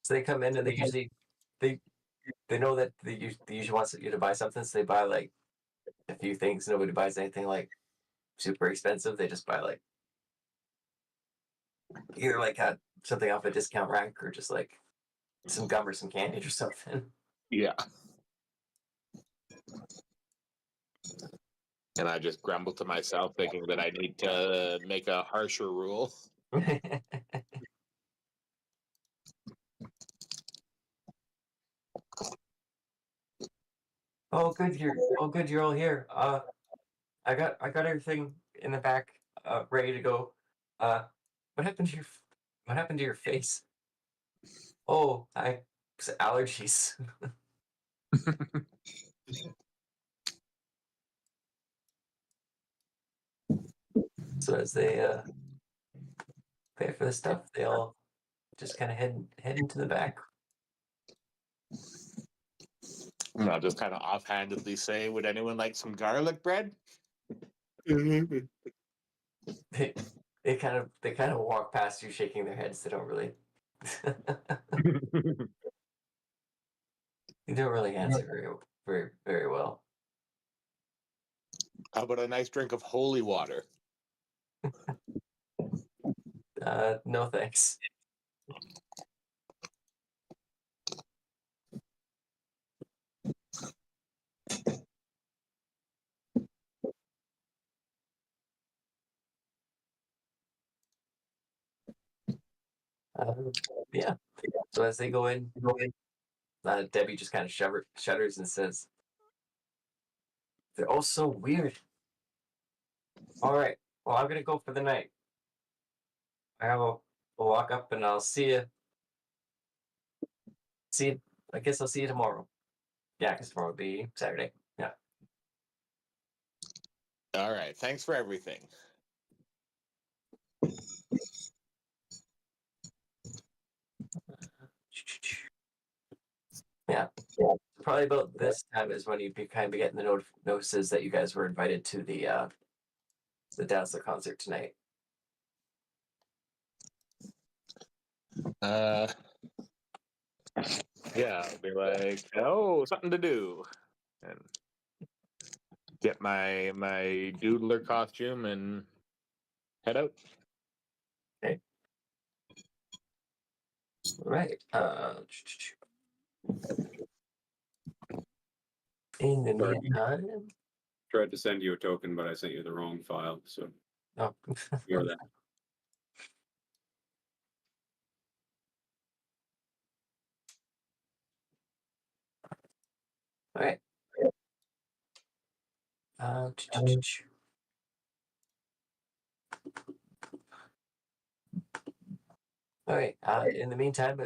So they come in and they usually they know that they usually wants you to buy something, so they buy like a few things. Nobody buys anything like super expensive. They just buy like either like something off a discount rack or just like some gum or some candy or something. Yeah. And I just grumble to myself, thinking that I need to make a harsher rule. Oh, good, you're all here. I got everything in the back, ready to go. What happened to your face? Oh, it's allergies. So as they pay for the stuff, they all just kind of head into the back. And I'll just kind of offhandedly say, "Would anyone like some garlic bread?" They kind of walk past you, shaking their heads. They don't really. They don't really answer very very well. How about a nice drink of holy water? No thanks. Yeah. So as they go in, Debbie just kind of shudders and says, "They're all so weird." All right. Well, I'm gonna go for the night. I'll walk up and I'll see you. I guess I'll see you tomorrow. Yeah, because tomorrow will be Saturday. Yeah. All right. Thanks for everything. Yeah. Probably about this time is when you'd be kind of getting the notices that you guys were invited to the Dazzler concert tonight. Yeah, I'll be like, "Oh, something to do," and get my doodler costume and head out. Okay. All right. In the meantime. Tried to send you a token, but I sent you the wrong file, so Oh. ignore that. All right. All right. In the meantime,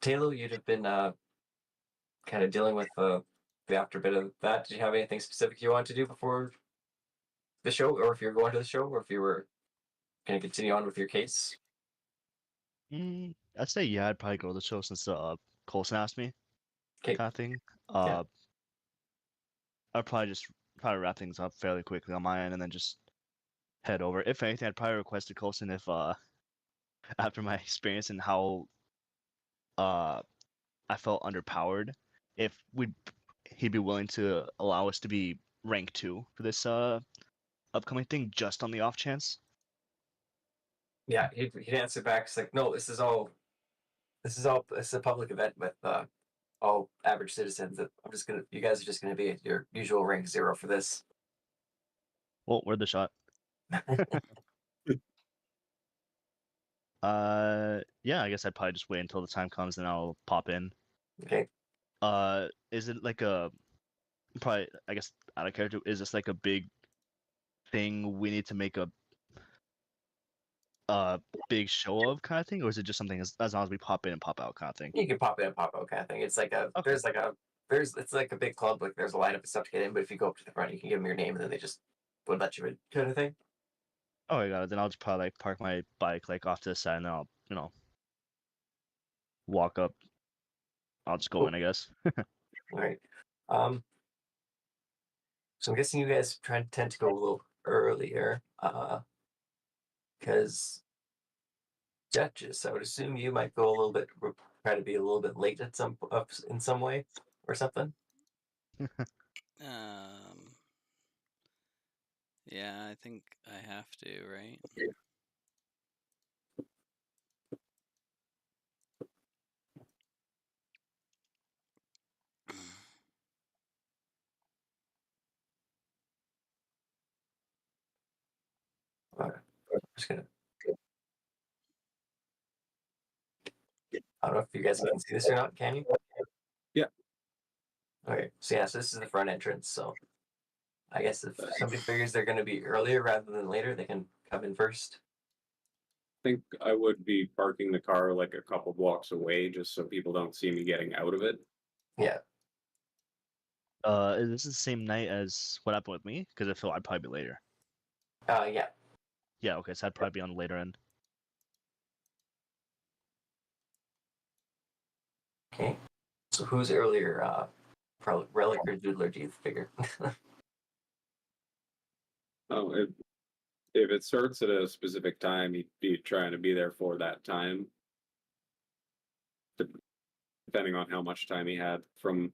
Taylor, you'd have been kind of dealing with the after bit of that. Did you have anything specific you wanted to do before the show, or if you're going to the show, or if you were going to continue on with your case? I'd say yeah. I'd probably go to the show since Colson asked me, Okay. kind of thing. Yeah. I'd probably wrap things up fairly quickly on my end, and then just head over. If anything, I'd probably request to Colson if after my experience and how I felt underpowered, if he'd be willing to allow us to be rank 2 for this upcoming thing, just on the off chance. Yeah, he'd answer back. It's like, no, this is a public event with all average citizens. You guys are just gonna be at your usual rank 0 for this. Well, we're the shot. Yeah, I guess I'd probably just wait until the time comes and I'll pop in. Okay. Is it like probably, I guess, out of character, is this like a big thing we need to make a big show of kind of thing, or is it just something as long as we pop in and pop out kind of thing? You can pop in and pop out kind of thing. It's like Okay. it's like a big club. Like there's a lineup of stuff to get in, but if you go up to the front, you can give them your name, and then they just would let you in, kind of thing. Oh, I got it. Then I'll just probably like park my bike like off to the side, and then I'll walk up I'll just go in, I guess. All right. So I'm guessing you guys tend to go a little earlier, because judges. I would assume you might go a little bit, try to be a little bit late at in some way or something. Yeah, I think I have to, right? All right. I'm just gonna. I don't know if you guys can see this or not. Can you? Yeah. Okay. So yeah, so this is the front entrance. So I guess if somebody figures they're going to be earlier rather than later, they can come in first. I think I would be parking the car like a couple blocks away just so people don't see me getting out of it. Yeah. Is this the same night as what happened with me? Because I feel I'd probably be later. Yeah. Yeah, okay, so I'd probably be on the later end. Okay. So who's earlier? Probably Relic or Doodler, do you figure? Oh, if it starts at a specific time, he'd be trying to be there for that time. Depending on how much time he had from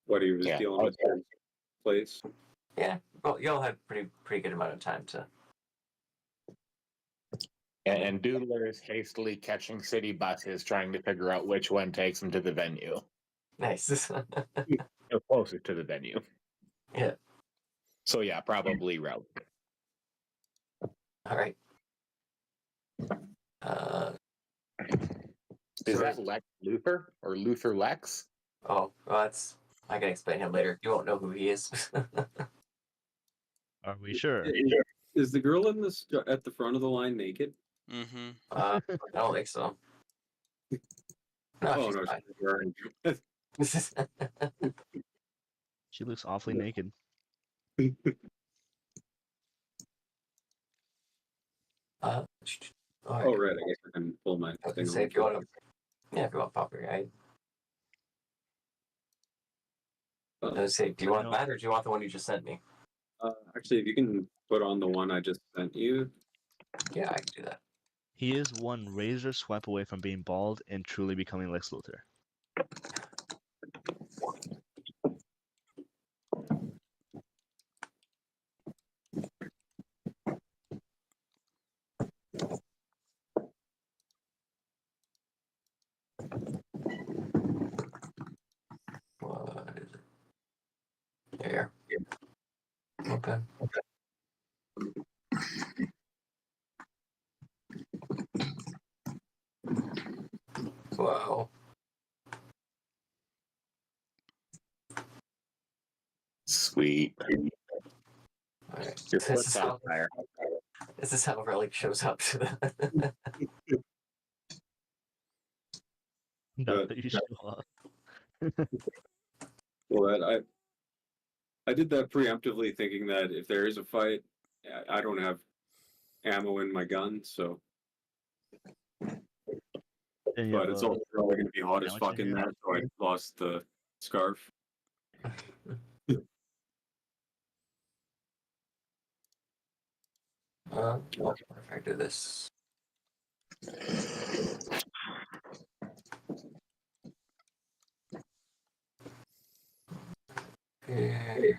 what he was dealing with in his place. Yeah. Well, y'all had pretty good amount of time to. And Doodler is hastily catching city buses, trying to figure out which one takes him to the venue. Nice. Or closer to the venue. Yeah. So yeah, probably route. All right. Is So that Lex Luthor or Luthor Lex? well, that's. I can explain him later. You won't know who he is. Are we sure? Is the girl in at the front of the line naked? Mm-hmm. I don't think so. No, Oh she's no, fine. she's wearing. She looks awfully naked. All right. Oh right, I guess I can pull my I was thing gonna say on. if you want to, yeah, if you want to pop your guide. I was gonna say, do you want that or do you want the one you just sent me? Actually, if you can put on the one I just sent you. Yeah, I can do that. He is one razor swipe away from being bald and truly becoming Lex Luthor. What is it? There. Okay. Wow. Sweet. All right. Your foot's on fire. This is how Relic shows up to the. Not that you show up. Well, I did that preemptively, thinking that if there is a fight, I don't have ammo in my gun, so. And you But have it's a also probably going to be hot as sandwich fuck in in here? there, so I lost the scarf. What if I do this? Okay.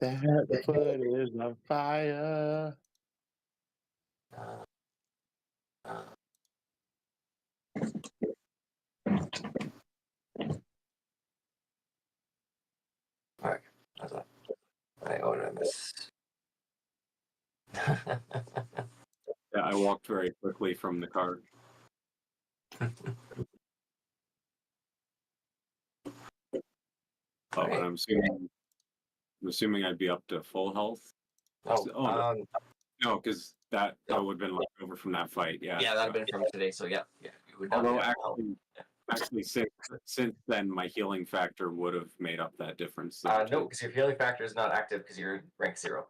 That foot is on fire. Uh, uh, all right. How's that? I missed. Yeah, I walked very quickly from the car. Oh, Right. and I'm assuming I'd be up to full health. Oh, No, because that would have been left over from that fight. Yeah. yeah, that'd have been from today. So yeah, you would not Although be able to actually, since then, my healing factor would have made up that difference. No, because your healing factor is not active because you're rank 0.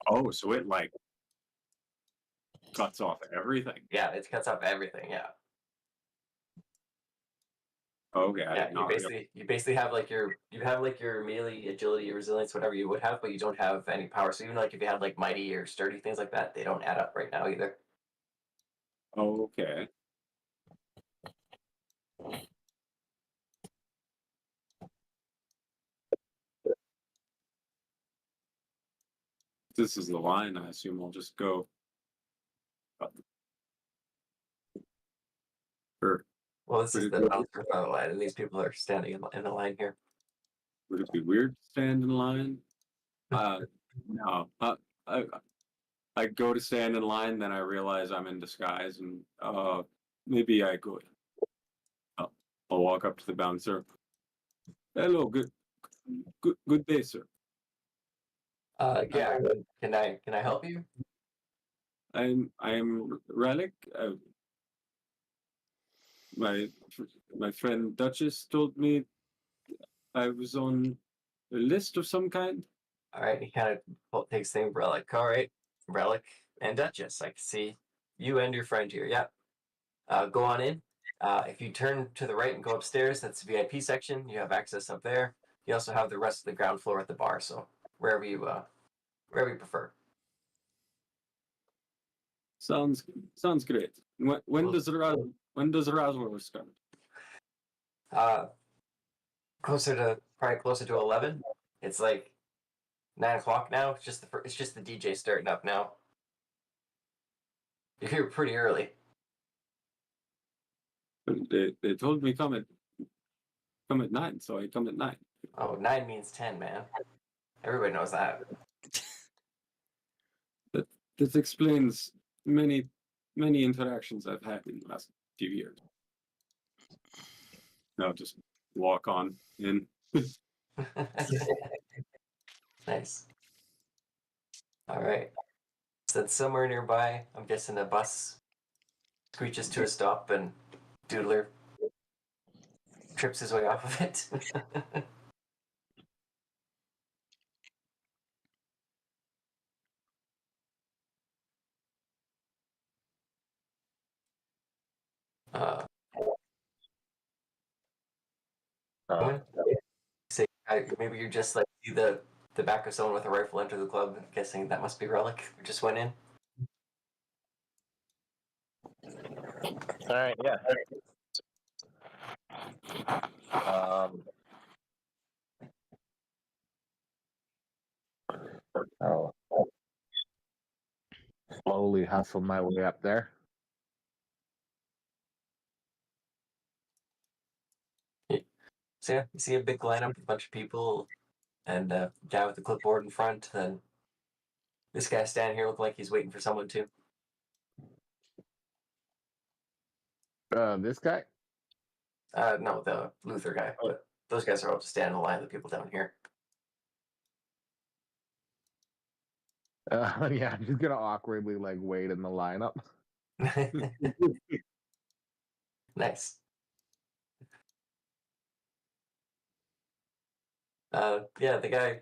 Oh, so it like cuts off everything. Yeah, it cuts off everything. Yeah. Okay, I Yeah, did not realize. you basically have like your melee, agility, resilience, whatever you would have, but you don't have any power. So even like if you had like mighty or sturdy things like that, they don't add up right now either. Okay. This is the line. I assume I'll just go. Or Well, this is would the it, bouncer front of the line, and these people are standing in the line here. would it be weird to stand in line? No. I I go to stand in line, then I realize I'm in disguise, and maybe I go. I'll walk up to the bouncer. Hello, good day, sir. Yeah. Can I help you? I'm Relic. My my friend Duchess told me I was on a list of some kind. All right. He kind of takes thing relic. All right, relic and Duchess. I can see you and your friend here. Yeah. Go on in. If you turn to the right and go upstairs, that's the VIP section. You have access up there. You also have the rest of the ground floor at the bar. So wherever you prefer. Sounds great. When does Roswell start? Uh, probably closer to 11. It's like 9 o'clock now. It's just the DJ starting up now. You're here pretty early. They told me come at 9, so I come at 9. Oh, 9 means 10, man. Everybody knows that. This explains many interactions I've had in the last few years. Now just walk on in. Nice. All right. So it's somewhere nearby. I'm guessing a bus screeches to a stop and Doodler trips his way off of it. uh, Owen, say maybe you just like see the back of someone with a rifle enter the club. I'm guessing that must be Relic who just went in. All right, yeah. I'll slowly hustle my way up there. So yeah, you see a big lineup with a bunch of people and a guy with the clipboard in front. Then this guy standing here looking like he's waiting for someone too. This guy? No, the Luther guy. But those guys are all just standing in line. The people down here. Yeah, I'm just gonna awkwardly like wait in the lineup. Nice. Yeah, the guy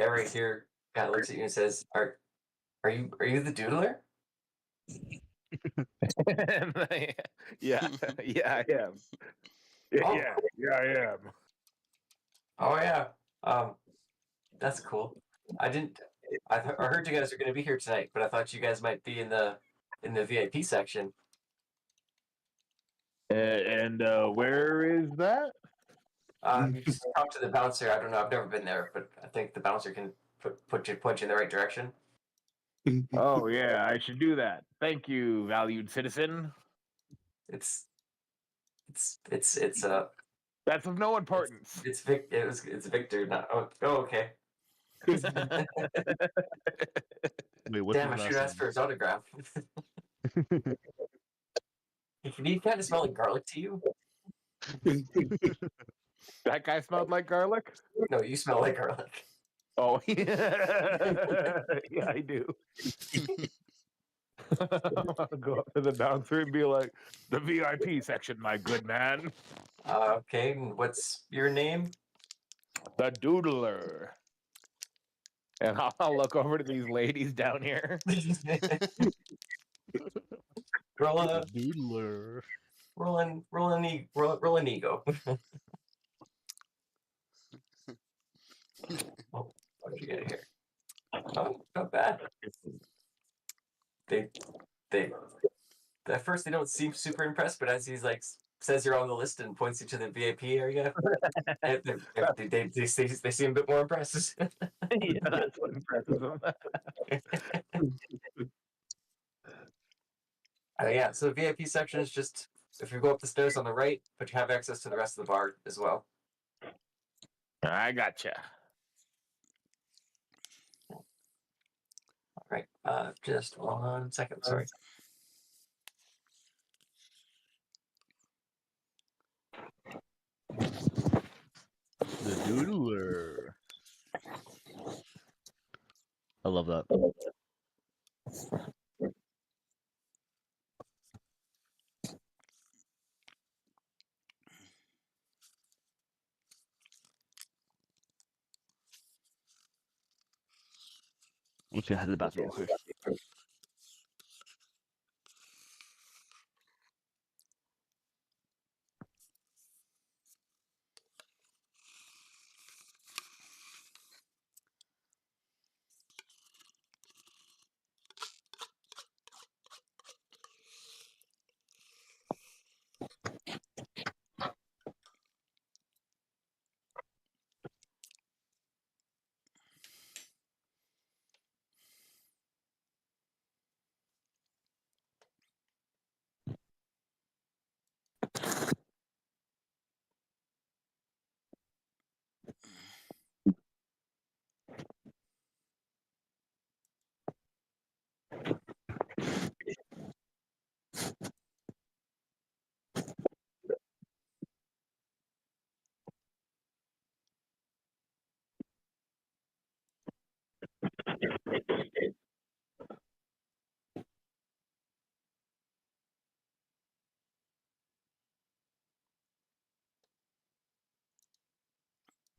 right here kind of looks at you and says, are you the doodler?" Yeah, yeah, I am. Oh. Yeah, I am. Oh yeah. That's cool. I heard you guys are going to be here tonight, but I thought you guys might be in the VIP section. And where is that? You just talk to the bouncer. I don't know. I've never been there, but I think the bouncer can point you in the right direction. Oh yeah, I should do that. Thank you, valued citizen. It's That's of no importance. it's Victor. Not okay. Wait, what's Damn, I his should last ask for his autograph. Can he kind of smell like garlic to you? That guy smelled like garlic? No, you smell like garlic. Oh, yeah, yeah, I do. I'll go up to the bouncer and be like, the VIP section, my good man. Okay, and what's your name? The Doodler. And I'll look over to these ladies down here. roll a Doodler. roll an ego. Oh, what did you get here? Oh, not bad. They at first they don't seem super impressed, but as he's like says you're on the list and points you to the VIP area, they seem a bit more impressed. Yeah, that's what impresses them. Yeah, so the VIP section is just if you go up the stairs on the right, but you have access to the rest of the bar as well. I gotcha. All right, just 1 second. Sorry. The Doodler. I love that. I'm just gonna head to the bathroom real quick.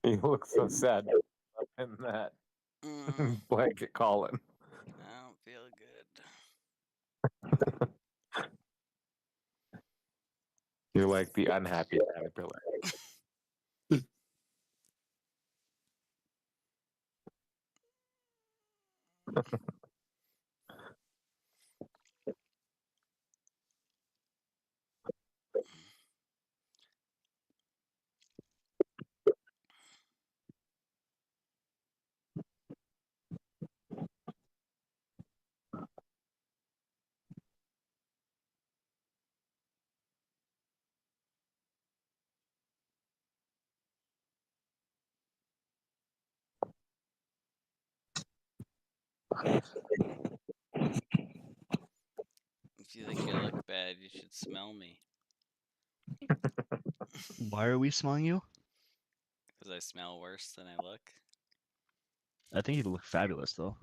He looks so sad in that blanket Colin. I don't feel good. You're like the unhappy caterpillar. If you think I look bad, you should smell me. Why are we smelling you? Because I smell worse than I look. I think you look fabulous though.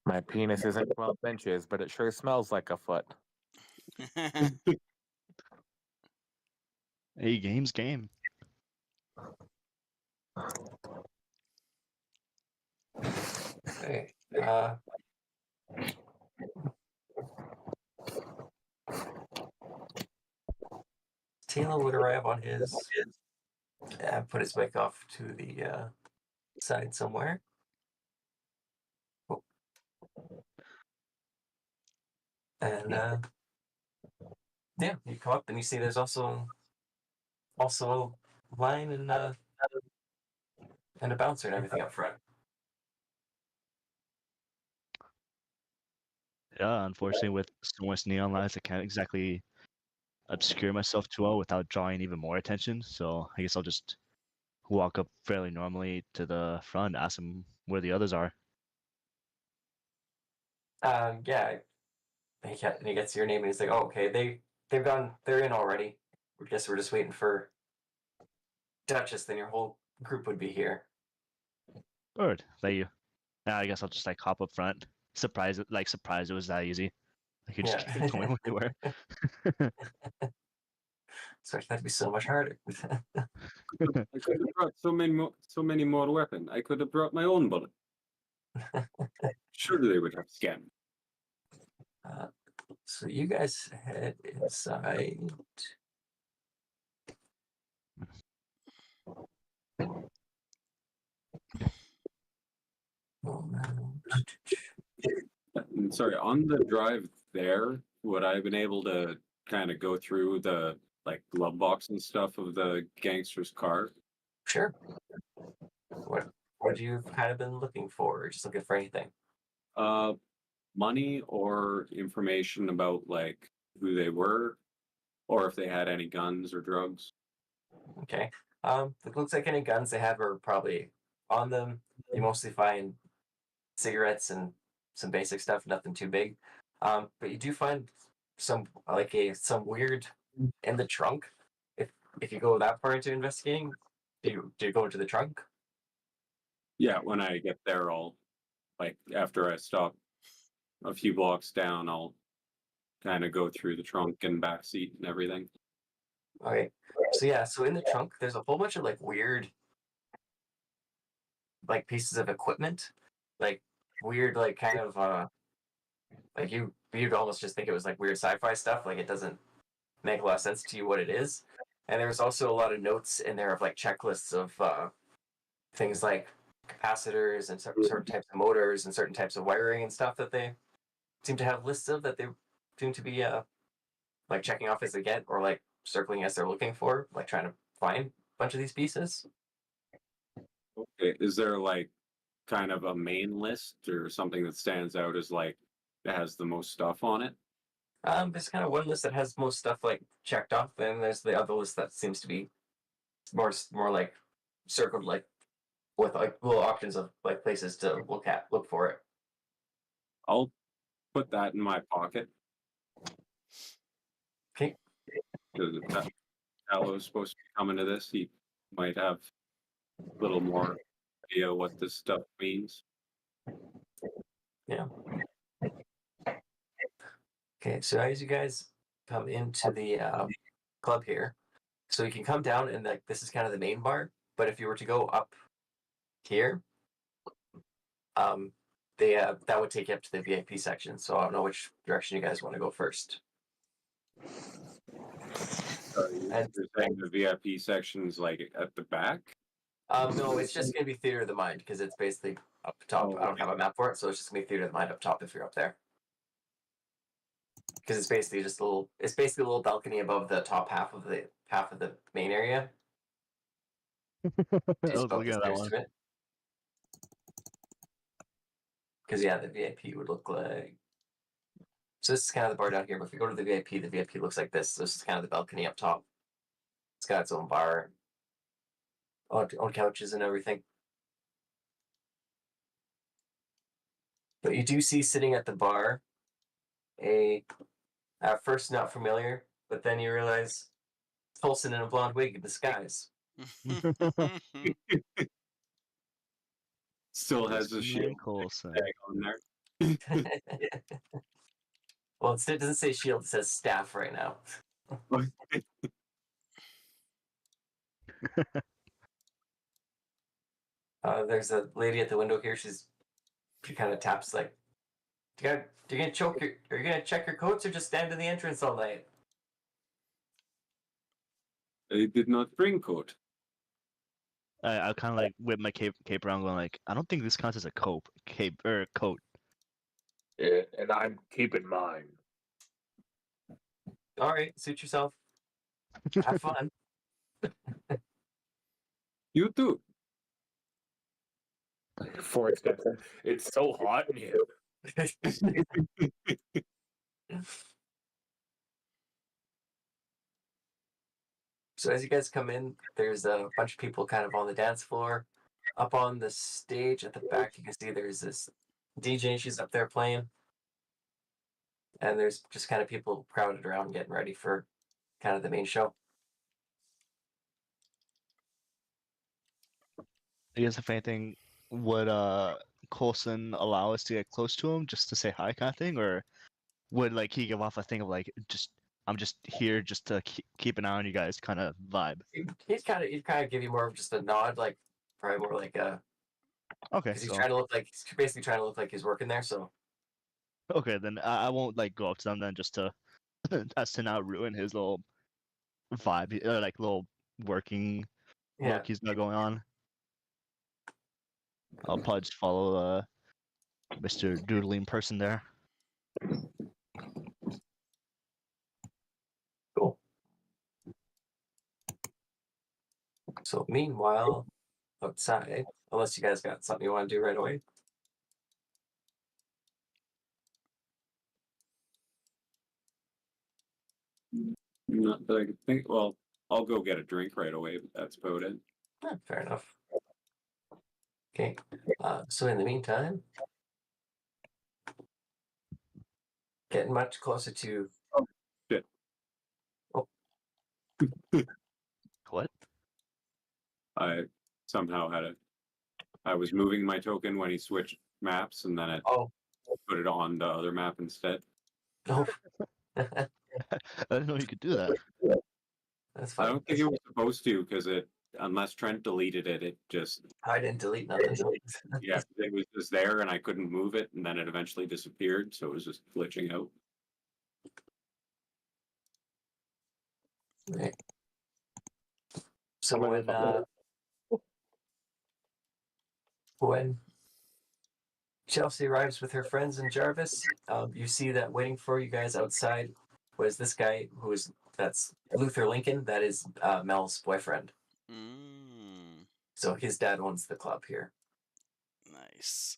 My penis isn't 12 inches, but it sure smells like a foot. Yeah. Hey, game's game. Okay. Taylor would arrive on his. Put his mic off to the side somewhere. Oh. And yeah, you come up and you see there's also a line and a bouncer and everything up front. Yeah, unfortunately, with so much neon lights, I can't exactly obscure myself too well without drawing even more attention. So I guess I'll just walk up fairly normally to the front, ask them where the others are. Yeah, he gets your name and he's like, "Oh, okay, they've gone, they're in already. I guess we're just waiting for Duchess. Then your whole group would be here." Good, thank you. Yeah, I guess I'll just like hop up front. Surprised it was that easy. Like you just Yeah. told me where they were. Expect that to be so much harder. I could have brought so many more weapons. I could have brought my own bullet. Surely they would have scanned. So you guys head inside. Sorry, on the drive there, would I have been able to kind of go through the like glove box and stuff of the gangster's car? Sure. What you've kind of been looking for? Or just looking for anything? Money or information about like who they were, or if they had any guns or drugs. Okay. It looks like any guns they have are probably on them. You mostly find cigarettes and some basic stuff, nothing too big. But you do find some some weird in the trunk. If you go that far into investigating, do you go into the trunk? Yeah, when I get there, I'll like after I stop a few blocks down, I'll kind of go through the trunk and back seat and everything. Okay. So yeah, so in the trunk there's a whole bunch of like weird like pieces of equipment. Like weird like kind of like you'd almost just think it was like weird sci-fi stuff, like it doesn't make a lot of sense to you what it is. And there's also a lot of notes in there of like checklists of things like capacitors and certain types of motors and certain types of wiring and stuff that they seem to have lists of that they seem to be like checking off as they get or like circling as they're looking for, like trying to find a bunch of these pieces. Okay, is there like kind of a main list or something that stands out as like that has the most stuff on it? There's kind of one list that has most stuff like checked off, and there's the other list that seems to be more like circled like with like little options of like places to look for it. I'll put that in my pocket Okay. because if that fellow's supposed to be coming to this, he might have a little more idea what this stuff means. Yeah. Okay, so as you guys come into the club here, so you can come down and like this is kind of the main bar, but if you were to go up here, they that would take you up to the VIP section. So I don't know which direction you guys want to go first. And you're saying the VIP section's like at the back? No, it's just gonna be Theater of the Mind because it's basically up top. Oh, I don't have a map for it, so it's just gonna be Theater of the Mind up top if you're up there. Because it's basically just a little. It's basically a little balcony above the top half of the main area. I was looking at that one. Because yeah, the VIP would look like. So this is kind of the bar down here. But if you go to the VIP looks like this. This is kind of the balcony up top. It's got its own bar, own couches and everything. But you do see sitting at the bar at first not familiar, but then you realize Tolson in a blonde wig in disguise. Still has a shield Colson. tag on there. Well, it doesn't say shield, it says staff right now. There's a lady at the window here. She kind of taps like, are you gonna check your coats or just stand in the entrance all night? I did not bring coat. I kind of like whip my cape around, going like, I don't think this counts as a coat. Yeah, and I'm keeping mine. All right, suit yourself. Have fun. You too. For example, it's so hot in here. So as you guys come in, there's a bunch of people kind of on the dance floor. Up on the stage at the back, you can see there's this DJ. She's up there playing. And there's just kind of people crowded around getting ready for kind of the main show. I guess if anything, would Coulson allow us to get close to him just to say hi kind of thing, or would like he give off a thing of like just I'm just here just to keep an eye on you guys, kind of vibe. He's kind of give you more of just a nod, like probably more like Okay, because he's so trying to look like he's basically trying to look like he's working there. So okay, then I won't like go up to them then just to as to not ruin his little vibe, like little working yeah, look he's got going on. I'll probably just follow Mr. Doodling person there. cool. So meanwhile, outside, unless you guys got something you want to do right away. Not that I could think. Well, I'll go get a drink right away, but that's about it. Fair enough. Okay. So in the meantime, getting much closer to. Shit. Oh, What? I somehow had a. I was moving my token when he switched maps, and then I oh, put it on the other map instead. no. I didn't know you could do that. That's I fine. don't think it was supposed to, because unless Trent deleted it, it just I didn't delete nothing. So. yeah, it was just there, and I couldn't move it, and then it eventually disappeared, so it was just glitching out. Right. So when Chelsea arrives with her friends and Jarvis, you see that waiting for you guys outside was this guy that's Luther Lincoln. That is Mel's boyfriend. Mm, So his dad owns the club here. nice.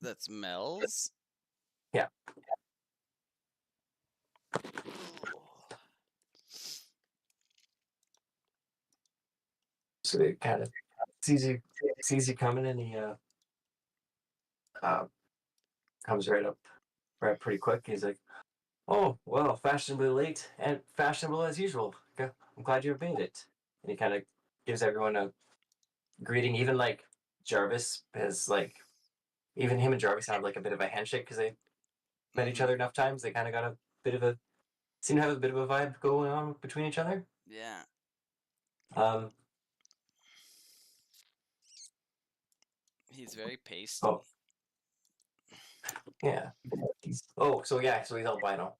That's Mel's. Yeah. So it kind of sees you coming, and he comes right up, right pretty quick. He's like, "Oh well, fashionably late and fashionable as usual. Okay, I'm glad you have made it." And he kind of gives everyone a greeting. Even like Jarvis has like, even him and Jarvis have like a bit of a handshake because they met each Mhm. other enough times. They kind of got a bit of a seem to have a bit of a vibe going on between each other. Yeah. Um. He's very pasty. Oh yeah. So he's albino.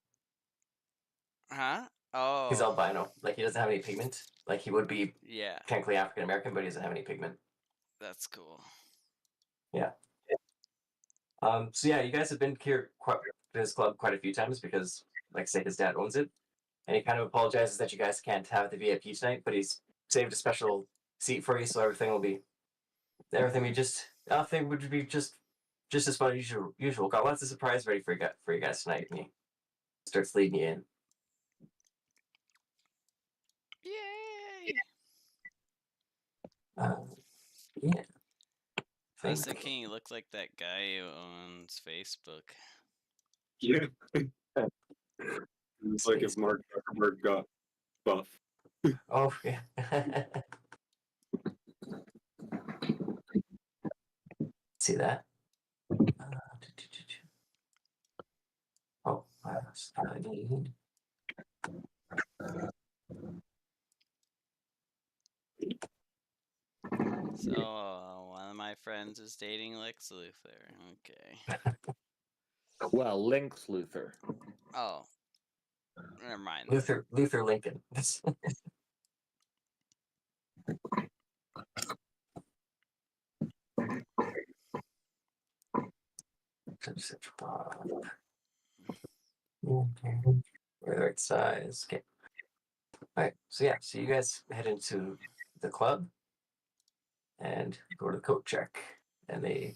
Huh? He's Oh. albino. Like he doesn't have any pigment. Like he would be Yeah. technically African American, but he doesn't have any pigment. That's cool. Yeah. So yeah, you guys have been here to this club quite a few times because, like I say, his dad owns it, and he kind of apologizes that you guys can't have the VIP tonight, but he's saved a special seat for you, so everything would be just as fun as usual. Got lots of surprise ready for you guys tonight, and he starts leading you in. Yay! Yeah. I was Thank- thinking he looked like that guy who owns Facebook. Yeah. It's like if Mark Zuckerberg got buff. Oh yeah. See that? Oh, that's all I need. So one of my friends is dating Lex Luthor. Okay. Well, Lynx Luthor. Oh. Never mind. then. Luther Lincoln. We're the right size. Okay. All right. So yeah. So you guys head into the club and go to the coat check, and which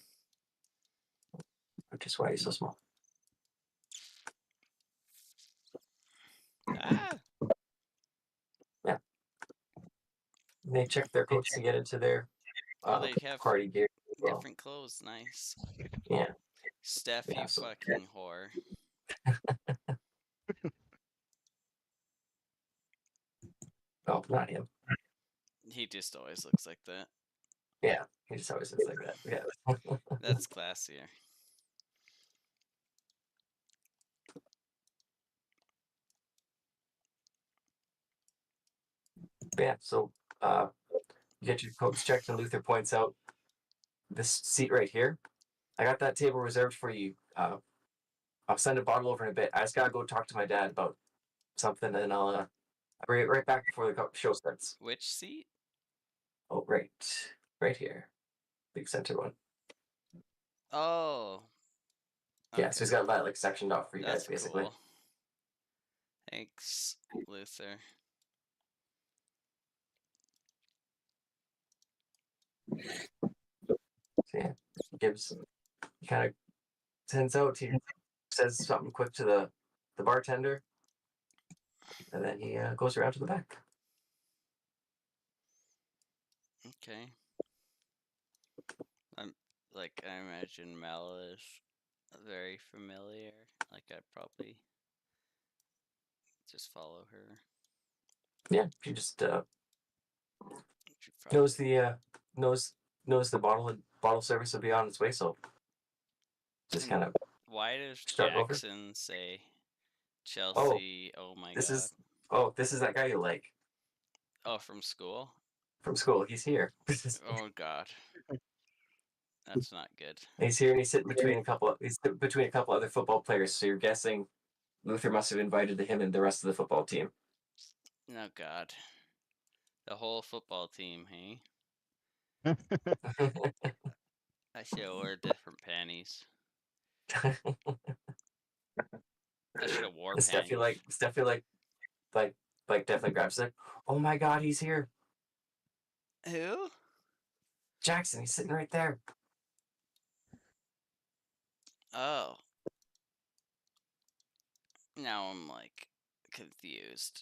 is why you're so small. Ah! They check their coats to get into their Oh, they have party gear. as well. different clothes. Nice. Yeah. Steph, Yeah, you so- fucking whore. Oh, not him. He just always looks like that. Yeah. He just always looks like that. Yeah. That's classier. Yeah, so you get your coats checked, and Luther points out this seat right here. I got that table reserved for you. I'll send a bottle over in a bit. I just gotta go talk to my dad about something, and I'll bring it right back before the show starts. Which seat? Oh, right here, big center one. Oh. Yeah, so he's got that like sectioned off for you That's guys, basically. cool. Thanks, Luther. So yeah, he kind of sends out. He says something quick to the bartender, and then he goes around to the back. Okay. I imagine Mel is very familiar. Like I'd probably just follow her. Yeah, she just She'd probably- knows the bottle service will be on its way, so just kind of Why does start over. Jackson say Chelsea? Oh my this god. this is that guy you like Oh, from school? from school. He's here. Oh god. That's not good. He's here, and he's sitting between a couple other football players. So you're guessing Luther must have invited him and the rest of the football team. Oh god. The whole football team, hey? I should have wore different panties. I should have wore panties. Steffi definitely grabs it. Oh my god, he's here. Who? Jackson, he's sitting right there. Oh. Now I'm like confused.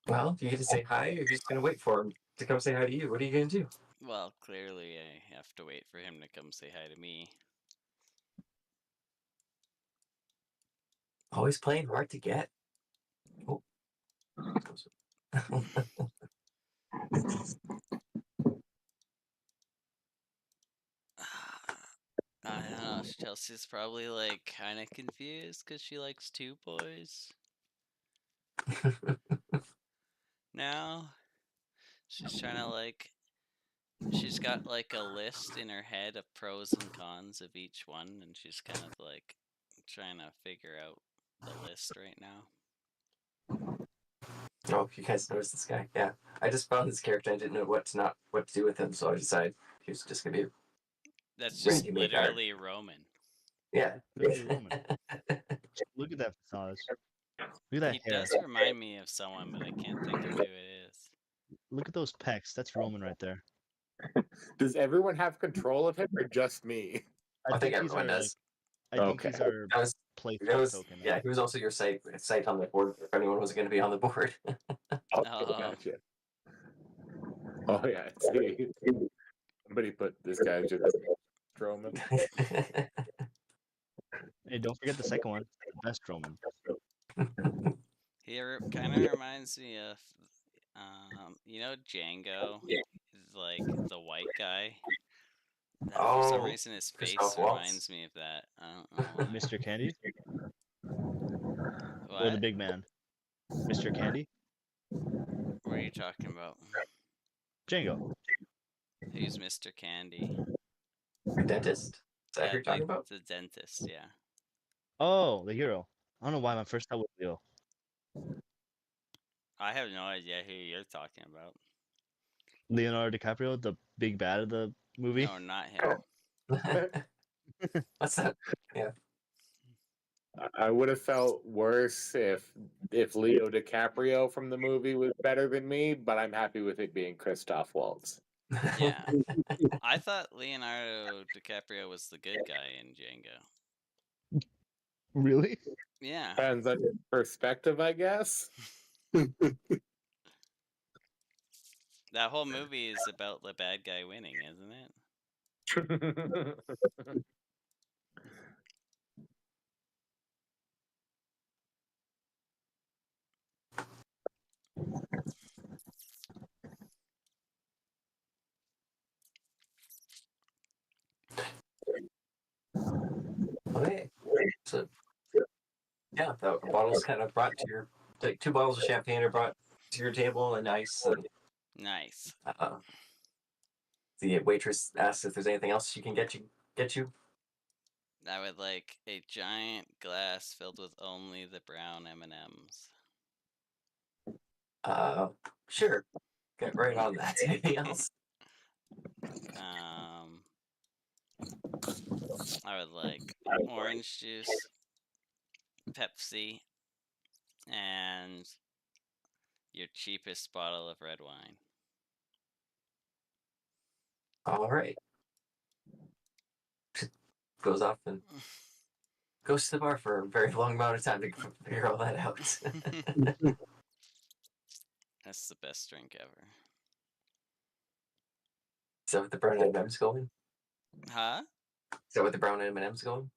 Well, you get to say hi, or you're just gonna wait for him to come say hi to you. What are you gonna do? Well, clearly I have to wait for him to come say hi to me. Always playing hard to get. Oh. I don't know. Chelsea's probably like kind of confused because she likes two boys. Now she's trying to like. She's got like a list in her head of pros and cons of each one, and she's kind of like trying to figure out the list right now. Oh, you guys noticed this guy? Yeah, I just found this character. I didn't know what to do with him, so I decided he was just gonna be. That's just Randy Maynard. literally Roman. Yeah. Literally Roman. Look at that facade. Look at that He hair. does remind me of someone, but I can't think of who it is. Look at those pecs. That's Roman right there. Does everyone have control of him or just me? I think he's everyone our, does. I think he's Okay. our That was, playthrough token. yeah, he was also your site on the board if anyone was going to be on the board. Oh, Oh. gotcha. Oh yeah. See, somebody put this guy just Roman. Hey, don't forget the second one. The best Roman. He kind of reminds me of, you know, Django, like the white guy. For some Oh, reason, his face Christoph Waltz. reminds me of that. I don't know why. Mr. Candy What? or the big man? Mr. Candy? What are you talking about? Django. Who's Mr. Candy? Your dentist? Is that who you're talking about? The dentist, yeah. Oh, the hero. I don't know why my first thought was Leo. I have no idea who you're talking about. Leonardo DiCaprio, the big bad of the movie. No, not him. What's that? Yeah. I would have felt worse if Leo DiCaprio from the movie was better than me, but I'm happy with it being Christoph Waltz. Yeah. I thought Leonardo DiCaprio was the good guy in Django. Really? Yeah. Depends on your perspective, I guess. That whole movie is about the bad guy winning, isn't it? yeah, the bottles kind of brought to your, like 2 bottles of champagne are brought to your table and ice, and Nice. the waitress asks if there's anything else she can get you. I would like a giant glass filled with only the brown M&Ms. Sure. Get right on that. Anything else? I would like orange juice, Pepsi, and your cheapest bottle of red wine. All right. Goes off and goes to the bar for a very long amount of time to figure all that out. That's the best drink ever. Is that what the brown M&M's going? Huh? Is that what the brown M&M's going?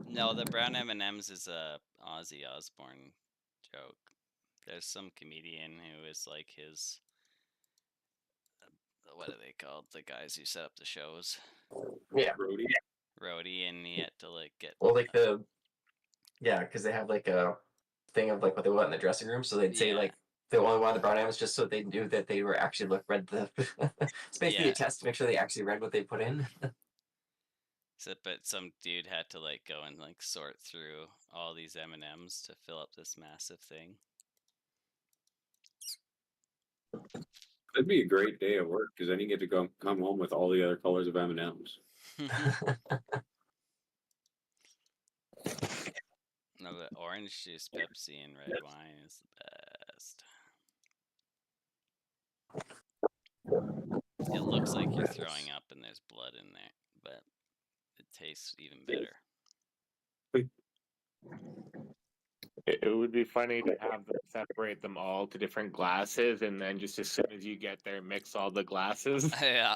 No, the brown M&Ms is a Ozzy Osbourne joke. There's some comedian who is like his what are they called? The guys who set up the shows. Yeah. Roadie, and he had to like get Well, like because they have like a thing of like what they want in the dressing room, so they'd say Yeah. like they only wanted the brown M&Ms just so they knew that they were actually read the. It's basically Yeah. a test to make sure they actually read what they put in. So, but some dude had to like go and like sort through all these M&Ms to fill up this massive thing. That'd be a great day at work because then you get to come home with all the other colors of M&Ms. No, but orange juice, Pepsi, and red wine is the best. It looks like you're throwing up and there's blood in there, but it tastes even better. It would be funny to have them separate them all to different glasses, and then just as soon as you get there, mix all the glasses. Yeah.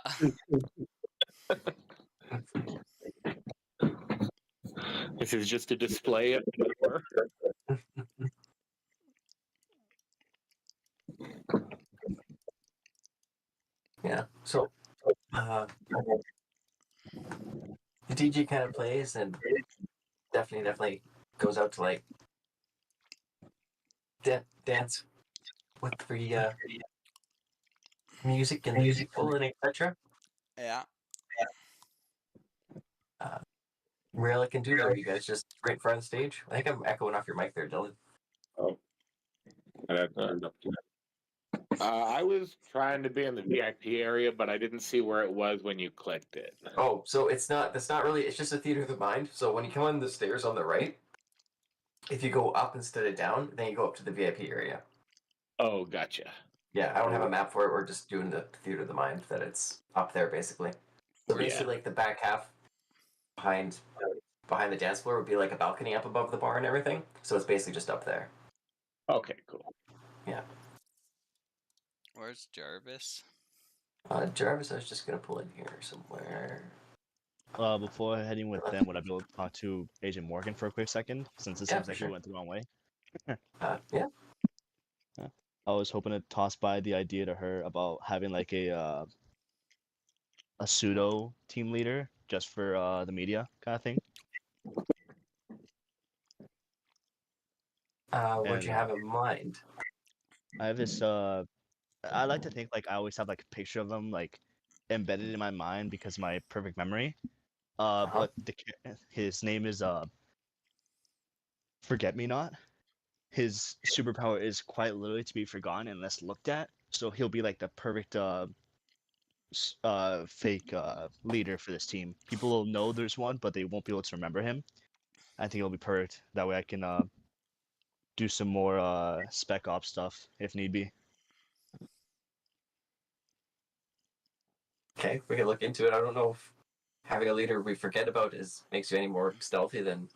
This is just a display of power. Yeah. So, the DJ kind of plays and definitely goes out to like dance with the music and the people and etc. Yeah. Rarely can do that. You guys just right in front of the stage. I think I'm echoing off your mic there, Dylan. Oh, I'd have turned up to I was trying to be in the VIP area, but I didn't see where it was when you clicked it. Oh, so it's not. That's not really. It's just a theater of the mind. So when you come on the stairs on the right, if you go up instead of down, then you go up to the VIP area. Oh, gotcha. Yeah, I don't have a map for it. We're just doing the theater of the mind that it's up there basically. So basically, like the back half behind the dance floor would be like a balcony up above the bar and everything. So it's basically just up there. Okay, cool. Yeah. Where's Jarvis? Jarvis, I was just gonna pull in here somewhere. Before heading with them, would I be able to talk to Agent Morgan for a quick second, since it Yeah, seems for like sure. we went the wrong way? Yeah. I was hoping to toss by the idea to her about having like a pseudo team leader just for the media kind of thing. What'd And you have in mind? I have this I like to think like I always have like a picture of him like embedded in my mind because of my perfect memory. But his name is Forget Me Not. His superpower is quite literally to be forgotten unless looked at. So he'll be like the perfect fake leader for this team. People will know there's one, but they won't be able to remember him. I think it'll be perfect. That way I can do some more spec ops stuff if need be. Okay, we can look into it. I don't know if having a leader we forget about makes you any more stealthy than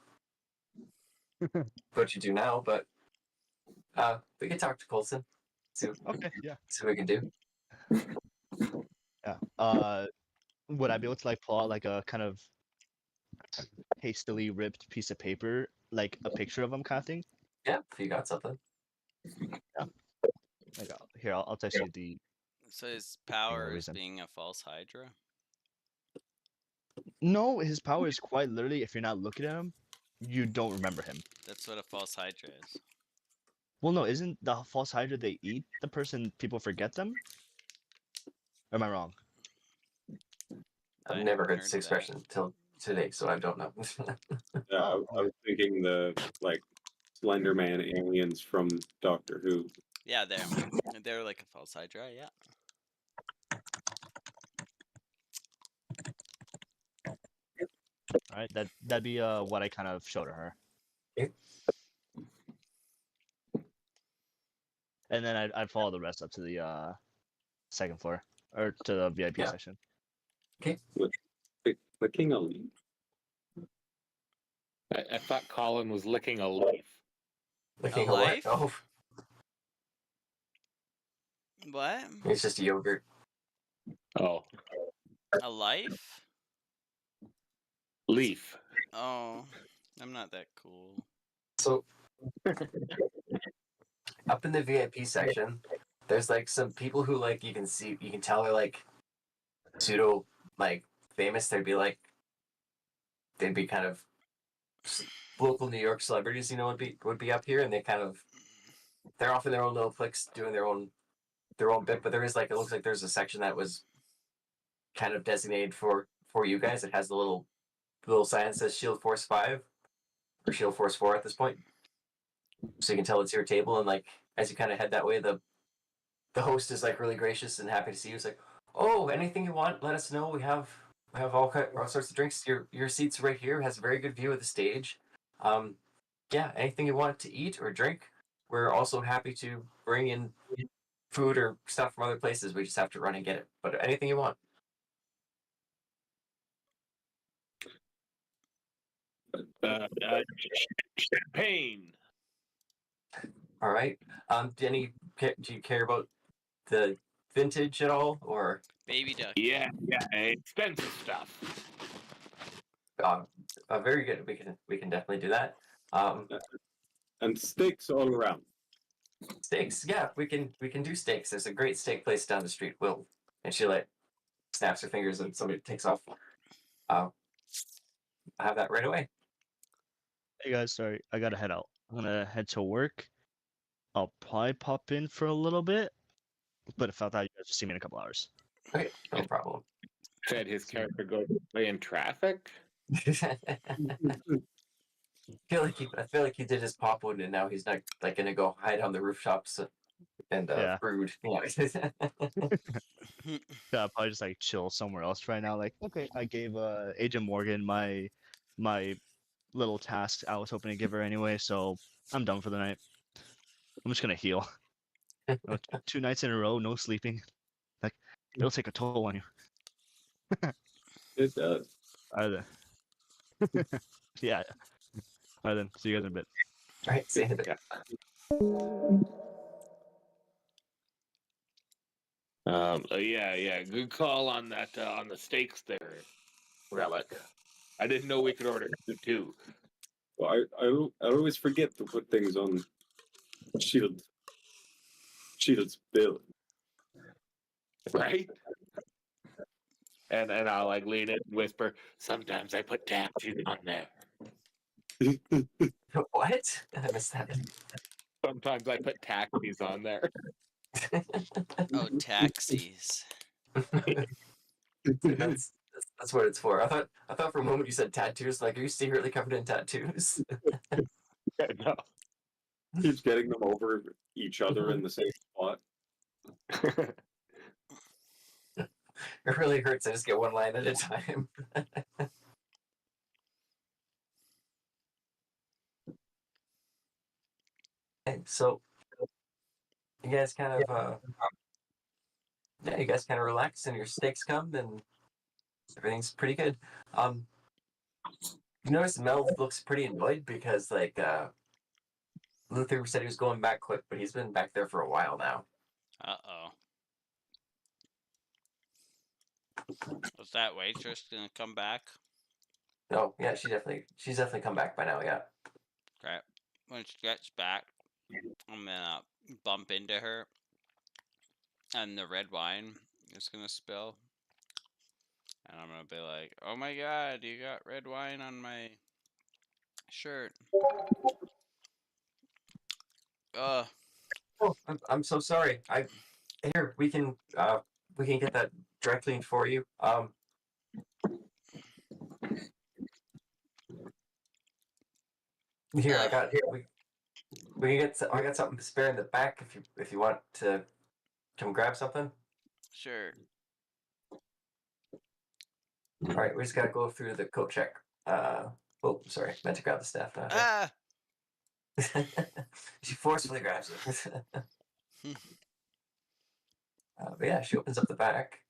what you do now, but we can talk to Colson. Okay, yeah. See what we can do. Yeah. Would I be able to like pull out like a kind of hastily ripped piece of paper, like a picture of him kind of thing? Yeah, if you got something. Like here, I'll text you the. So his power is reason. being a false Hydra? No, his power is quite literally if you're not looking at him, you don't remember him. That's what a false Hydra is. Well, no, isn't the false Hydra they eat the person people forget them? Or am I wrong? I've I never haven't heard heard this of that. expression till today, so I don't know. Yeah, Oh, I was thinking the like Slender Man aliens from Doctor Who. Yeah, they're like a false Hydra. Yeah. all right. That'd be what I kind of showed her, Okay. and then I'd follow the rest up to the second floor or to the VIP Yeah. section. Clicking a leaf. I thought Colin was licking a leaf. Licking A a what? life? Oh, What? it's just yogurt. Oh, A life? leaf. Oh, I'm not that cool. So up in the VIP section, there's like some people who like you can tell they're like pseudo like famous. They'd be kind of local New York celebrities, would be up here, and they're off in their own little cliques doing their own bit. But there is like it looks like there's a section that was kind of designated for you guys. It has the little sign that says Shield Force 5 or Shield Force 4 at this point, so you can tell it's your table. And like as you kind of head that way, the host is like really gracious and happy to see you. It's like, oh, anything you want, let us know. We have all sorts of drinks. Your seats right here. Has a very good view of the stage. Yeah, anything you want to eat or drink. We're also happy to bring in food or stuff from other places. We just have to run and get it. But anything you want. Champagne. All right. Do you care about the vintage at all, or Baby duck. Yeah, expensive stuff. very good? We can definitely do that. And steaks all around. Steaks, yeah, we can do steaks. There's a great steak place down the street. And she like snaps her fingers and somebody takes off. I have that right away. Hey guys, sorry, I gotta head out. I'm gonna head to work. I'll probably pop in for a little bit, but if I thought you guys would see me in a couple hours. Okay, no problem. Said his character goes away in traffic. I feel like he did his pop one, and now he's not like gonna go hide on the rooftops and Yeah. brood. Yeah. Yeah, I'll probably just like chill somewhere else right now. Like, okay, I gave Agent Morgan my little task I was hoping to give her anyway, so I'm done for the night. I'm just gonna heal. You know, 2 nights in a row, no sleeping. Like, it'll take a toll on you. It does. Alright then. Yeah. Alright then. See you guys in a bit. All right, see you in a bit. Yeah. Good call on that on the steaks there, Relic. I didn't know we could order two. Well, I always forget to put things on Shield's bill. Right? And I'll like lean in and whisper, sometimes I put taxis on there. What? I missed that. Sometimes I put taxis on there. Oh, taxis. That's what it's for. I thought for a moment you said tattoos. Like, are you secretly covered in tattoos? No. Keeps getting them over each other in the same spot. It really hurts. I just get one line at a time. Okay, so you guys kind of you guys kind of relax and your steaks come and everything's pretty good. You notice Mel looks pretty annoyed because like Luther said he was going back quick, but he's been back there for a while now. Uh-oh. Was that waitress gonna come back? Oh yeah, she's definitely come back by now. Yeah. Crap. When she gets back, I'm gonna bump into her, and the red wine is gonna spill. And I'm gonna be like, oh my god, you got red wine on my Shirt. Uh, Oh, I'm so sorry. Here we can get that dry cleaned for you. Here I got here we can get I got something to spare in the back if you want to come grab something. sure. All right, we just gotta go through the coat check. Oh, sorry, meant to grab the staff now. Ah. She forcefully grabs it. But yeah, she opens up the back,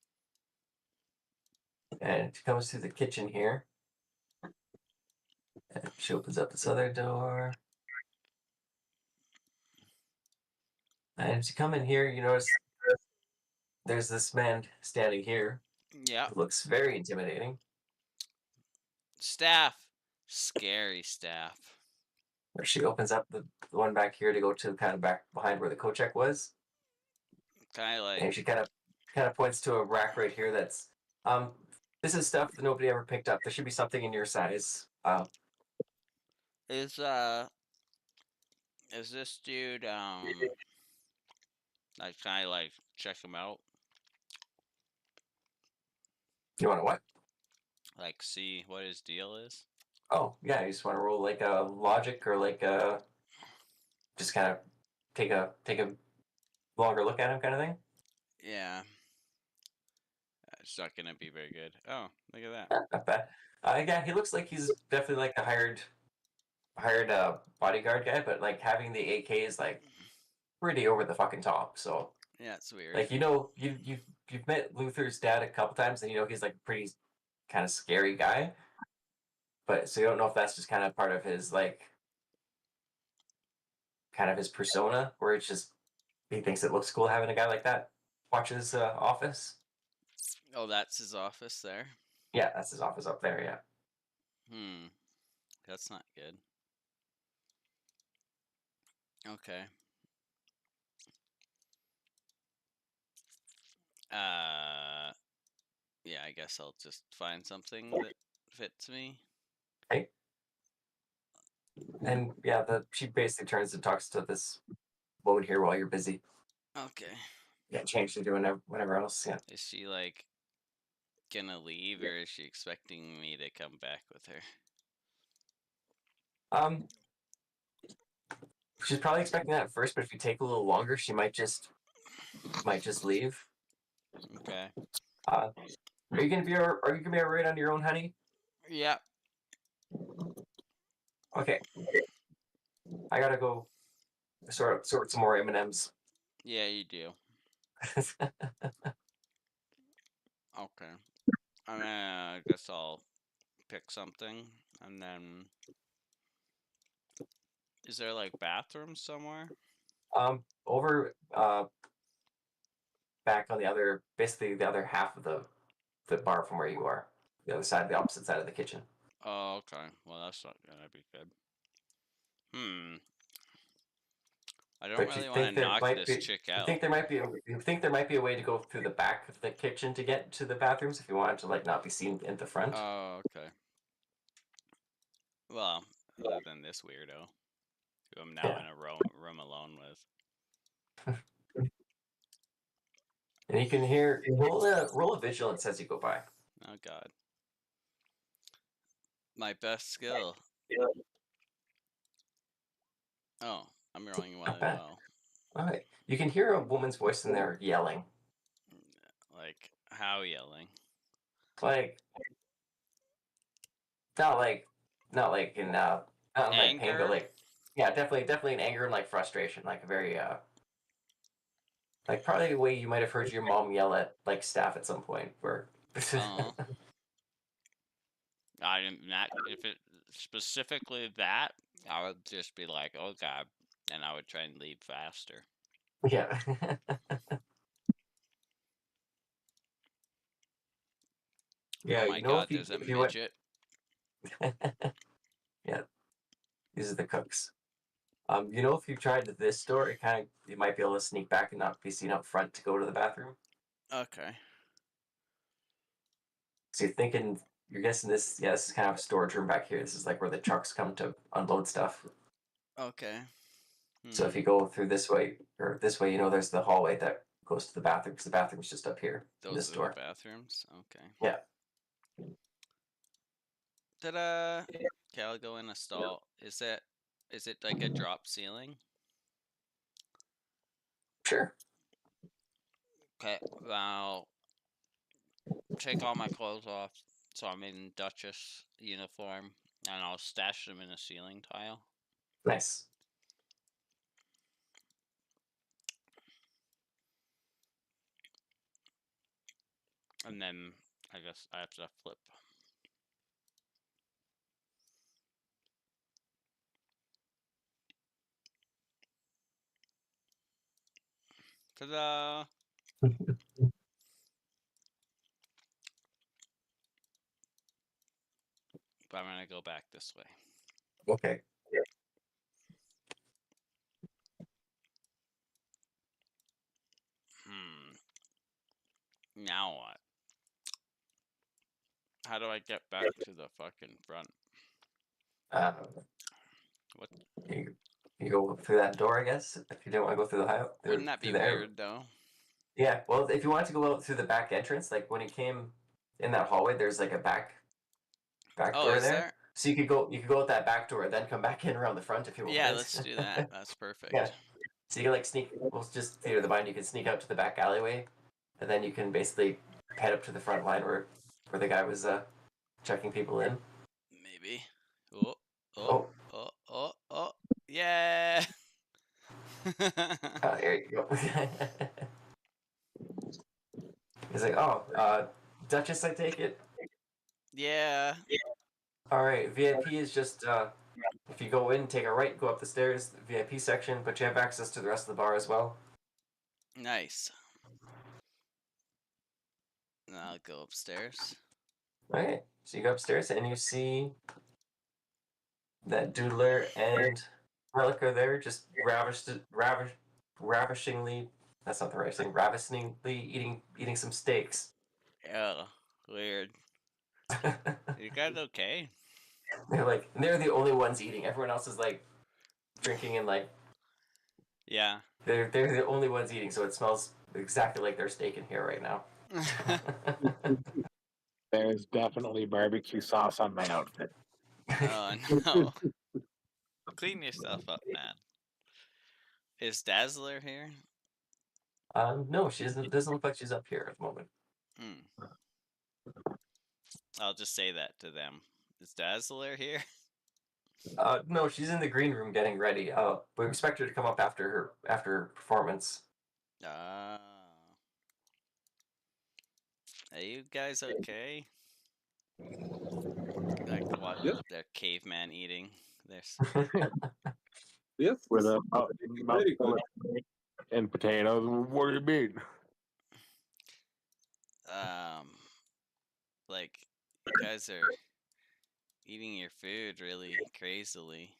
and she comes through the kitchen here. And she opens up this other door. And as you come in here, you notice there's this man standing here Yeah. who looks very intimidating. Staff. Scary staff. Where she opens up the one back here to go to kind of back behind where the coat check was. Kind of like. And she kind of points to a rack right here that's this is stuff that nobody ever picked up. There should be something in your size. Is this dude like kind of like check him out, You want to what? like see what his deal is? Oh yeah, you just want to roll like a logic or like a just kind of take a longer look at him kind of thing. Yeah. It's not gonna be very good. Oh, look at that. Not bad. Yeah, he looks like he's definitely like a hired bodyguard guy, but like having the AK is like pretty over the fucking top. So Yeah, it's weird. like you've met Luther's dad a couple times, and you know he's like a pretty kind of scary guy. But so you don't know if that's just kind of part of his like kind of his persona, where it's just he thinks it looks cool having a guy like that watch his office. Oh, that's his office there. Yeah, that's his office up there. Yeah. That's not good. Okay. Yeah, I guess I'll just find something that fits me. Hey. And yeah, she basically turns and talks to this woman here while you're busy. Okay. Yeah, change to doing whatever else. Yeah. Is she like gonna leave, or is she expecting me to come back with her? She's probably expecting that at first, but if you take a little longer, she might just leave. Okay. Are you gonna be alright on your own, honey? Yeah. Okay. I gotta go sort some more M&Ms. Yeah, you do. Okay. I guess I'll pick something, and then is there like bathrooms somewhere? Over back on basically the other half of the bar from where you are, the opposite side of the kitchen. Oh, okay. Well, that's not gonna be good. I don't But you really want to think there knock might this be chick you out. think there might be a way to go through the back of the kitchen to get to the bathrooms if you wanted to like not be seen in the front. Oh, okay. Well, other than this weirdo, who I'm now Yeah. in a room alone with. And you can hear roll a vigilance as you go by. Oh God. My best skill. Oh, I'm rolling one Not as bad. well. All right. You can hear a woman's voice in there yelling. Like how yelling? Like not like in not in like pain, but Anger? like yeah, definitely in anger and like frustration, like a very like probably the way you might have heard your mom yell at like staff at some point where I didn't. Not if it specifically that, I would just be like, "Oh God," and I would try and leave faster. yeah. Yeah, Oh my you know God, there's a if you went midget. yeah, these are the cooks. You know if you tried this door, you might be able to sneak back and not be seen up front to go to the bathroom. Okay. So you're thinking you're guessing this. Yeah, this is kind of a storage room back here. This is like where the trucks come to unload stuff. Okay. So if you go through this way or this way, there's the hallway that goes to the bathroom because the bathroom's just up here. In Those this are door. the bathrooms. Okay. Yeah. Ta-da! Okay, I'll go in a stall. Is it like a drop ceiling? Sure. Okay, I'll take all my clothes off, so I'm in Duchess uniform, and I'll stash them in a ceiling tile. Nice. And then I guess I have to flip. Ta-da! But I'm gonna go back this way. Okay. Now what? How do I get back to the fucking front? What? You go through that door, I guess. If you don't want to go through the high. Wouldn't that be weird though? Yeah. Well, if you want to go out through the back entrance, like when you came in that hallway, there's like a back Oh, door is there? So you could go out that back door, then come back in around the front if you want. Yeah, let's do that. That's perfect. Yeah. So you can like sneak. Well, just theater of the mind. You can sneak out to the back alleyway, and then you can basically head up to the front line where the guy was checking people in. Maybe. Oh. Yeah. Here you go. He's like, oh, Duchess, I take it. Yeah. All right, VIP is just if you go in, take a right, go up the stairs, VIP section, but you have access to the rest of the bar as well. Nice. And I'll go upstairs. All right, so you go upstairs and you see that Doodler and Relic are there, just ravishingly. That's not the right thing. Ravishingly eating some steaks. Oh, weird. You guys okay? They're the only ones eating. Everyone else is like drinking and like. Yeah. They're the only ones eating, so it smells exactly like their steak in here right now. There's definitely barbecue sauce on my outfit. Oh no. Clean yourself up, man. Is Dazzler here? No, she doesn't look like she's up here at the moment. I'll just say that to them. Is Dazzler here? No, she's in the green room getting ready. We expect her to come up after her performance. Are you guys okay? Like what? Yep. The caveman eating. There's Yes. With a Very good. and potatoes. What do you mean? like you guys are eating your food really crazily.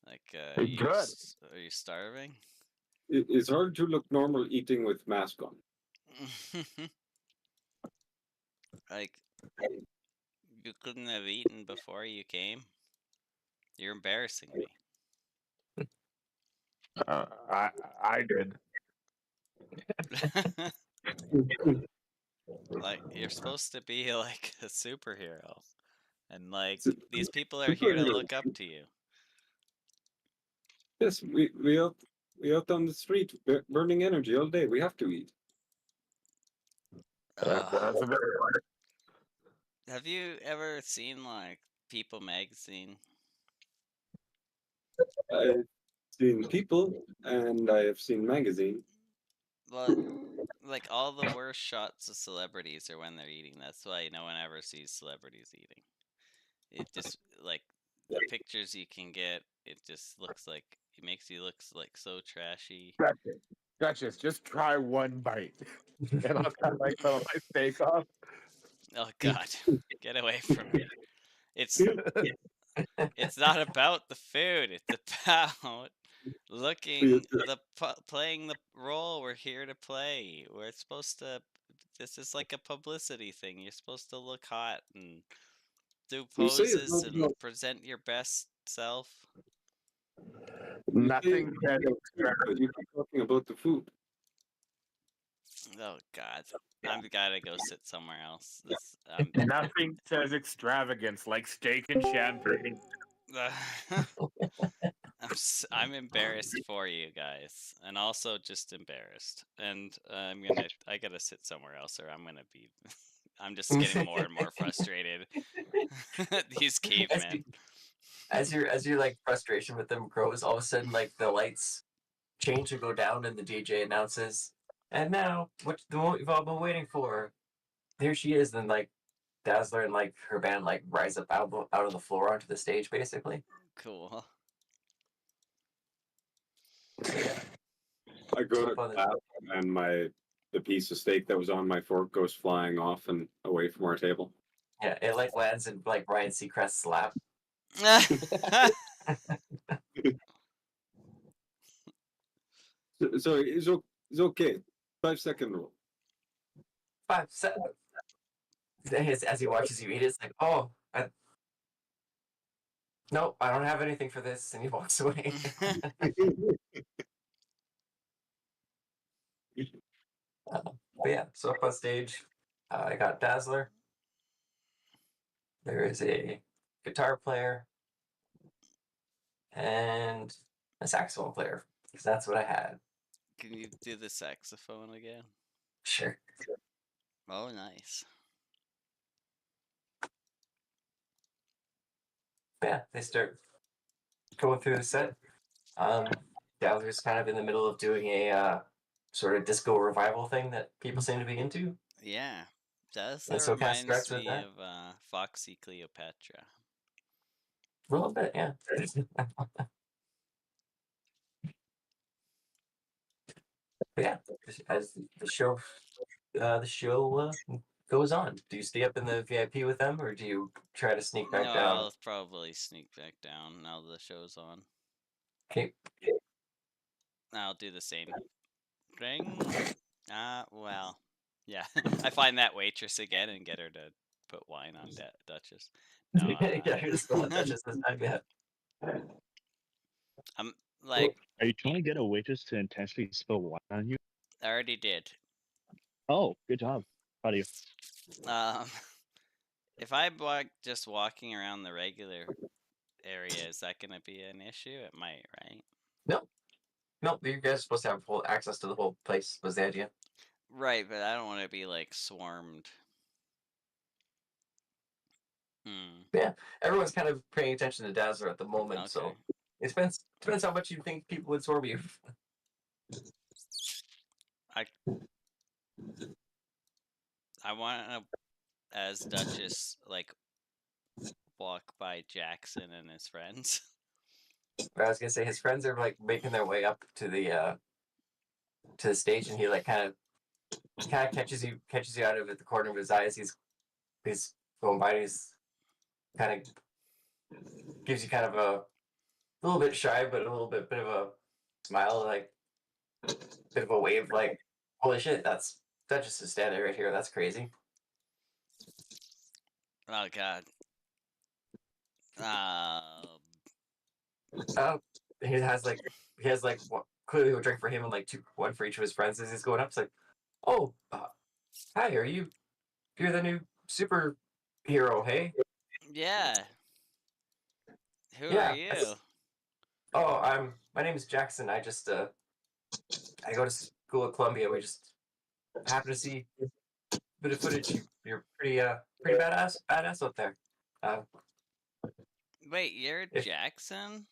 Like are you Good. are you starving? It's hard to look normal eating with mask on. Like you couldn't have eaten before you came. You're embarrassing me. I did. Like you're supposed to be like a superhero, and like Su- these people are here to superhero. look up to you. Yes, we out on the street burning energy all day. We have to eat. That's a bit hard. Have you ever seen like People magazine? I've seen people and I have seen magazine. Well, like all the worst shots of celebrities are when they're eating. That's why no one ever sees celebrities eating. It just like the pictures you can get. It just looks like it makes you look like so trashy. Duchess, just try one bite. And I'll cut my steak off. Oh God, get away from me! It's not about the food. It's about playing the role we're here to play. We're supposed to this is like a publicity thing. You're supposed to look hot and do You say it's poses not and about- present your best self. you say Nothing it's says about food, but you keep talking about the food. Oh God, I'm gotta go sit somewhere else. This, nothing says extravagance like steak and champagne. I'm embarrassed for you guys, and also just embarrassed. And I gotta sit somewhere else, or I'm gonna be. I'm just getting more and more frustrated. These cavemen. As your like frustration with them grows, all of a sudden like the lights change and go down, and the DJ announces, "And now, what the moment you've all been waiting for? There she is!" Then like Dazzler and like her band like rise up out of the floor onto the stage, basically. Cool. I go to Up on the- clap and the piece of steak that was on my fork goes flying off and away from our table. Yeah, it like lands in like Ryan Seacrest's lap. So it's okay. 5-second rule. 5 seconds. As he watches you eat it, it's like, oh, no, I don't have anything for this, and he walks away. But yeah, so up on stage, I got Dazzler. There is a guitar player and a saxophone player, because that's what I had. Can you do the saxophone again? Sure. Oh, nice. But yeah, they start going through the set. Dazzler's kind of in the middle of doing a sort of disco revival thing that people seem to be into. Yeah. Does And that so it kind of reminds starts with me that. of Foxy Cleopatra. A little bit, yeah. But yeah, as the show goes on. Do you stay up in the VIP with them, or do you try to sneak back No, down? I'll probably sneak back down now the show's on. Okay. I'll do the same thing. Well, yeah. I find that waitress again and get her to put wine on Duchess. No, Yeah, you're just going Duchess this time, yeah. I'm like, Are you trying to get a waitress to intentionally spill wine on you? I already did. Oh, good job. Proud of you. If I'm just walking around the regular area, is that going to be an issue? It might, right? No, you guys are supposed to have full access to the whole place, was the idea. Right, but I don't want to be like swarmed. Everyone's kind of paying attention to Dazzler at the moment, so Okay. it depends how much you think people would swarm you. I want to, as Duchess, like walk by Jackson and his friends. But I was gonna say his friends are like making their way up to the stage, and he like kind of catches you out of it, the corner of his eyes. He's going by, and he's kind of gives you kind of a little bit shy, but a little bit of a smile, like bit of a wave, like holy shit, that just is standing right here. That's crazy. Oh God. He has like clearly a drink for him and like one for each of his friends as he's going up. It's like, oh, hi, you're the new superhero, hey? Yeah. Who Yeah, are you? Oh, my name is Jackson. I just I go to school at Columbia. We just happen to see a bit of footage. You're pretty badass out there. Uh, Wait, you're if- Jackson?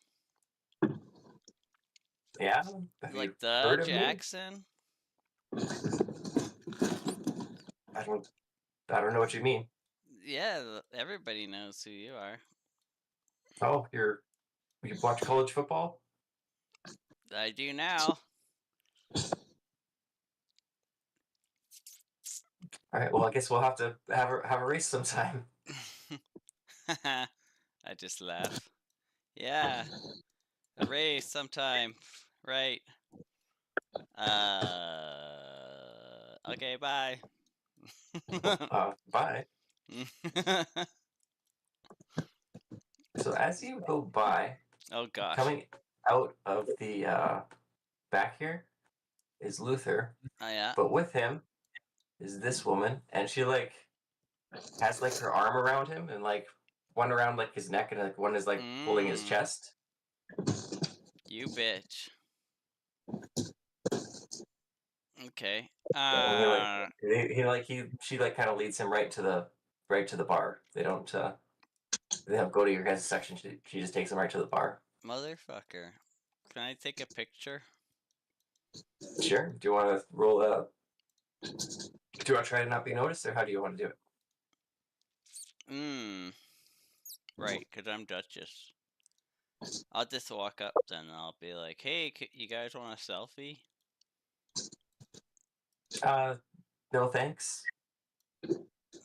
yeah, have you Like the heard of me? Jackson? I don't know what you mean. Yeah, everybody knows who you are. Oh, you watch college football? I do now. All right. Well, I guess we'll have to have a race sometime. I just laugh. Yeah. A race sometime. Right. Okay, bye. Bye. So as you go by, Oh gosh. coming out of the back here is Luther, Oh yeah. but with him is this woman, and she like has like her arm around him, and like one around like his neck, and like one is like holding his chest. You bitch. Okay. And she like kind of leads him right to the bar. They don't go to your guys' section. She just takes him right to the bar. Motherfucker. Can I take a picture? Sure. Do you want to roll do you want to try to not be noticed, or how do you want to do it? Right, because I'm Duchess. I'll just walk up then and I'll be like, hey, you guys want a selfie? No thanks.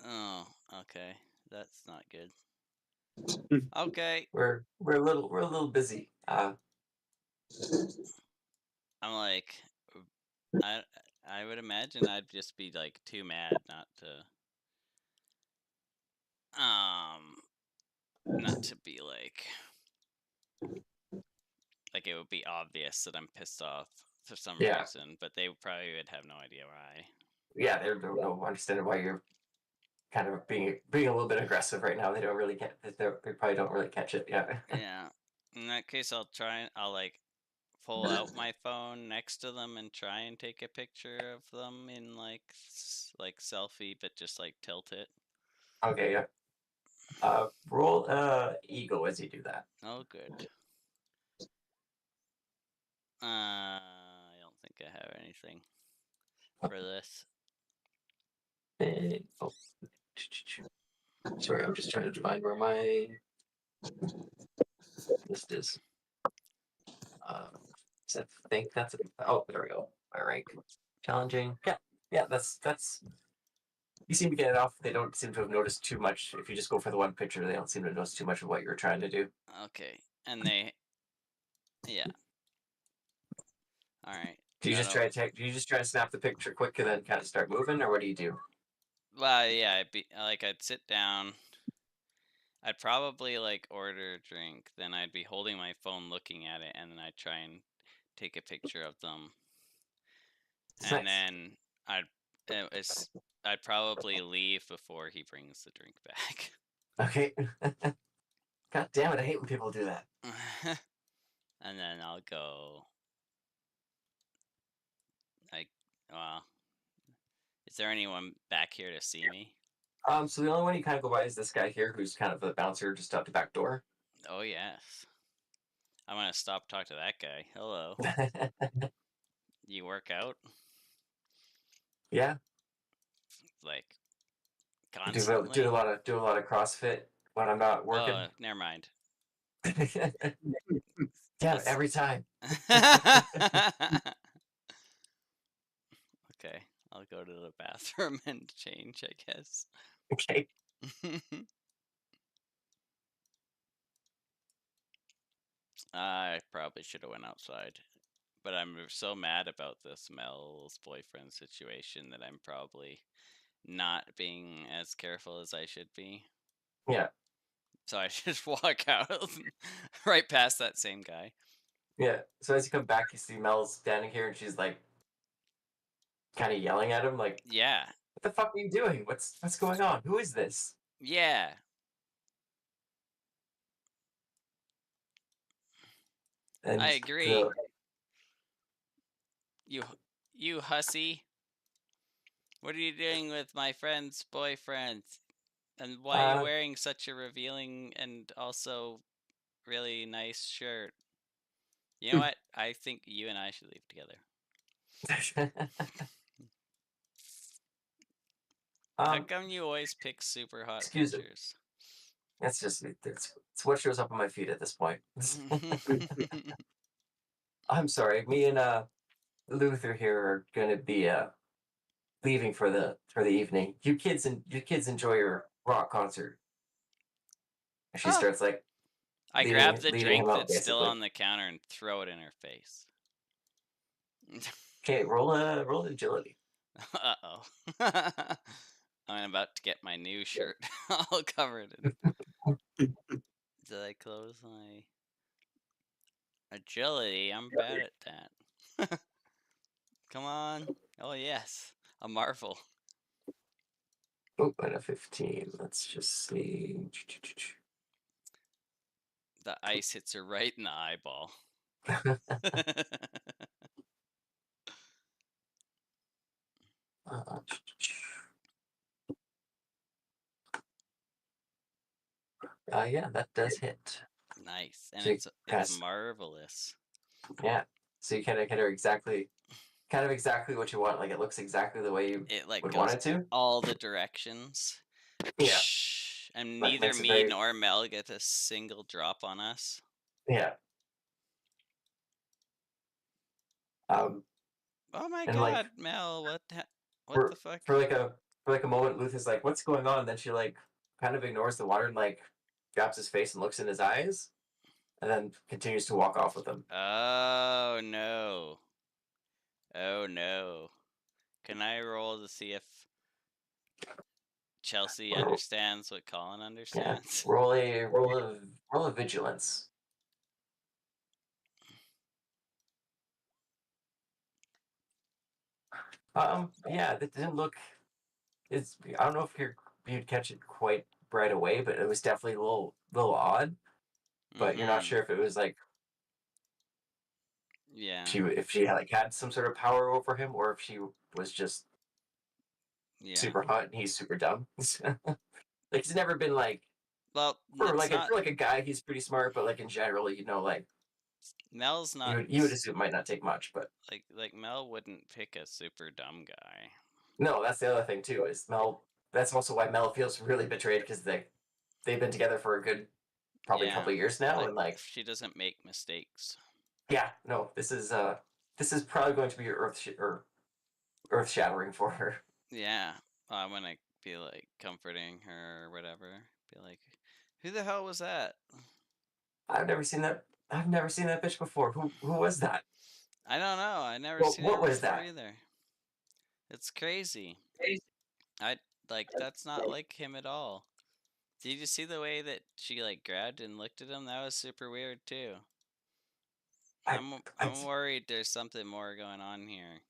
Oh, okay. That's not good. Okay. We're a little busy. I'm like, I would imagine I'd just be like too mad not to be like it would be obvious that I'm pissed off for some Yeah. reason, but they probably would have no idea why. Yeah, they don't know understand why you're kind of being a little bit aggressive right now. They don't really get they probably don't really catch it. Yeah. Yeah. In that case, I'll like pull out my phone next to them and try and take a picture of them in like selfie, but just like tilt it. Okay, yeah. Roll ego as you do that. Oh, good. I don't think I have anything for this. Oh. Sorry, I'm just trying to find where my list is. I think that's it. Oh, there we go. My rank. Challenging. Yeah, that's you seem to get it off. They don't seem to have noticed too much. If you just go for the one picture, they don't seem to notice too much of what you were trying to do. Okay. And yeah. All right. Do you just try to snap the picture quick and then kind of start moving, or what do you do? Well, yeah, I'd sit down. I'd probably like order a drink, then I'd be holding my phone looking at it, and then I'd try and take a picture of them. And then I'd probably leave before he brings the drink back. Okay. God damn it, I hate when people do that. And then I'll go well, is there anyone back here to see me? So the only one you kind of go by is this guy here, who's kind of the bouncer just out the back door. Oh yes. I'm gonna stop talk to that guy. Hello. You work out? Yeah. Like constantly? Do a lot of CrossFit when I'm not working. Oh, never mind. Damn it, every time. Okay, I'll go to the bathroom and change, I guess. Okay. I probably should have went outside. But I'm so mad about this Mel's boyfriend situation that I'm probably not being as careful as I should be. Yeah. So I just walk out right past that same guy. Yeah. So as you come back, you see Mel's standing here, and she's like, kind of yelling at him, like, Yeah. "What the fuck are you doing? What's going on? Who is this?" Yeah. And I agree. You hussy. What are you doing with my friend's boyfriend? And why are you wearing such a revealing and also really nice shirt? You know what? I think you and I should leave together. How come you always pick super hot pictures? That's just it's what shows up on my feed at this point. I'm sorry. Me and Luther here are gonna be leaving for the evening. You kids enjoy your rock concert. And she starts like I grab the leading drink him out, that's still basically. on the counter and throw it in her face. Okay, roll agility. Uh-oh. I'm about to get my new shirt all covered in. Did I close my agility? I'm bad at that. Come on. Oh, yes. A marvel. Oh, and a 15. Let's just see. The ice hits her right in the eyeball. Uh, yeah, that does hit. Nice. And So you it's guys, marvelous. yeah. So you kind of kind of exactly what you want. Like it looks exactly the way you It like would want goes it to. all the directions. Yeah, And like neither makes it me very nor Mel get a single drop on us. yeah. Um, Oh my and like god, Mel, what the for fuck? for like a moment, Luther's like, "What's going on?" And then she like kind of ignores the water and like grabs his face and looks in his eyes, and then continues to walk off with him. Oh no. Oh no. Can I roll to see if Chelsea Ro- understands what Colin Yeah, understands? roll a vigilance. Yeah, that didn't look. It's I don't know if you'd catch it quite right away, but it was definitely a little odd. But you're not Mm-hmm. sure if it was like Yeah. if she had like had some sort of power over him, or if she was just Yeah. super hot and he's super dumb. Like he's never been like Well, for it's like a not for like a guy, he's pretty smart, but like in general, like Mel's not you would assume it might not take much, but like Mel wouldn't pick a super dumb guy. no, that's the other thing too. Is Mel? That's also why Mel feels really betrayed because they've been together for a good probably Yeah. couple of years now, Like and like she doesn't make mistakes. yeah, no, this is probably going to be earth shattering for her. Yeah. I'm gonna be like comforting her or whatever. Be like, who the hell was that? I've never seen that. I've never seen that bitch before. Who was that? I don't know. I never Well, seen what her was before that? either. It's crazy. I like that's not like him at all. Did you see the way that she like grabbed and looked at him? That was super weird too. I, I I'm worried there's something more going on here.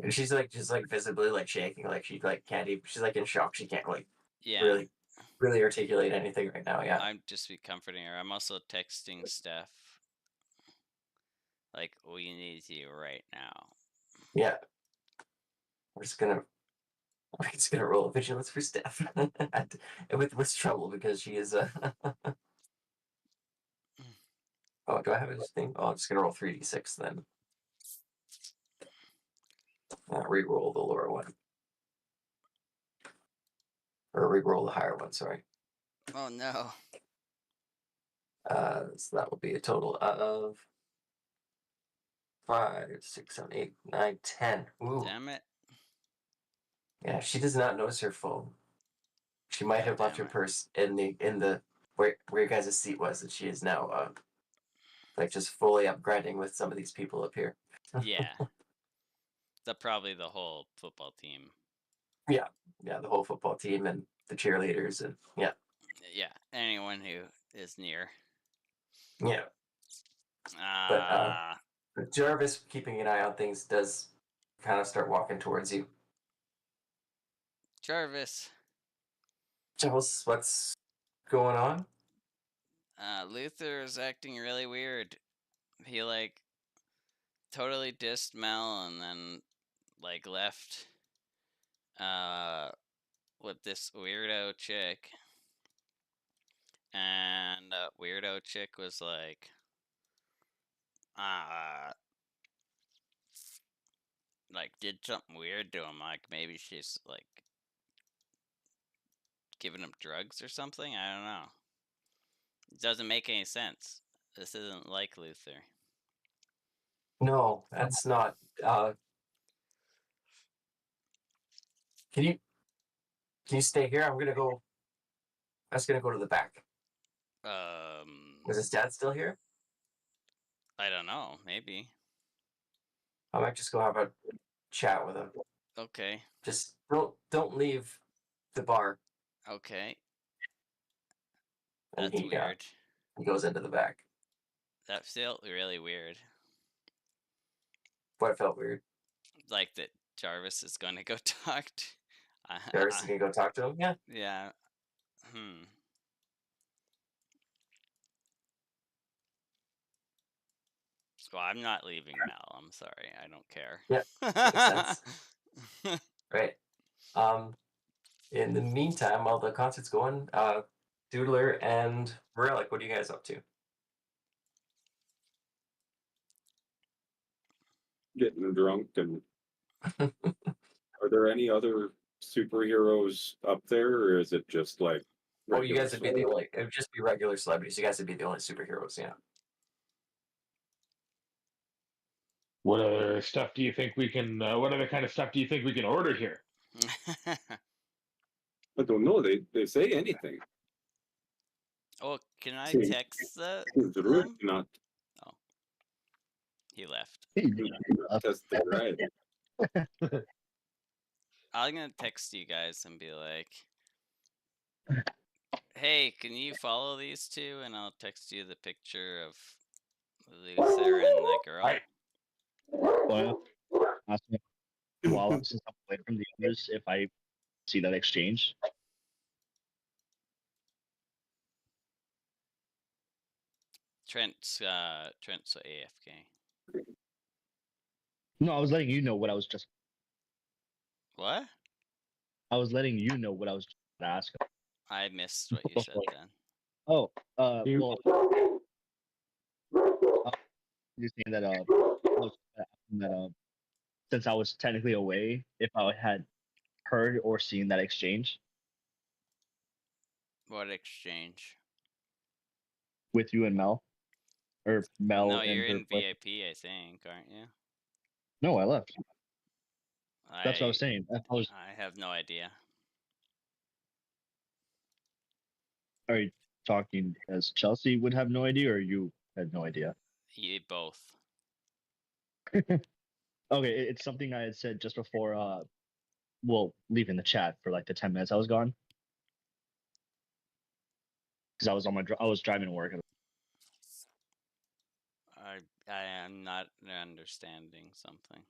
and she's like just like visibly like shaking, like she like can't even. She's like in shock. She can't like Yeah, really articulate anything right now. Yeah, I'm just be comforting her. I'm also texting Steph like we need you right now. yeah. We're just gonna we're just gonna roll a vigilance for Steph, and with trouble because she is a. Oh, do I have this thing? Oh, I'm just gonna roll 3d6 then. Re-roll the lower one, or re-roll the higher one. Sorry. Oh no. So that will be a total of 5, 6, 7, 8, 9, 10. Ooh, Damn it. yeah. She does not notice her phone. She might God have left damn her it. purse in the where your guys' seat was, and she is now like just fully upgrading with some of these people up here. Yeah. Probably the whole football team. Yeah, the whole football team and the cheerleaders and yeah, Yeah, anyone who is near. yeah. But Ah, Jarvis, keeping an eye on things, does kind of start walking towards you. Jarvis. Jarvis, what's going on? Luther is acting really weird. He like totally dissed Mel and then like left with this weirdo chick. And weirdo chick was uh like did something weird to him, like maybe she's like giving him drugs or something. I don't know. It doesn't make any sense. This isn't like Luther. No, that's not. Uh, can you stay here? I'm gonna go. I was gonna go to the back. Um, Is his dad still here? I don't know. Maybe. I might just go have a chat with him. Okay. Just don't leave the bar. Okay. And That's weird. he goes into the back. That felt really weird. What felt weird? Like that Jarvis is going to go talk to. Jarvis is gonna go talk to him. Yeah. Yeah. Well, I'm not leaving Mal. I'm sorry. I don't care. Yeah, makes sense. Right. In the meantime, while the concert's going, Doodler and Relic, what are you guys up to? Getting drunk and are there any other superheroes up there, or is it just like? Oh, you regular guys would be the only. It would just be regular celebrities. You guys would be the only superheroes. Yeah. What other stuff do you think we can? What other kind of stuff do you think we can order here? I don't know. They say anything. Oh, can I See, text It's rude them? to not He left. test the drive. I'm gonna text you guys and be like, "Hey, can you follow these two?" And I'll text you the picture of Luther and the girl. Well, since I'm away from the others, if I see that exchange, Trent's AFK. no, I was letting you know what I was just. What? I was letting you know what I was just asking. I missed what you said then. Oh, You- well, you're saying that since I was technically away, if I had heard or seen that exchange What exchange? with you and Mel, or Mel No, and you're her in boyfriend. VIP, I think, aren't you? No, I left. That's what I I was saying. I have no idea. Are you talking as Chelsea would have no idea, or you had no idea? Both. Okay, it's something I had said just before. Well, leaving the chat for like the 10 minutes I was gone, because I was I was driving to work. I am not understanding something.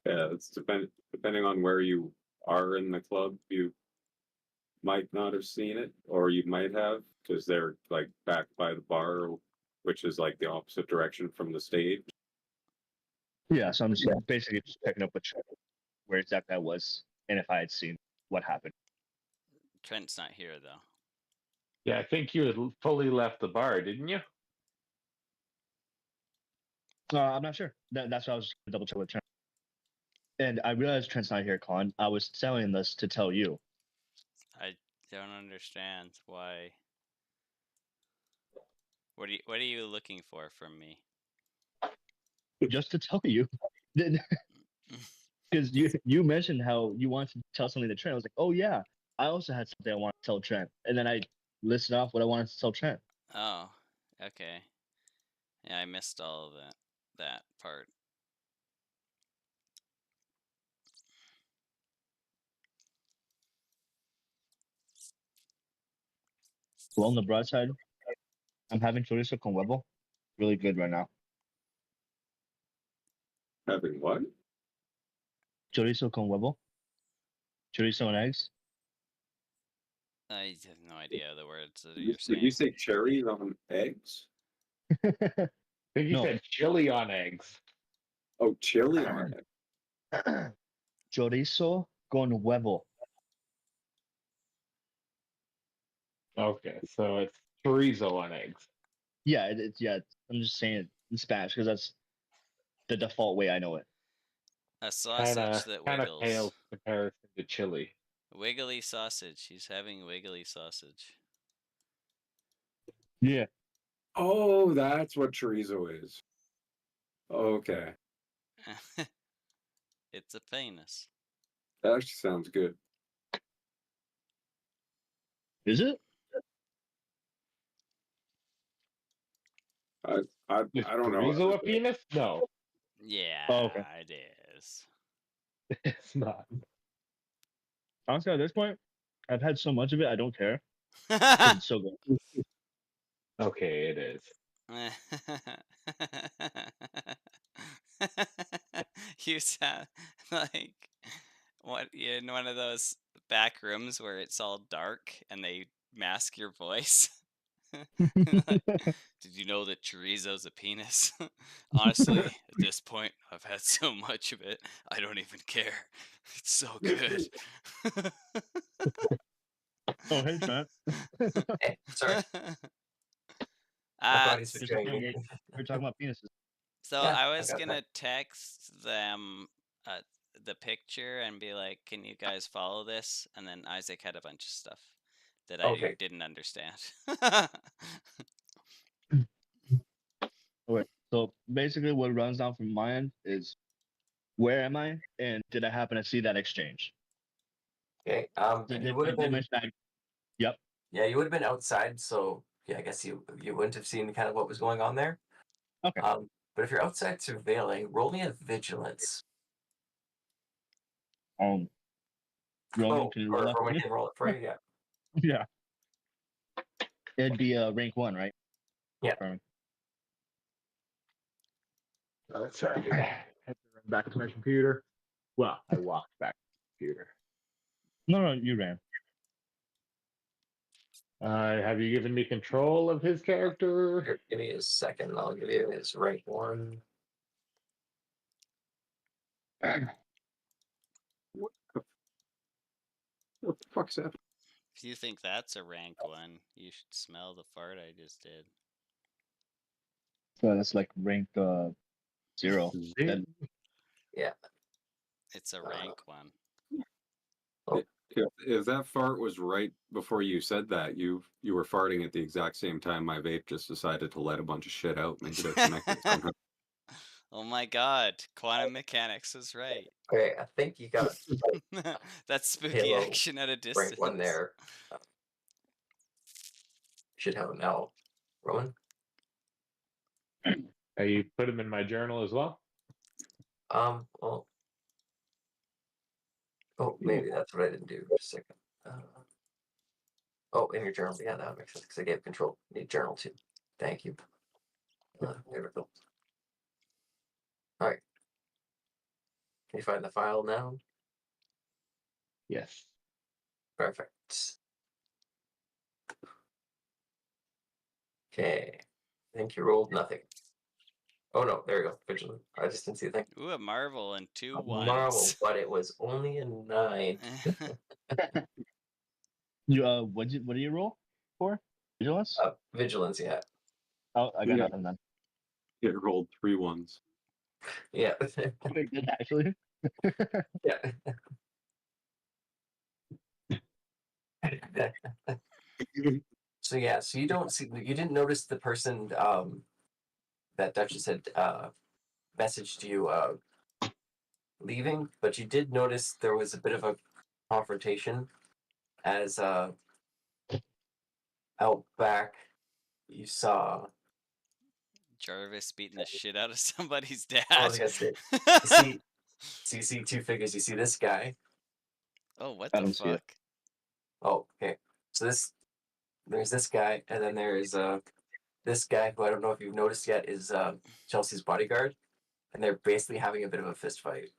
Yeah, it's depending on where you are in the club, you might not have seen it, or you might have, because they're like back by the bar, which is like the opposite direction from the stage. Yeah, so I'm just basically just picking up where exactly I was, and if I had seen what happened. Trent's not here though. Yeah, I think you had fully left the bar, didn't you? I'm not sure. That's why I was just double check with Trent. And I realized Trent's not here, Colin. I was telling this to tell you. I don't understand why. What are you looking for from me? Just to tell you. Because you mentioned how you wanted to tell something to Trent. I was like, oh yeah, I also had something I wanted to tell Trent. And then I listed off what I wanted to tell Trent. Oh, okay. Yeah, I missed all of that part. Well, on the broad side, I'm having chorizo con huevo. Really good right now. Having what? Chorizo con huevo. Chorizo and eggs. I have no idea the words that Did you're saying. you say cherries on eggs? I think you No. said chili on eggs. Oh, chili on it. Chorizo con huevo. Okay, so it's chorizo on eggs. Yeah, I'm just saying it in Spanish because that's the default way I know it. A sausage that Kind of wiggles. pales comparison to chili. Wiggly sausage. He's having wiggly sausage. Yeah. Oh, that's what chorizo is. Okay, It's a penis. that actually sounds good. Is it? I Is don't know. chorizo a penis? No, Yeah, Oh, okay. it is. it's not. Honestly, at this point, I've had so much of it, I don't care. 'Cause it's so good. Okay, it is. You sound like what in one of those back rooms where it's all dark and they mask your voice. Like, did you know that chorizo's a penis? Honestly, at this point, I've had so much of it, I don't even care. It's so good. Oh, hey, Trent. Hey, sorry, my uh, body's Just a betraying thing, me. we're talking about penises. so Yeah, I I was got gonna that. text them the picture and be like, "Can you guys follow this?" And then Isaac had a bunch of stuff that I Okay. didn't understand. Okay, so basically, what runs down from my end is where am I, and did I happen to see that exchange? Okay. You would have Did my been. stag? Yep. Yeah, you would have been outside, so yeah, I guess you wouldn't have seen kind of what was going on there. Okay. But if you're outside surveilling, roll me a vigilance. Roman, can you roll that? Roman can roll it for you. Yeah. Yeah. It'd be rank 1, right? Yeah. Confirming. Sorry. I had to run back to my computer. Well, I walked back to the computer. No, you ran. Have you given me control of his character? Here, give me a second, and I'll give you his rank 1. What the fuck's that? If you think that's a rank 1, you should smell the fart I just did. So that's like rank 0. Zing. It's a rank 1. If that fart was right before you said that, you were farting at the exact same time my vape just decided to let a bunch of shit out. Maybe they're connected somehow. Oh my god, quantum mechanics was right. Okay, I think you got That's spooky Halo action at a distance. rank 1 there. Should have him now. Roman? You put him in my journal as well? Well. Oh, maybe that's what I didn't do. Just a second. Oh, in your journal. Yeah, that makes sense because I gave control. Need journal too. Thank you. There we go. All right. Can you find the file now? Yes. Perfect. Okay. I think you rolled nothing. Oh no, there we go. Vigilant. I just didn't see a thing. Ooh, a marvel and 2 Marvel, ones. but it was only a 9. You what do you roll for? Vigilance? Vigilance, yeah. Oh, I got Yeah. nothing then. It rolled 3 ones. Yeah. Wait, did it actually? Yeah. So yeah, so you didn't notice the person that Duchess had messaged you leaving, but you did notice there was a bit of a confrontation as out back you saw. Jarvis beating the shit out of somebody's I was dad. gonna say, you see 2 figures. You see this guy. Oh, what I the don't see it. fuck? Oh, okay. So there's this guy, and then there's this guy who I don't know if you've noticed yet is Chelsea's bodyguard, and they're basically having a bit of a fist fight.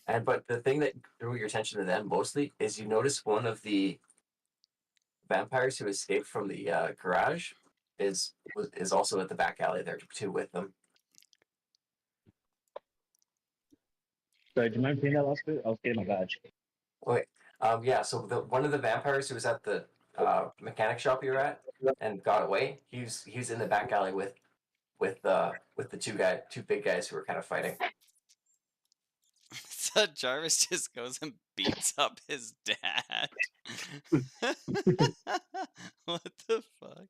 But the thing that drew your attention to them mostly is you notice one of the vampires who escaped from the garage is also at the back alley there too with them. Sorry, do you mind repeating that last bit? I was getting my badge. Wait, yeah. So one of the vampires who was at the mechanic shop you're at and got away, he's in the back alley with the two big guys who were kind of fighting. So Jarvis just goes and beats up his dad. What the fuck?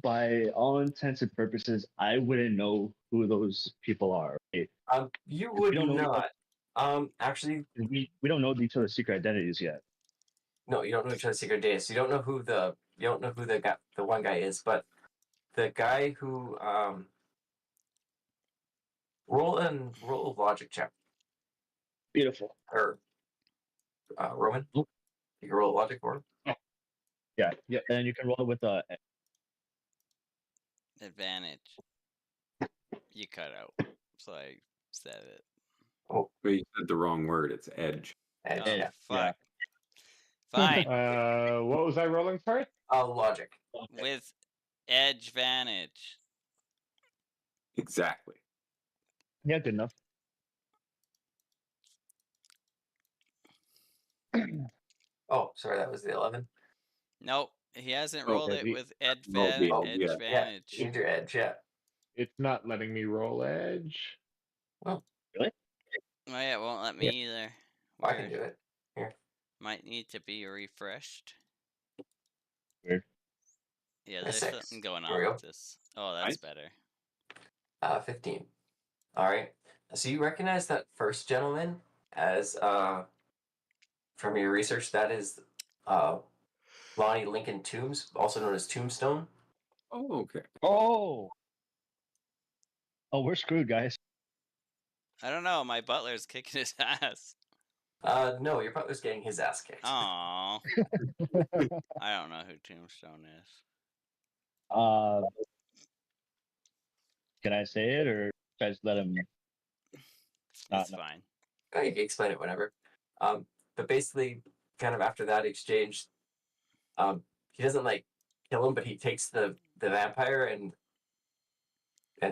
By all intents and purposes, I wouldn't know who those people are. Right? You We would don't know. not. Actually, We don't know each other's secret identities yet. No, you don't know each other's secret data, so you don't know who the one guy is, but the guy who roll a logic check Beautiful. or Roman. Oop. You can roll a logic for him. Yeah, yeah, and you can roll it with Advantage. You cut out. So I said it. Oh, But you said the wrong word. It's edge. edge. Oh, Yeah. fuck. Fine. What was I rolling? Sorry. Logic. With edge vantage. Exactly. yeah, good enough. Oh, sorry, that was the 11. Nope. He hasn't Oh, rolled yeah, it he- with edge, Oh, yeah, Oh, edge yeah. Yeah, vantage. use your edge. Yeah. It's not letting me roll edge. Oh yeah, it won't let me either. I can Weird. do it. Here. Might need to be refreshed. Weird. Yeah, A there's 6. something going Here we on go. with this. Oh, that's Nice. better. 15. All right. So you recognize that first gentleman as from your research. That is Lonnie Lincoln Toombs, also known as Tombstone. Oh, okay. Oh, we're screwed, guys. I don't know. My butler's kicking his ass. No, your butler's getting his ass kicked. Aw. I don't know who Tombstone is. Uh, can I say it or should I just let him? It's no. fine. Oh, you can explain it whenever. But basically, kind of after that exchange, he doesn't like kill him, but he takes the vampire and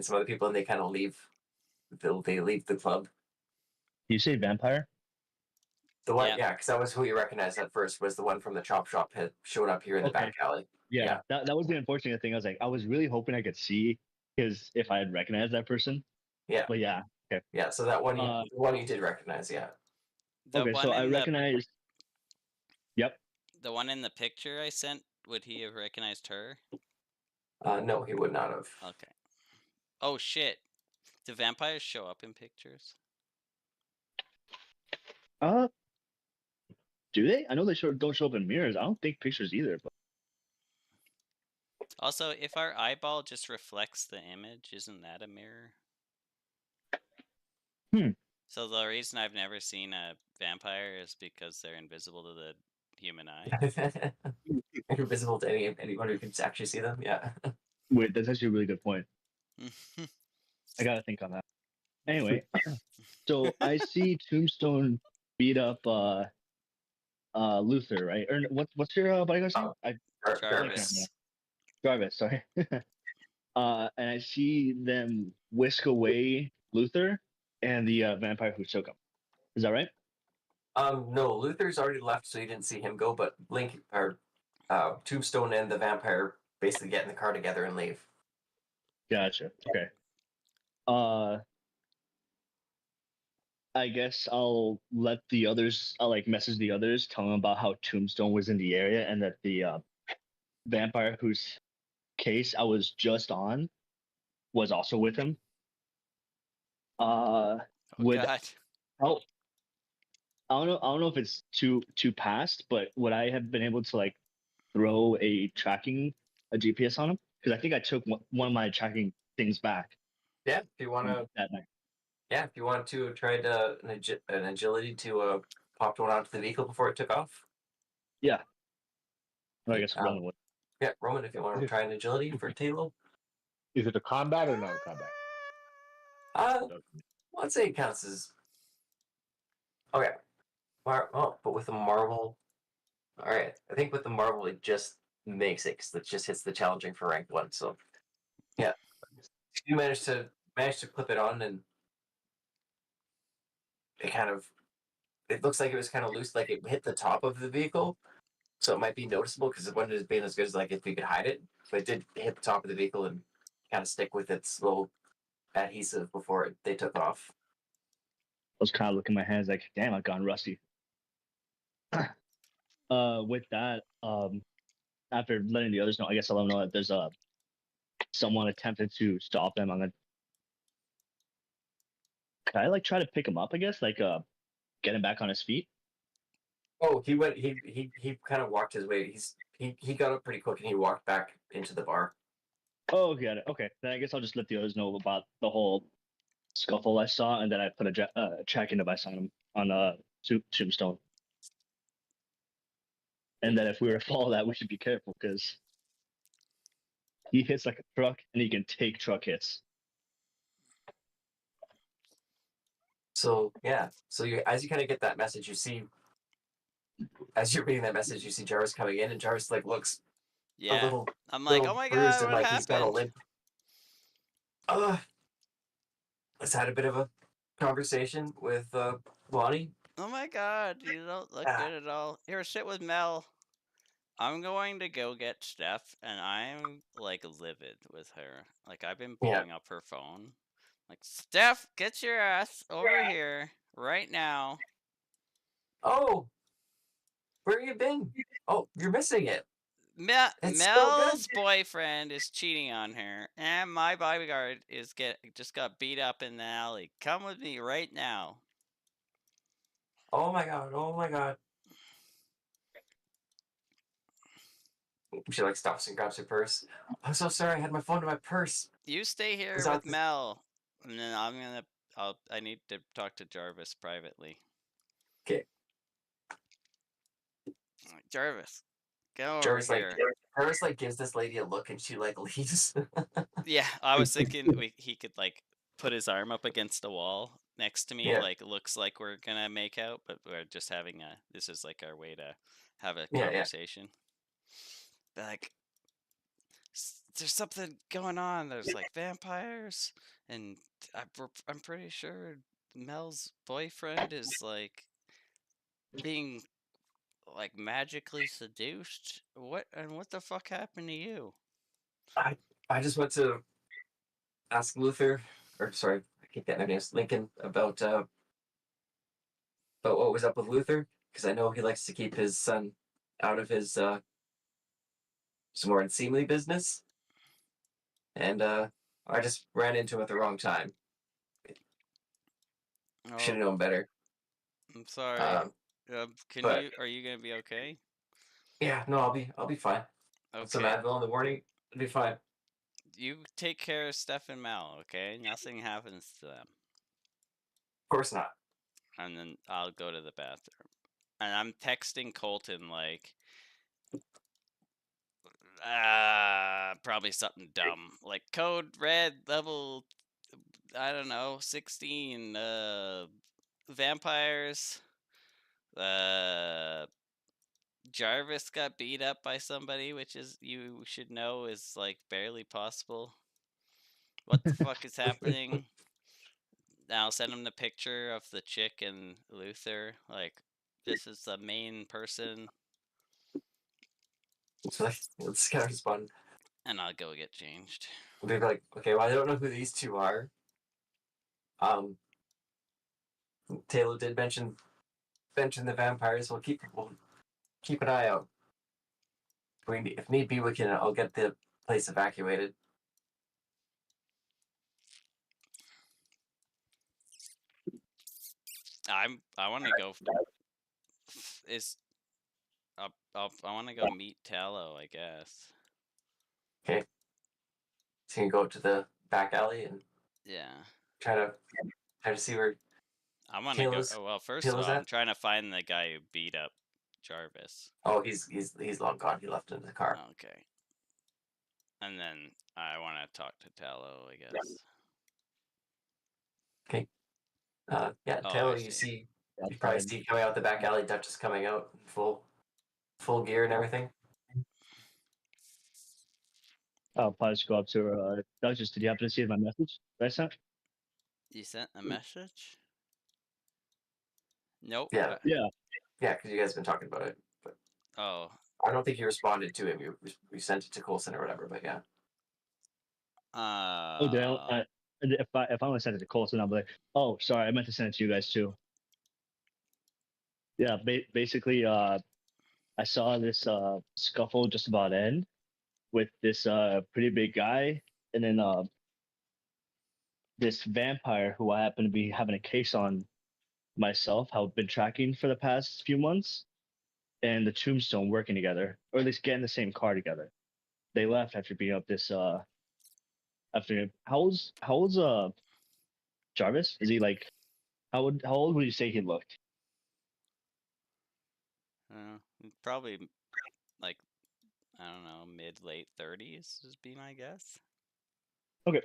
some other people, and they kind of leave. They leave the club. You say vampire? The one, Yeah. yeah, because that was who you recognized at first was the one from the chop shop had showed up here in the Okay. back alley. Yeah, Yeah. That was the unfortunate thing. I was really hoping I could see his if I had recognized that person. Yeah. But yeah. Okay. Yeah, so that one, Uh, the one you did recognize, yeah. The okay. one So I in the recognize. Yep. the one in the picture I sent, would he have recognized her? No, he would not have. Okay. Oh shit. Do vampires show up in pictures? Do they? I know they don't show up in mirrors. I don't think pictures either. But Also, if our eyeball just reflects the image, isn't that a mirror? So the reason I've never seen a vampire is because they're invisible to the human eye. Invisible to anyone who can actually see them. Yeah. wait, that's actually a really good point. I gotta think on that. Anyway, so I see Tombstone beat up Luther, right? Or what's your bodyguard's name? Jarvis. Jarvis, sorry. And I see them whisk away Luther and the vampire who took him. Is that right? No, Luther's already left, so you didn't see him go. But Link or Tombstone and the vampire basically get in the car together and leave. Gotcha. Okay. I guess I'll let the others. I'll message the others, tell them about how Tombstone was in the area and that the vampire whose case I was just on was also with him. Oh Would god. help. I don't know if it's too past, but would I have been able to throw a GPS on him? Because I think I took one of my tracking things back Yeah, if you want to. that night. Yeah, if you want to try an agility to pop one onto the vehicle before it took off. Yeah. Well, I guess Um, Roman would. Yeah, Roman, if you want to try an agility for Talo. Is it a combat or non-combat? Let's say it counts as. Okay. But with the marvel. All right, I think with the marvel it just makes it because it just hits the challenging for rank 1. So, yeah, you managed to clip it on, and it looks like it was kind of loose, like it hit the top of the vehicle, so it might be noticeable because it wouldn't have been as good as if we could hide it, but it did hit the top of the vehicle and kind of stick with its little adhesive before they took off. I was kind of looking at my hands like, damn, I've gone rusty. With that, after letting the others know, I guess I'll let them know that there's someone attempted to stop them. I'm gonna. Can I try to pick him up? I guess get him back on his feet. Oh, he went. He kind of walked his way. He got up pretty quick and he walked back into the bar. Oh, got it. Okay, then I guess I'll just let the others know about the whole scuffle I saw, and then I put a tracking device on him on Tombstone. And then if we were to follow that, we should be careful because he hits like a truck, and he can take truck hits. So yeah. So you as you kind of get that message, you see as you're reading that message, you see Jarvis coming in, and Jarvis like looks a Yeah. little I'm like, little oh my bruised god, and what like he's got a happened? limp. Let's had a bit of a conversation with Lonnie. Oh my god, you don't look Ah. good at all. Here, sit with Mel. I'm going to go get Steph, and I'm like livid with her. Like I've been Yeah. blowing up her phone. Like, Steph, get your ass over here right now. Oh, where you been? Oh, you're missing it. It's still good. Mel's boyfriend is cheating on her, and my bodyguard just got beat up in the alley. Come with me right now. Oh my god. Oh my god. She like stops and grabs her purse. I'm so sorry. I had my phone in my purse. You stay here Is that with the- Mel, and then I need to talk to Jarvis privately. Okay. Jarvis, get over Jarvis here. Jarvis like gives this lady a look and she like leaves. Yeah, I was thinking he could like put his arm up against a wall next to me, Yeah. like looks like we're gonna make out, but we're just having a. This is like our way to have a Yeah, yeah. conversation. But like, there's something going on. There's like vampires, and I'm pretty sure Mel's boyfriend is like being like magically seduced. What the fuck happened to you? I just went to ask Luther, or sorry, I keep getting their names, Lincoln, about what was up with Luther, because I know he likes to keep his son out of his some more unseemly business, and I just ran into him at the wrong time. Should have Oh, known better. I'm sorry. Um, but Are you gonna be okay? yeah, no, I'll be fine. With some Okay. Advil in the morning, it'll be fine. You take care of Steph and Mel, okay? Nothing happens to them. Of course not. And then I'll go to the bathroom. And I'm texting Colton like probably something dumb. Like code red level I don't know, 16 vampires. Jarvis got beat up by somebody, which is you should know is like barely possible. What the fuck is happening? I'll send him the picture of the chick and Luther. Like, this is the main person, So like, let's kind of respond. and I'll go get changed. We'll be like, okay, well, I don't know who these two are. Taylor did mention the vampires. We'll keep an eye out. If need be, I'll get the place evacuated. I want to go. Is I want to go meet Tallow, I guess. Okay. So you can go to the back alley and Yeah. try to see where I want to go. Taylor's- Oh, well, first of Taylor's all, I'm at? trying to find the guy who beat up Jarvis. Oh, he's long gone. He left in the car. Okay. And then I want to talk to Tallow, I guess. Okay. Yeah, Oh, Taylor, I you see. probably see coming out the back alley. Duchess coming out in full gear and everything. I'll probably just go up to her. Douglas, did you happen to see my message that I sent? You sent a message? Nope. Yeah. Yeah. Yeah, because you guys have been talking about it. But Oh. I don't think you responded to him. You sent it to Coulson or whatever. But yeah. Oh, did if I only sent it to Colton, I'll be like, oh, sorry, I meant to send it to you guys too. Yeah, basically, I saw this scuffle just about end with this pretty big guy, and then this vampire who I happen to be having a case on myself, have been tracking for the past few months. and the Tombstone working together, or at least getting the same car together. They left after beating up this. After how old's Jarvis? Is he like how old would you say he looked? Probably like I don't know, mid late 30s would be my guess. Okay.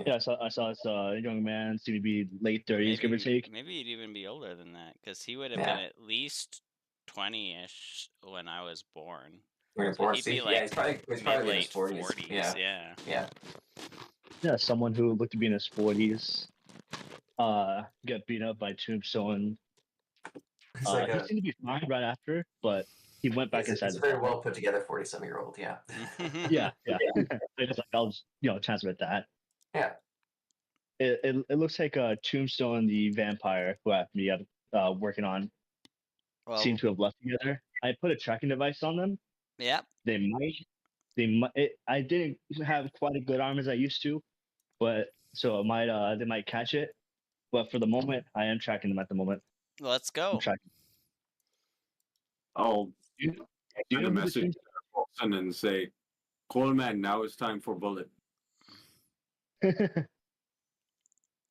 Yeah, I saw this young man seemed to be late 30s, give or take. Maybe he'd even be older than that, because he would have Yeah. been at least 20-ish when I was born. We're So born, he'd see, be yeah, like he's probably in his mid-late 40s. 40s. Yeah, Yeah. yeah. Yeah, someone who looked to be in his 40s, got beaten up by Tombstone. He's like He seemed to be fine right after, but he went back inside he's a the very car. well put together 40-some-year-old. Yeah. Yeah. I just like I'll just transfer that. Yeah. It looks like Tombstone, the vampire who I me working on, Well, seem to have left together. I put a tracking device on them. yeah. They might. I didn't have quite a good arm as I used to, but so it might they might catch it. But for the moment, I am tracking them at the moment. Let's I'm go. tracking. I'll Do you send know a who the message to Wilson and say, Coleman, now it's time for bullet.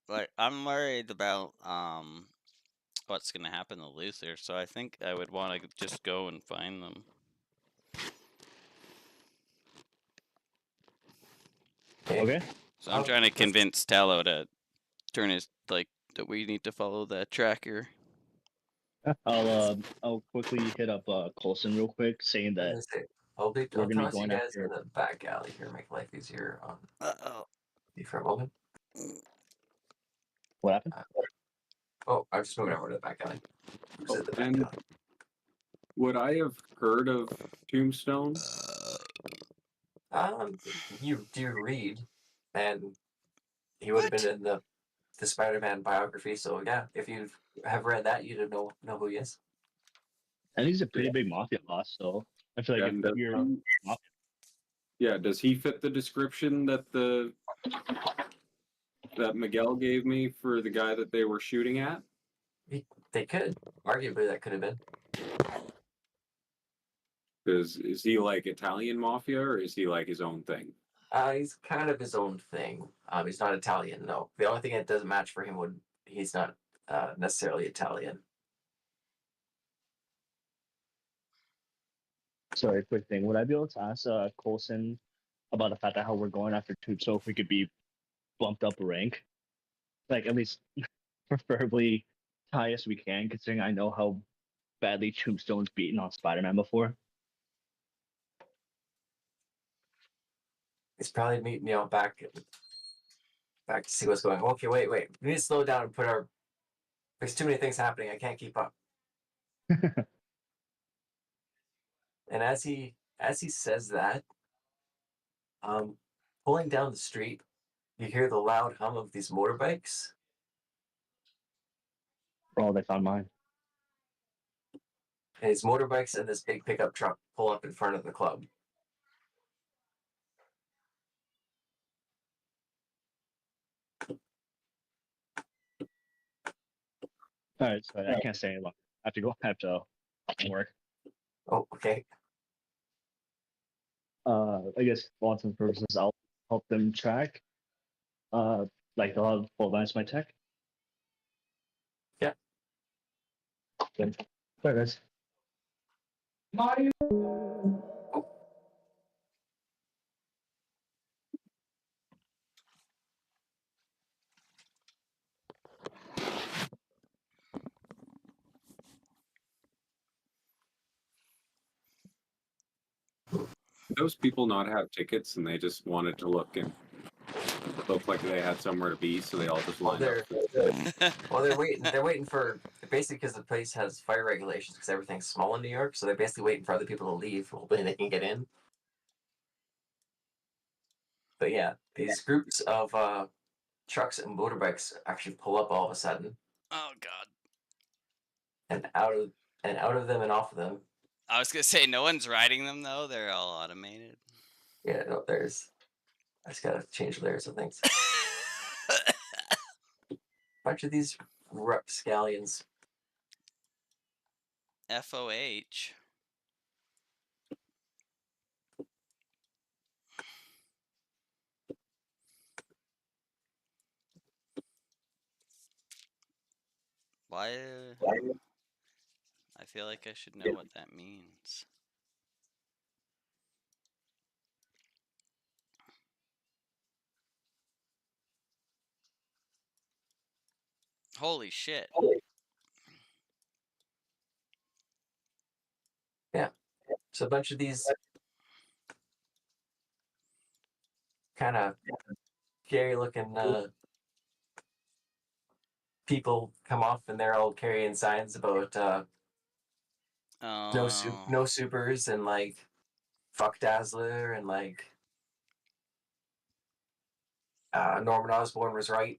Like, I'm worried about what's gonna happen to Luther, so I think I would want to just go and find them. Okay. So I'm trying to convince Tallow to turn his that we need to follow that tracker. I'll quickly hit up Colson real quick, saying that I'll we're gonna be toss you going guys after. in the back alley here, make life easier on Uh-oh. you for a moment. What happened? Oh, I'm just moving over to the back alley. Who's at the back And alley? would I have heard of Tombstone? You do read, and he would have been in the Spider-Man biography. So yeah, if you have read that, you'd know who he is. And he's a pretty big mafia boss, so I feel like And if you're mafia, yeah, does he fit the description that that Miguel gave me for the guy that they were shooting at? They could arguably that could have been. Is he like Italian mafia or is he like his own thing? He's kind of his own thing. He's not Italian, no. The only thing that doesn't match for him would he's not necessarily Italian. sorry, quick thing. Would I be able to ask Colson about the fact that how we're going after Tombstone, if we could be bumped up a rank? Like at least preferably highest we can, considering I know how badly Tombstone's beaten on Spider-Man before. He's probably meeting back to see what's going on. Okay, wait. We need to slow down and put our there's too many things happening. I can't keep up. And as he says that, pulling down the street, you hear the loud hum of these motorbikes. Oh, they found mine. And his motorbikes and this big pickup truck pull up in front of the club. All right, so I can't stay any longer. I have to go. I have to work. Oh, okay. I guess for all intents and purposes, I'll help them track. Like they'll have full advance my tech. Yeah. Good. Sorry, guys. Those people not have tickets and they just wanted to look like they had somewhere to be, so they all just lined up. Well, they're waiting. They're waiting for basically because the place has fire regulations because everything's small in New York, so they're basically waiting for other people to leave, hoping they can get in. But yeah, these groups of trucks and motorbikes actually pull up all of a sudden, Oh God. and out of them and off of them. I was gonna say no one's riding them though. They're all automated. Yeah, no, I just gotta change layers of things. Bunch of these rapscallions. FOH. Why? I feel like I should know what that means. Holy shit. So a bunch of these kind of scary looking people come off, and they're all carrying signs about Oh. no supers and like fuck Dazzler and like Norman Osborn was right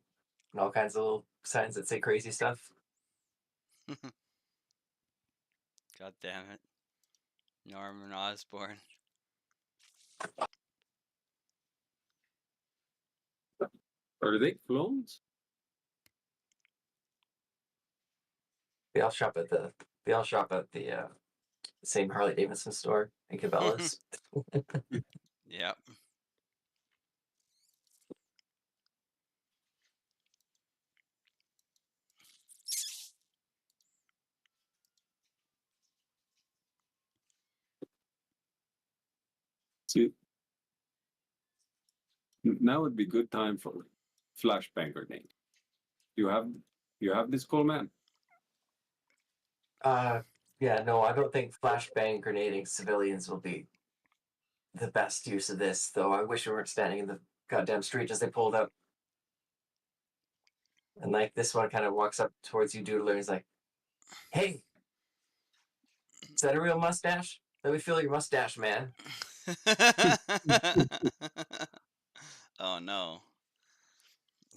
and all kinds of little signs that say crazy stuff. God damn it. Norman Osborn. Are they clones? They all shop at the same Harley Davidson store in Cabela's. Yep. See, now would be good time for flashbang grenade. You have this, cool man. Yeah, no, I don't think flashbang grenading civilians will be the best use of this, though. I wish we weren't standing in the goddamn street as they pulled up. And like this one kind of walks up towards you, Doodler, and is like, "Hey, is that a real mustache? Let me feel your mustache, man." Oh no.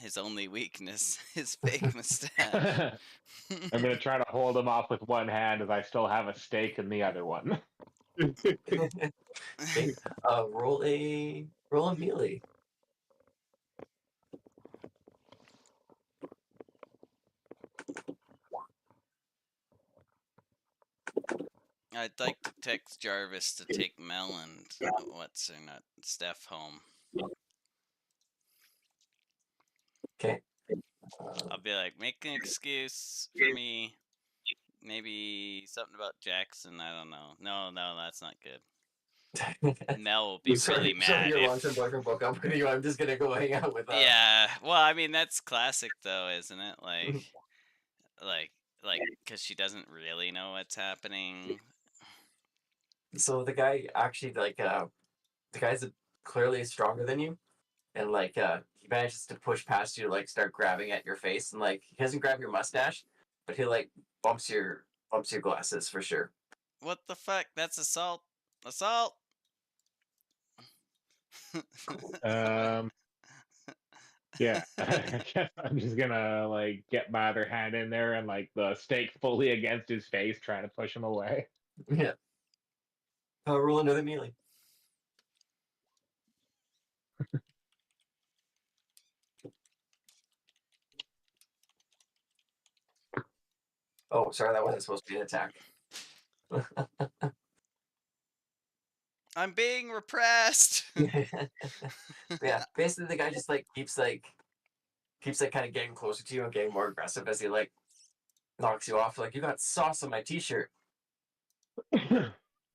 His only weakness, his fake mustache. I'm gonna try to hold him off with one hand as I still have a stake in the other one. Okay, roll a melee. I'd like to text Jarvis to take Mel and what's her nut, Steph home. Okay. I'll be like, make an excuse for me. Maybe something about Jackson. I don't know. No, that's not good. Mel will be really mad. Your if- long-term boyfriend broke up with you. I'm just gonna go hang out with. Yeah. Well, I mean that's classic though, isn't it? Like, because she doesn't really know what's happening. So the guy actually the guy's clearly stronger than you, and like he manages to push past you to like start grabbing at your face, and like he doesn't grab your mustache, but he like bumps your glasses for sure. What the fuck? That's assault. Assault. Yeah, I guess I'm just gonna like get my other hand in there and like the stake fully against his face, trying to push him away. Yeah. Roll another melee. Oh, sorry, that wasn't supposed to be an attack. I'm being repressed. Yeah, basically the guy just like keeps kind of getting closer to you and getting more aggressive as he like knocks you off. Like, you got sauce on my t-shirt.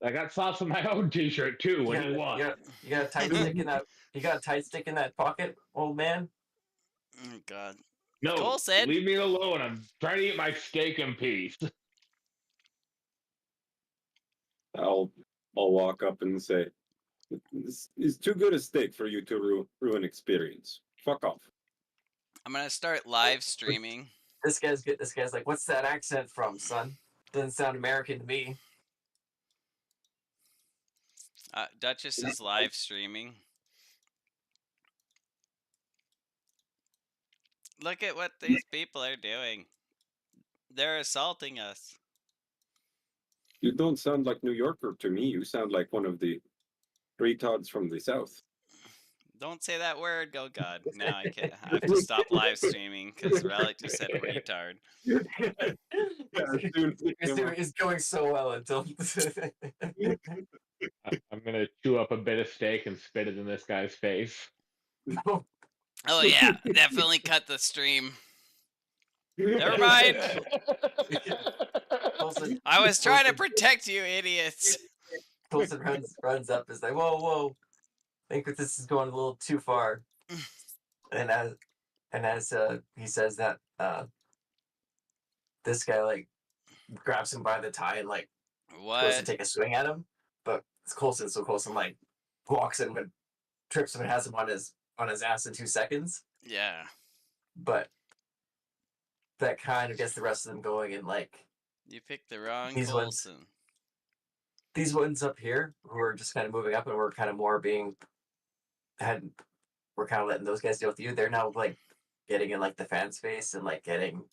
I got sauce on my own T-shirt too. What do you want? You got a tight stick in that. You got a tight stick in that pocket, old man. Oh God. No, Cole said- leave me alone. I'm trying to eat my steak in peace. I'll walk up and say, "This is too good a steak for you to ruin experience. Fuck off." I'm gonna start live streaming. This guy's good. This guy's like, "What's that accent from, son? Doesn't sound American to me." Duchess is live streaming. Look at what these people are doing. They're assaulting us. You don't sound like New Yorker to me. You sound like one of the retards from the South. Don't say that word. Oh God. Now I can't. I have to stop live streaming because Relic just said retard. It's going so well until. I'm gonna chew up a bit of steak and spit it in this guy's face. Oh yeah, definitely cut the stream. Never mind. Coulson, I was trying to Coulson, protect you, idiots. Coulson runs up, is like, whoa, I think that this is going a little too far. And as he says that, this guy like grabs him by the tie and like goes to What? take a swing at him, but it's Coulson, so Coulson like walks him and trips him and has him on his ass in 2 seconds. Yeah. But that kind of gets the rest of them going, and like You picked the wrong These ones. Coulson. these ones up here who are just kind of moving up and we're kind of more being we're kind of letting those guys deal with you. They're now like getting in like the fan's face and like getting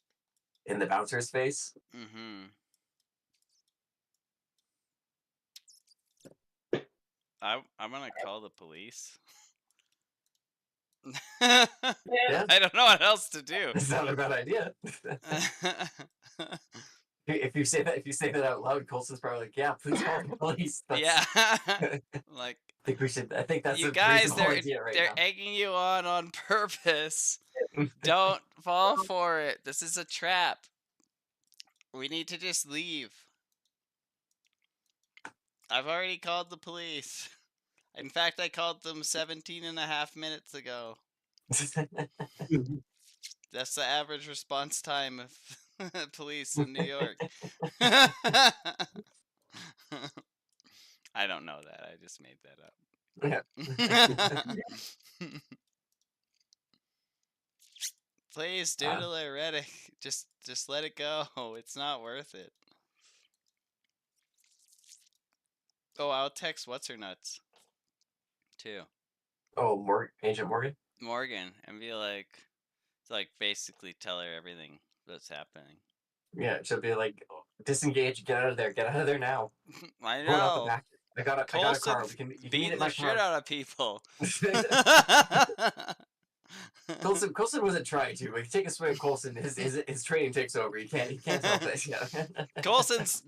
in the bouncer's face. Mm-hmm. I'm gonna call the police. Yeah, I don't know what else to do. it's not a bad idea. If you say that out loud, Colson's probably like, "Yeah, please call the police." Yeah. Like, I think that's you a guys, reasonable they're idea right they're egging you on purpose. Don't fall for it. This is a trap. We need to just leave. I've already called the police. In fact, I called them 17 and a half minutes ago. That's the average response time of police in New York. I don't know that. I just made that up. Please, Doodle or Reddick, just let it go. It's not worth it. Oh, I'll text what's her nuts too. Oh, Agent Morgan. Morgan, and be like basically tell her everything that's happening. Yeah, she'll be like, disengage, get out of there now. I Pull out the know. pack. I got a car. You can meet Beating at my the shit car. out of people. Coulson wasn't trying to. But take a swing, Coulson. His training takes over. He can't help it. Yeah. Colson's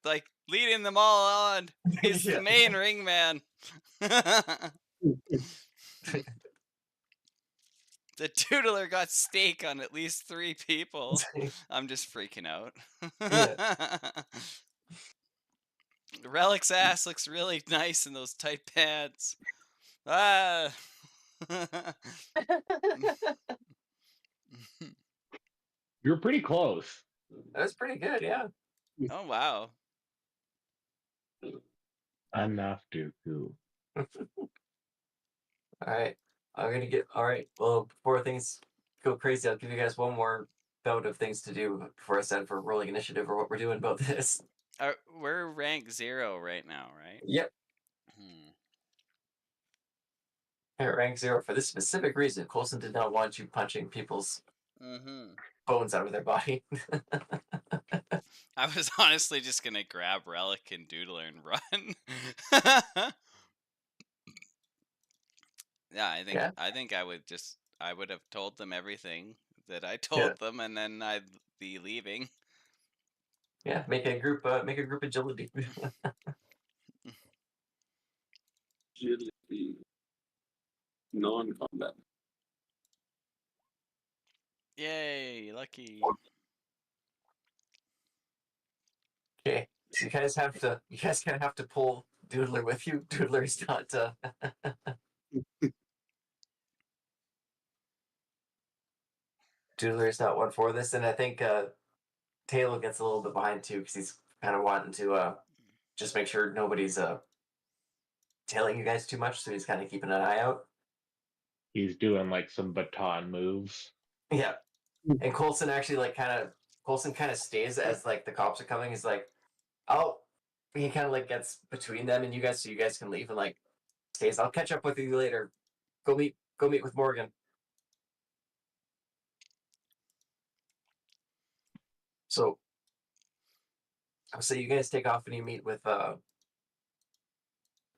like leading them all on. He's the main ring man. The Doodler got steak on at least 3 people. I'm just freaking out. Relic's ass looks really nice in those tight pants. Ah. You're pretty close. That was pretty good. Yeah. Oh wow. Enough to go. All right. All right. Well, before things go crazy, I'll give you guys one more bout of things to do before I set for rolling initiative or what we're doing about this. We're rank 0 right now, right? Yep. At rank 0 for this specific reason. Coulson did not want you punching people's bones out of their body. I was honestly just gonna grab Relic and Doodler and run. Yeah, I think I would have told them everything that I told them, and then I'd be leaving. Yeah, make a group agility. Agility. Non-combat. Yay, lucky. Okay, so you guys kind of have to pull Doodler with you. Doodler's not. Doodler's not one for this, and I think Taylor gets a little bit behind too because he's kind of wanting to just make sure nobody's tailing you guys too much, so he's kind of keeping an eye out. He's doing like some baton moves. Yeah, and Coulson actually Coulson kind of stays as like the cops are coming. He's like, oh, he kind of like gets between them and you guys, so you guys can leave, and like stays. I'll catch up with you later. Go meet with Morgan. So you guys take off and you meet with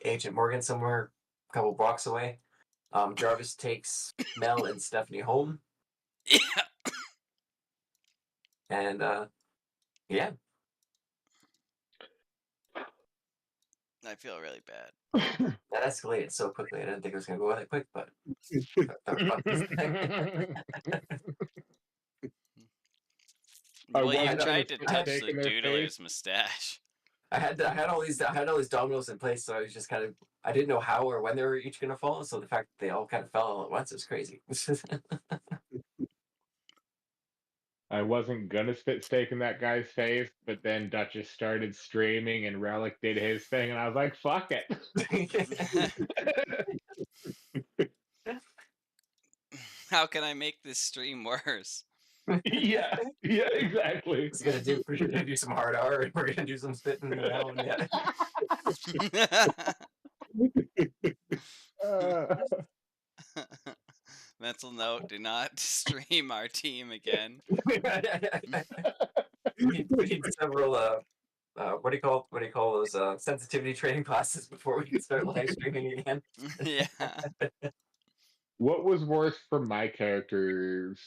Agent Morgan somewhere a couple blocks away. Jarvis takes Mel and Stephanie home. Yeah. And yeah. I feel really bad. That escalated so quickly. I didn't think it was gonna go that quick, but I Well, you wasn't gonna tried to stick touch steak the in their face. doodler's mustache. I had all these dominoes in place, so I was just kind of I didn't know how or when they were each gonna fall. So the fact that they all kind of fell all at once was crazy. I wasn't gonna spit steak in that guy's face, but then Duchess started streaming and Relic did his thing, and I was like, fuck it. How can I make this stream worse? yeah, exactly. We're gonna do some hard R and we're gonna do some spitting now and yeah. Mental note: do not stream our team again. we need several what do you call those sensitivity training classes before we can start live streaming again. Yeah. What was worse for my character's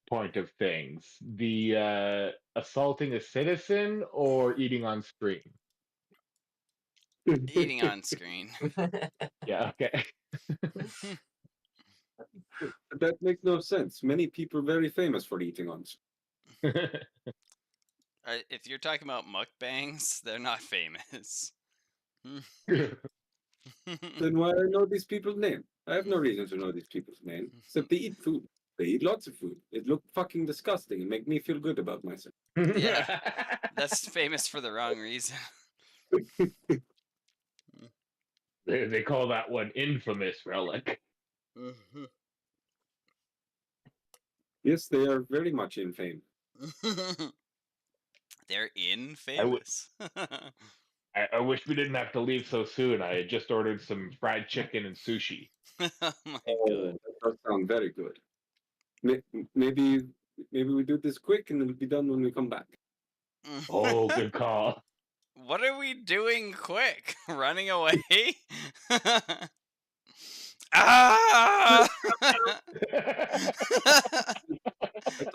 point of things? The assaulting a citizen or eating on screen? Eating on screen. Yeah, okay. That makes no sense. Many people are very famous for eating on. If you're talking about mukbangs, they're not famous. Then why I know these people's name? I have no reason to know these people's name except they eat food. They eat lots of food. It looked fucking disgusting and make me feel good about myself. Yeah. That's famous for the wrong reason. They call that one infamous, Relic. Yes, they are very much in fame. They're infamous. I wish we didn't have to leave so soon. I had just ordered some fried chicken and sushi. Oh my Oh, god. that does sound very good. Maybe we do this quick and it'll be done when we come back. Oh, good call. What are we doing quick? Running away? Ah!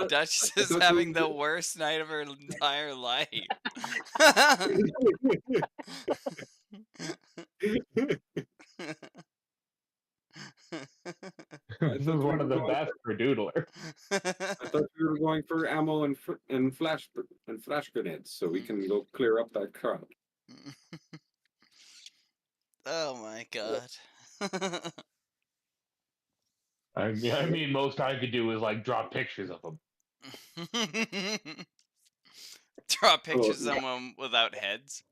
Duchess is having the worst night of her entire life. This is one of the best for Doodler. I thought we were going for ammo and flash grenades, so we can go clear up that crowd. Oh my god. I mean, most I could do is like draw pictures of them. Draw pictures of them without heads.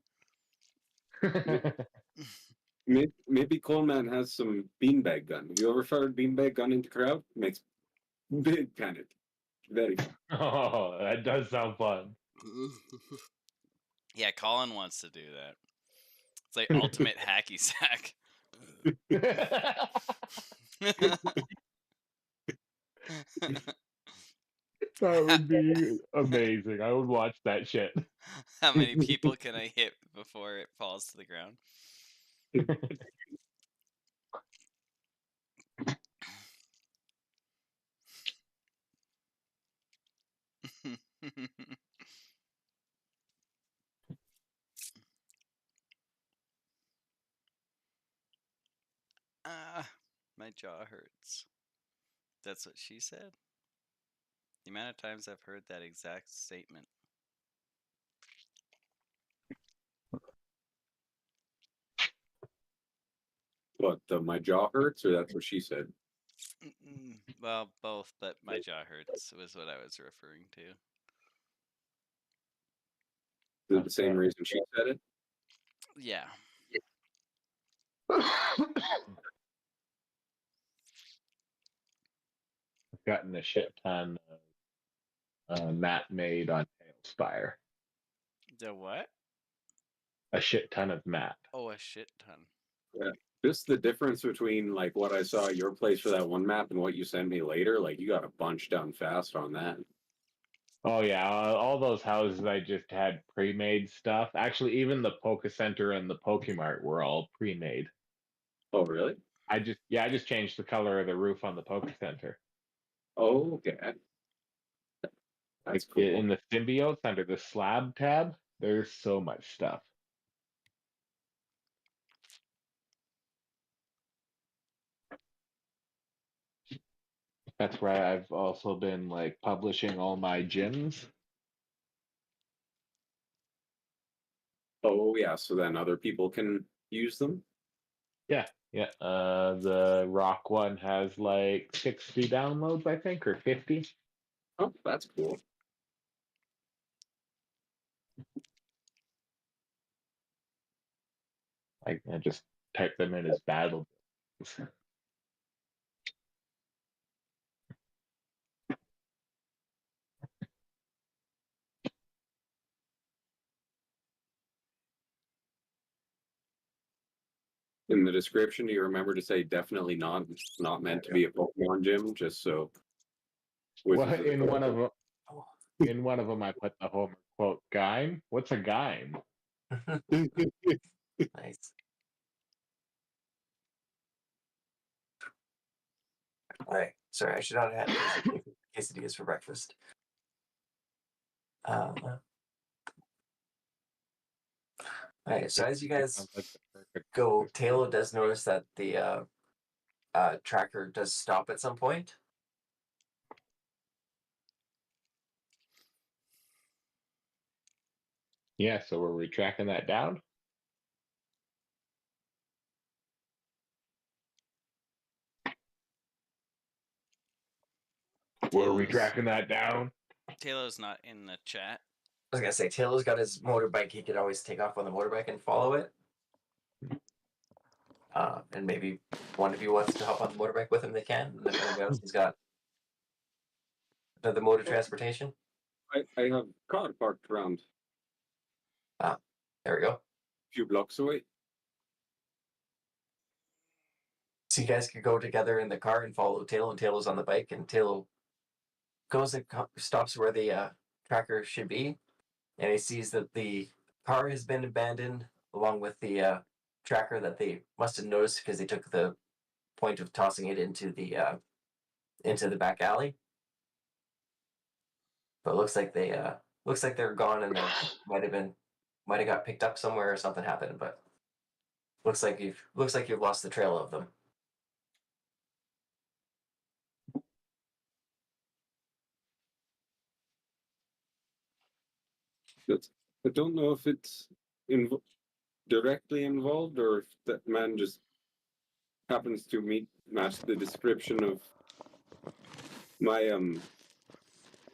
Maybe Coleman has some beanbag gun. Have you ever fired beanbag gun into crowd? Makes big panic. Very fun. Oh, that does sound fun. Yeah, Colin wants to do that. It's like ultimate hacky sack. That would be amazing. I would watch that shit. How many people can I hit before it falls to the ground? My jaw hurts. That's what she said. The amount of times I've heard that exact statement. What, my jaw hurts, or that's what she said? Well, both, but my jaw hurts was what I was referring to. Is it the same reason she said it? Yeah. I've gotten a shit ton of mat made on Tailspire. The what? A shit ton of mat. Oh, a shit ton. Yeah. Just the difference between like what I saw at your place for that one map and what you sent me later, like you got a bunch done fast on that. Oh yeah, all those houses I just had pre-made stuff. Actually, even the Poke Center and the Pokemart were all pre-made. Oh really? I just changed the color of the roof on the Poke Center. Oh, okay. That's cool. In the symbiotes under the slab tab, there's so much stuff. That's where I've also been like publishing all my gyms. Oh yeah, so then other people can use them. Yeah, yeah. The rock one has like 60 downloads, I think, or 50. Oh, that's cool. I just type them in as battle. In the description, do you remember to say definitely not meant to be a Pokemon gym, just so. Well, Wizards of the in one of Coast- them, I put the Homer quote, "Gime? What's a gime?" Nice. All right. Sorry, I should not have had quesadillas for breakfast. All right. So as you guys Sounds like the perfect go, breakfast. Taylor does notice that the tracker does stop at some point. Yeah, so were we tracking that down? Were we tracking that down? Taylor's not in the chat. I was gonna say Taylor's got his motorbike. He could always take off on the motorbike and follow it. And maybe one of you wants to hop on the motorbike with him, they can. And if anybody else has got another mode of transportation, I have a car parked around there we go. a few blocks away. So you guys could go together in the car and follow Taylor, and Taylor's on the bike, and Taylor goes and stops where the tracker should be, and he sees that the car has been abandoned along with the tracker that they must have noticed because they took the point of tossing it into the back alley. But it looks like they're gone, and they might have got picked up somewhere or something happened. But looks like you've lost the trail of them. But I don't know if it's directly involved or if that man just happens to match the description of my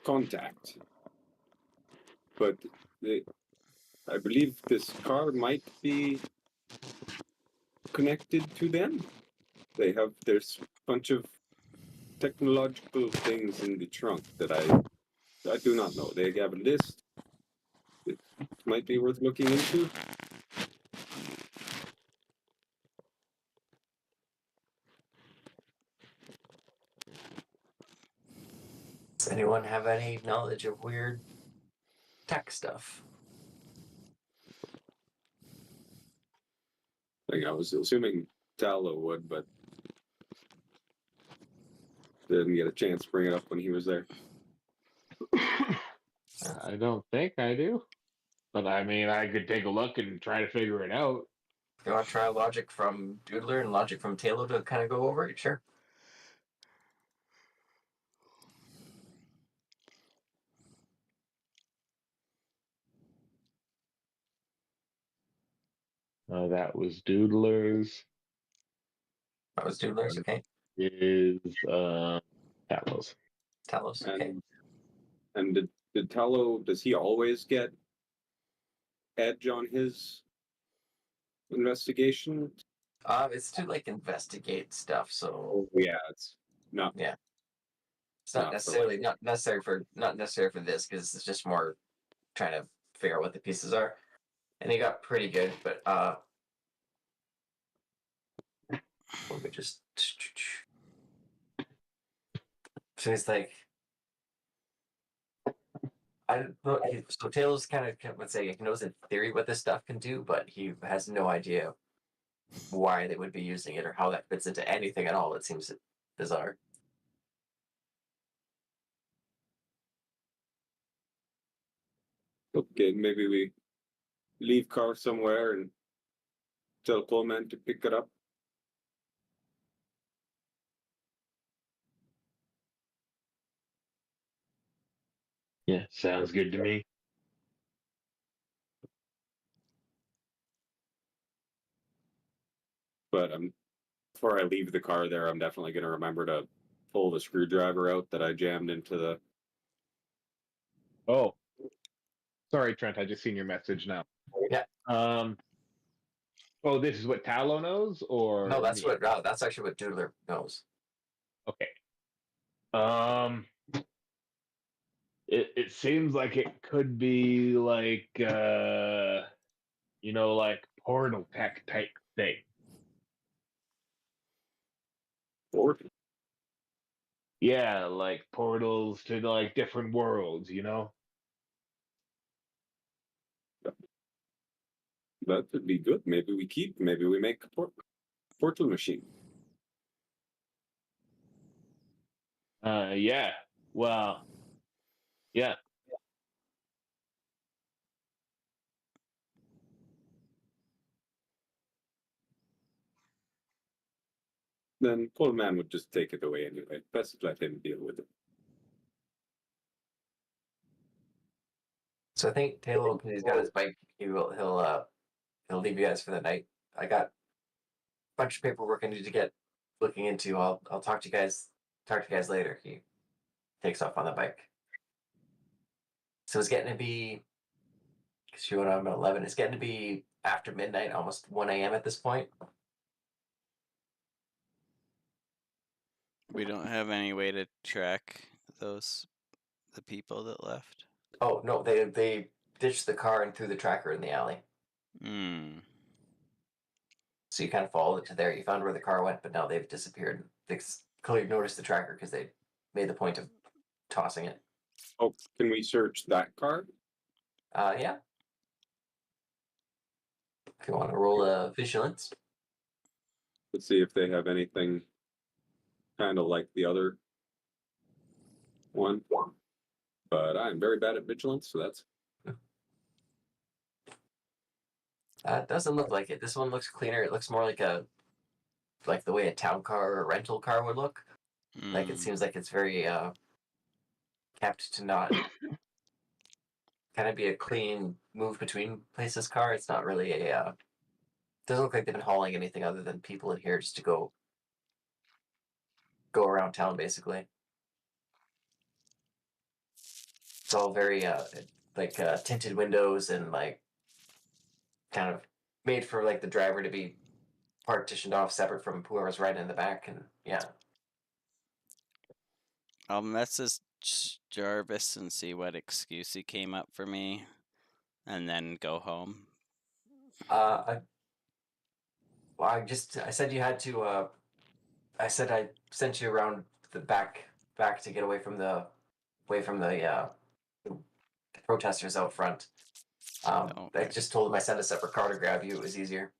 contact. But I believe this car might be connected to them. There's a bunch of technological things in the trunk that I do not know. They have a list. It might be worth looking into. Does anyone have any knowledge of weird tech stuff? Like I was assuming Tallow would, but didn't get a chance to bring it up when he was there. I don't think I do. But I mean, I could take a look and try to figure it out. You want to try logic from Doodler and logic from Taylor to kind of go over it? Sure. That was Doodler's. That was Doodler's, okay. Is Talos. Talos, okay. And did Tallow, does he always get edge on his investigation? It's to like investigate stuff, so Oh yeah, it's not. yeah. It's Not for, like- not necessary for this because it's just more trying to figure out what the pieces are. And he got pretty good, but let me just. So he's like, I don't know. So Taylor's kind of would say he knows in theory what this stuff can do, but he has no idea why they would be using it or how that fits into anything at all. It seems bizarre. Okay, maybe we leave car somewhere and tell Coleman to pick it up. Yeah, sounds good to me. But before I leave the car there, I'm definitely going to remember to pull the screwdriver out that I jammed into the. Oh, sorry, Trent. I just seen your message now. Yeah. Oh, this is what Tallow knows, or No, that's me? that's actually what Doodler knows. Okay. It seems like it could be like like portal tech type thing. Or Yeah, like portals to like different worlds, that would be good. Maybe we make a portal machine. Yeah. Well, yeah. Then Poor Man would just take it away anyway. Best let him deal with it. So I think Taylor, because he's got his bike, he'll leave you guys for the night. I got a bunch of paperwork I need to get looking into. I'll talk to you guys later. He takes off on the bike. So it's getting to be, because you went on about 11. It's getting to be after midnight, almost 1 a.m. at this point. We don't have any way to track the people that left. Oh no, they ditched the car and threw the tracker in the alley. Hmm. So you kind of followed it to there. You found where the car went, but now they've disappeared. They clearly noticed the tracker because they made the point of tossing it. Oh, can we search that car? Yeah. If you want to roll a vigilance. Let's see if they have anything kind of like the other one. But I'm very bad at vigilance, so that's It doesn't look like it. This one looks cleaner. It looks more like the way a town car or a rental car would look. Like it Hmm. seems like it's very kept to not kind of be a clean move between places car. It's not really a doesn't look like they've been hauling anything other than people in here just to go around town basically. It's all very tinted windows and like kind of made for like the driver to be partitioned off separate from whoever's riding in the back, and yeah. I'll message Jarvis and see what excuse he came up for me, and then go home. I I said you had to I said I sent you around the back to get away from the protesters out front. I Okay. just told him I sent a separate car to grab you. It was easier.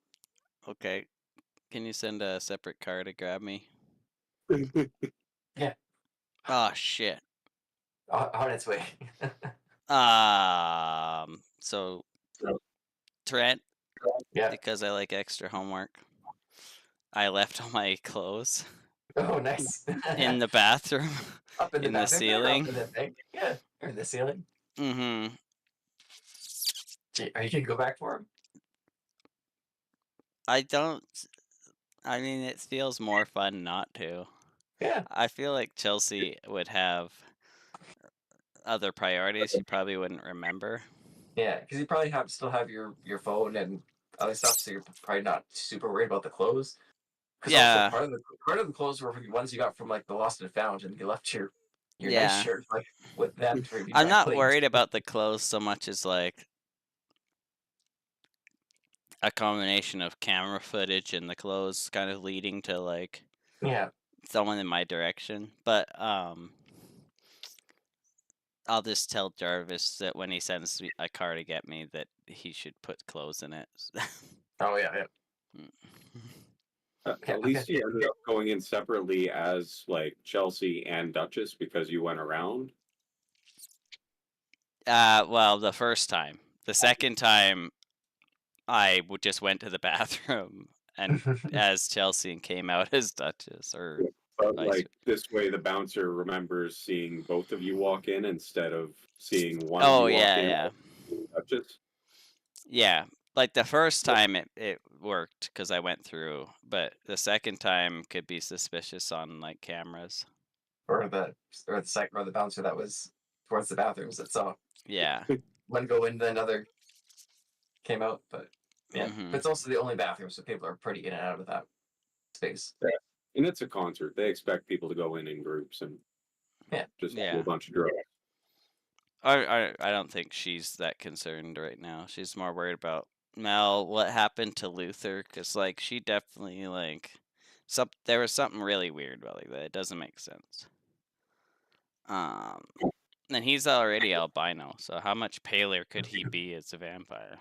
Okay. Can you send a separate car to grab me? Yeah. Oh shit. On its way. So Trent, Yeah. because I like extra homework, I left all my clothes Oh, nice. in the bathroom, Up in the in the bathroom there, or up ceiling. in the thing. Yeah, or in the ceiling. Mm-hmm. Are you gonna go back for him? I don't. I mean, it feels more fun not to. Yeah. I feel like Chelsea would have other priorities she probably wouldn't remember. Yeah, because you probably still have your phone and other stuff, so you're probably not super worried about the clothes. Because also Yeah. part of the clothes were the ones you got from like the lost and found, and you left your nice Yeah. shirt like with them to be I'm dry not cleaned. worried about the clothes so much as like a combination of camera footage and the clothes kind of leading to like Yeah, someone in my direction. But I'll just tell Jarvis that when he sends a car to get me that he should put clothes in it. oh yeah. At Okay. least you ended up going in separately as like Chelsea and Duchess because you went around. Well, the first time. The second time, I just went to the bathroom and as Chelsea and came out as Duchess, or But Vice- like this way, the bouncer remembers seeing both of you walk in instead of seeing one Oh of you walk yeah, in. yeah, and touches. yeah. Like the first time it worked because I went through, but the second time could be suspicious on like cameras. Or the bouncer that was towards the bathrooms that saw Yeah. one go in, then another came out. But yeah, Mhm. but it's also the only bathroom, so people are pretty in and out of that space. And it's a concert. They expect people to go in groups and just do Yeah. a bunch of drugs. I don't think she's that concerned right now. She's more worried about Mel. What happened to Luther? Because like she definitely like there was something really weird about like that. It doesn't make sense. And he's already albino, so how much paler could he be as a vampire?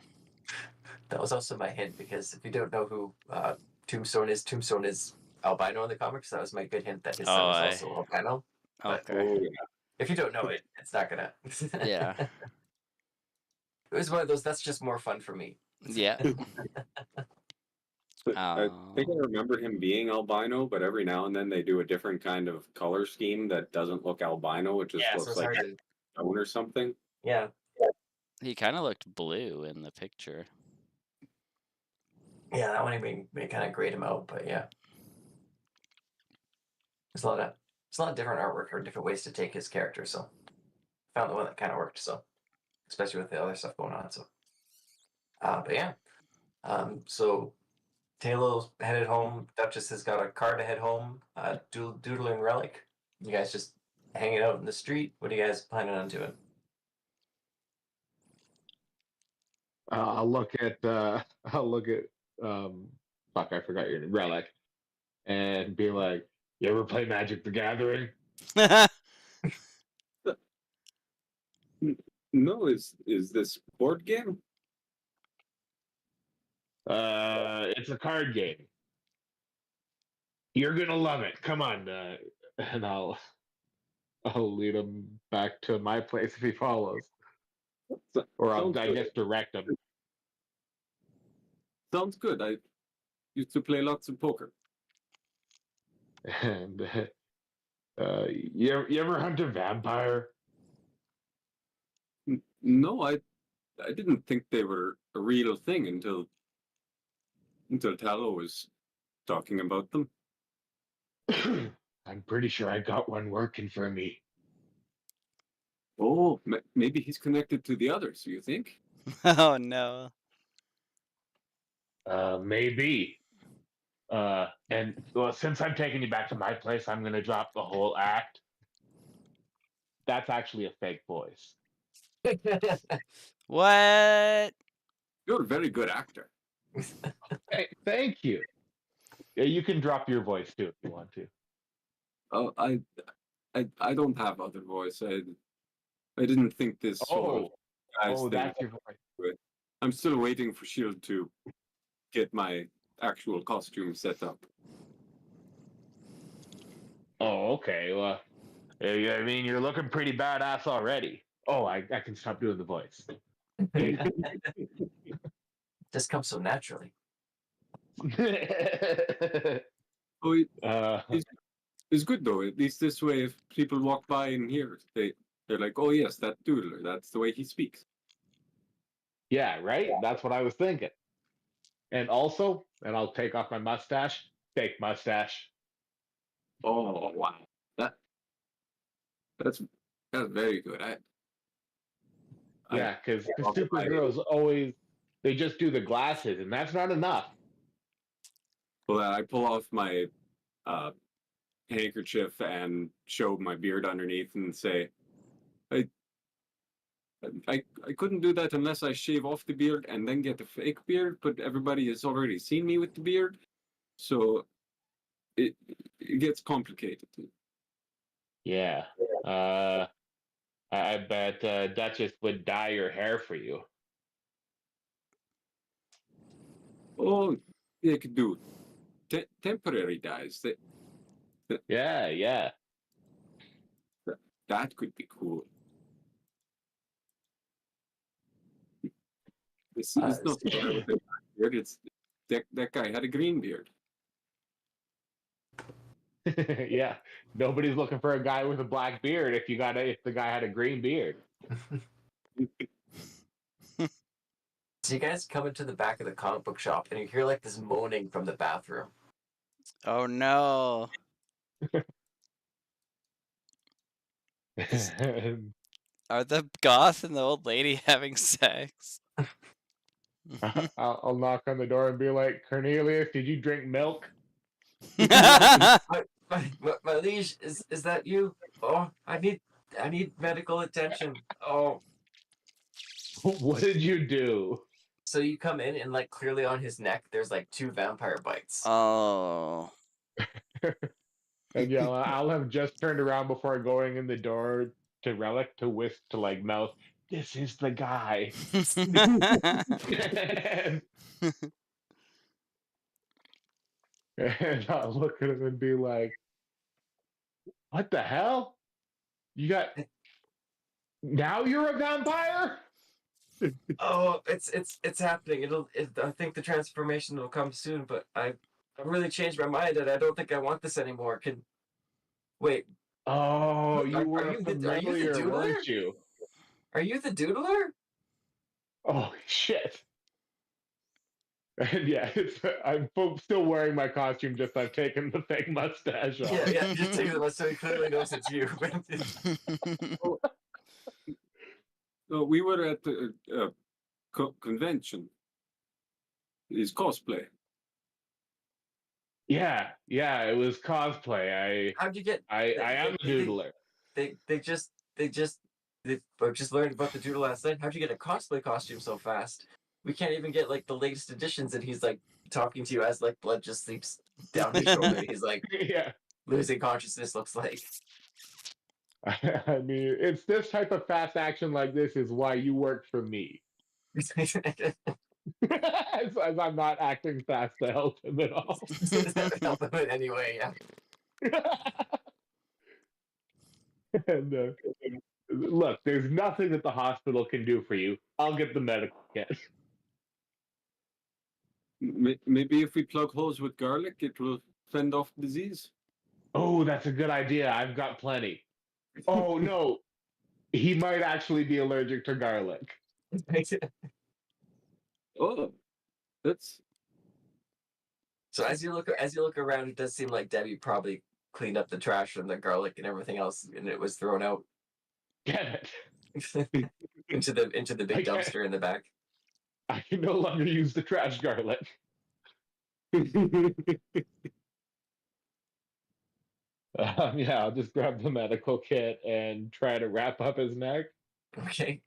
That was also my hint, because if you don't know who Tombstone is albino in the comics. That was my good hint that his son is also albino. But Okay. Oh, yeah. if you don't know it, it's not gonna. Yeah. It was one of those. That's just more fun for me. Yeah. But I think I remember him being albino, but every now and then they do a different kind of color scheme that doesn't look albino. It just Yeah, so looks it's like hard to. stone or something. Yeah, He kind of looked blue in the picture. yeah, that one may kind of grade him out, but yeah, there's a lot of different artwork or different ways to take his character. So found the one that kind of worked. So especially with the other stuff going on. So, but yeah, so Taylor's headed home. Duchess has got a car to head home. Doodling Relic. You guys just hanging out in the street. What are you guys planning on doing? I'll look at fuck, I forgot your name, Relic, and be like, "You ever play Magic the Gathering?" No, is this board game? It's a card game. You're gonna love it. Come on, and I'll lead him back to my place if he follows, or I'll Sounds I good. guess direct him. Sounds good. I used to play lots of poker. And you ever hunt a vampire? No, I didn't think they were a real thing until Tallow was talking about them. I'm pretty sure I got one working for me. Oh, maybe he's connected to the others. You think? Oh no. Maybe. And well, since I'm taking you back to my place, I'm gonna drop the whole act. That's actually a fake voice. What? You're a very good actor. Hey, thank you. Yeah, you can drop your voice too if you want to. Oh, I don't have other voice. I didn't think this sort of guys thing. That's your voice. I'm still waiting for Shield to get my actual costume set up. Oh, okay. Well, I mean, you're looking pretty badass already. Oh, I can stop doing the voice. Just comes so naturally. Oh, uh, it's good though. At least this way, if people walk by and hear, they're like, "Oh yes, that doodler. That's the way he speaks." yeah, right? That's what I was thinking. And also, and I'll take off my mustache, fake mustache. Oh wow, that's very good. Yeah, because I'll get my- superheroes always they just do the glasses, and that's not enough. Well, I pull off my handkerchief and show my beard underneath and say, I couldn't do that unless I shave off the beard and then get a fake beard, but everybody has already seen me with the beard, so it gets complicated. Yeah. I bet Duchess would dye your hair for you. Oh, they could do temporary dyes. Yeah. That could be cool. It's not the guy with the black beard. It's that guy had a green beard. Yeah, nobody's looking for a guy with a black beard if the guy had a green beard. So you guys come into the back of the comic book shop and you hear like this moaning from the bathroom. Oh no. Are the goth and the old lady having sex? I'll knock on the door and be like, Cornelius, did you drink milk? My liege, is that you? Oh, I need medical attention. Oh, What did you do? so you come in and like clearly on his neck, there's like 2 vampire bites. Oh. And yeah, I'll have just turned around before going in the door to Relic to whisk to like mouth, this is the guy. And I'll look at him and be like, what the hell? You got now you're a vampire? Oh, it's happening. I think the transformation will come soon, but I've really changed my mind and I don't think I want this anymore. Wait, Oh, are you were you the familiar, doodler? weren't you? Are you the doodler? Oh shit. And yeah, I'm still wearing my costume, just I've taken the fake mustache off. Yeah, just take it so he clearly knows it's you. We were at the convention. Is cosplay. Yeah, it was cosplay. How'd you get? I am a doodler. They just learned about the doodle last night. How'd you get a cosplay costume so fast? We can't even get like the latest editions, and he's like talking to you as like blood just seeps down his shoulder. He's like Yeah. losing consciousness. Looks like. I mean, it's this type of fast action like this is why you work for me. as I'm not acting fast to help him at all. Help him in any way, yeah. And look, there's nothing that the hospital can do for you. I'll get the medical kit. Maybe if we plug holes with garlic, it will fend off disease. Oh, that's a good idea. I've got plenty. Oh no, he might actually be allergic to garlic. Oh, that's So as you look around, it does seem like Debbie probably cleaned up the trash and the garlic and everything else, and it was thrown out Damn it! into the big dumpster in the back. I can no longer use the trash garlic. Yeah, I'll just grab the medical kit and try to wrap up his neck. Okay.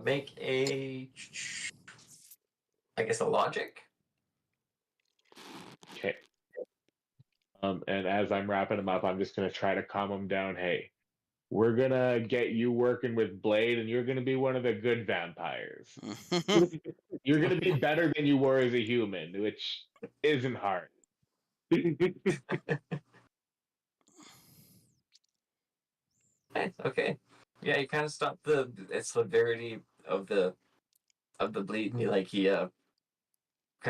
Make a, I guess, a logic. Okay. And as I'm wrapping him up, I'm just gonna try to calm him down. Hey, we're gonna get you working with Blade, and you're gonna be one of the good vampires. You're gonna be better than you were as a human, which isn't hard. Okay. Yeah, you kind of stop the severity of the bleed, and he kind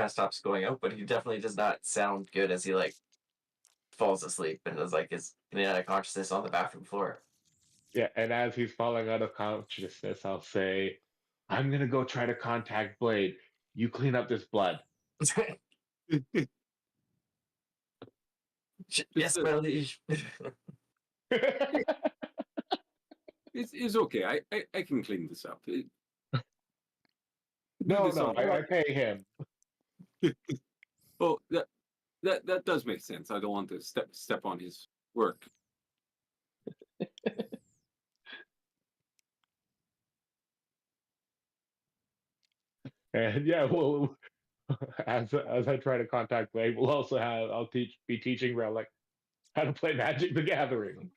of stops going out, but he definitely does not sound good as he like falls asleep and is like is in out of consciousness on the bathroom floor. Yeah, and as he's falling out of consciousness, I'll say, I'm gonna go try to contact Blade. You clean up this blood. Yes, my liege. it's okay. I can clean this up. No, I pay him. Oh, that does make sense. I don't want to step on his work. And yeah, well, as I try to contact Blade, I'll be teaching Relic how to play Magic the Gathering.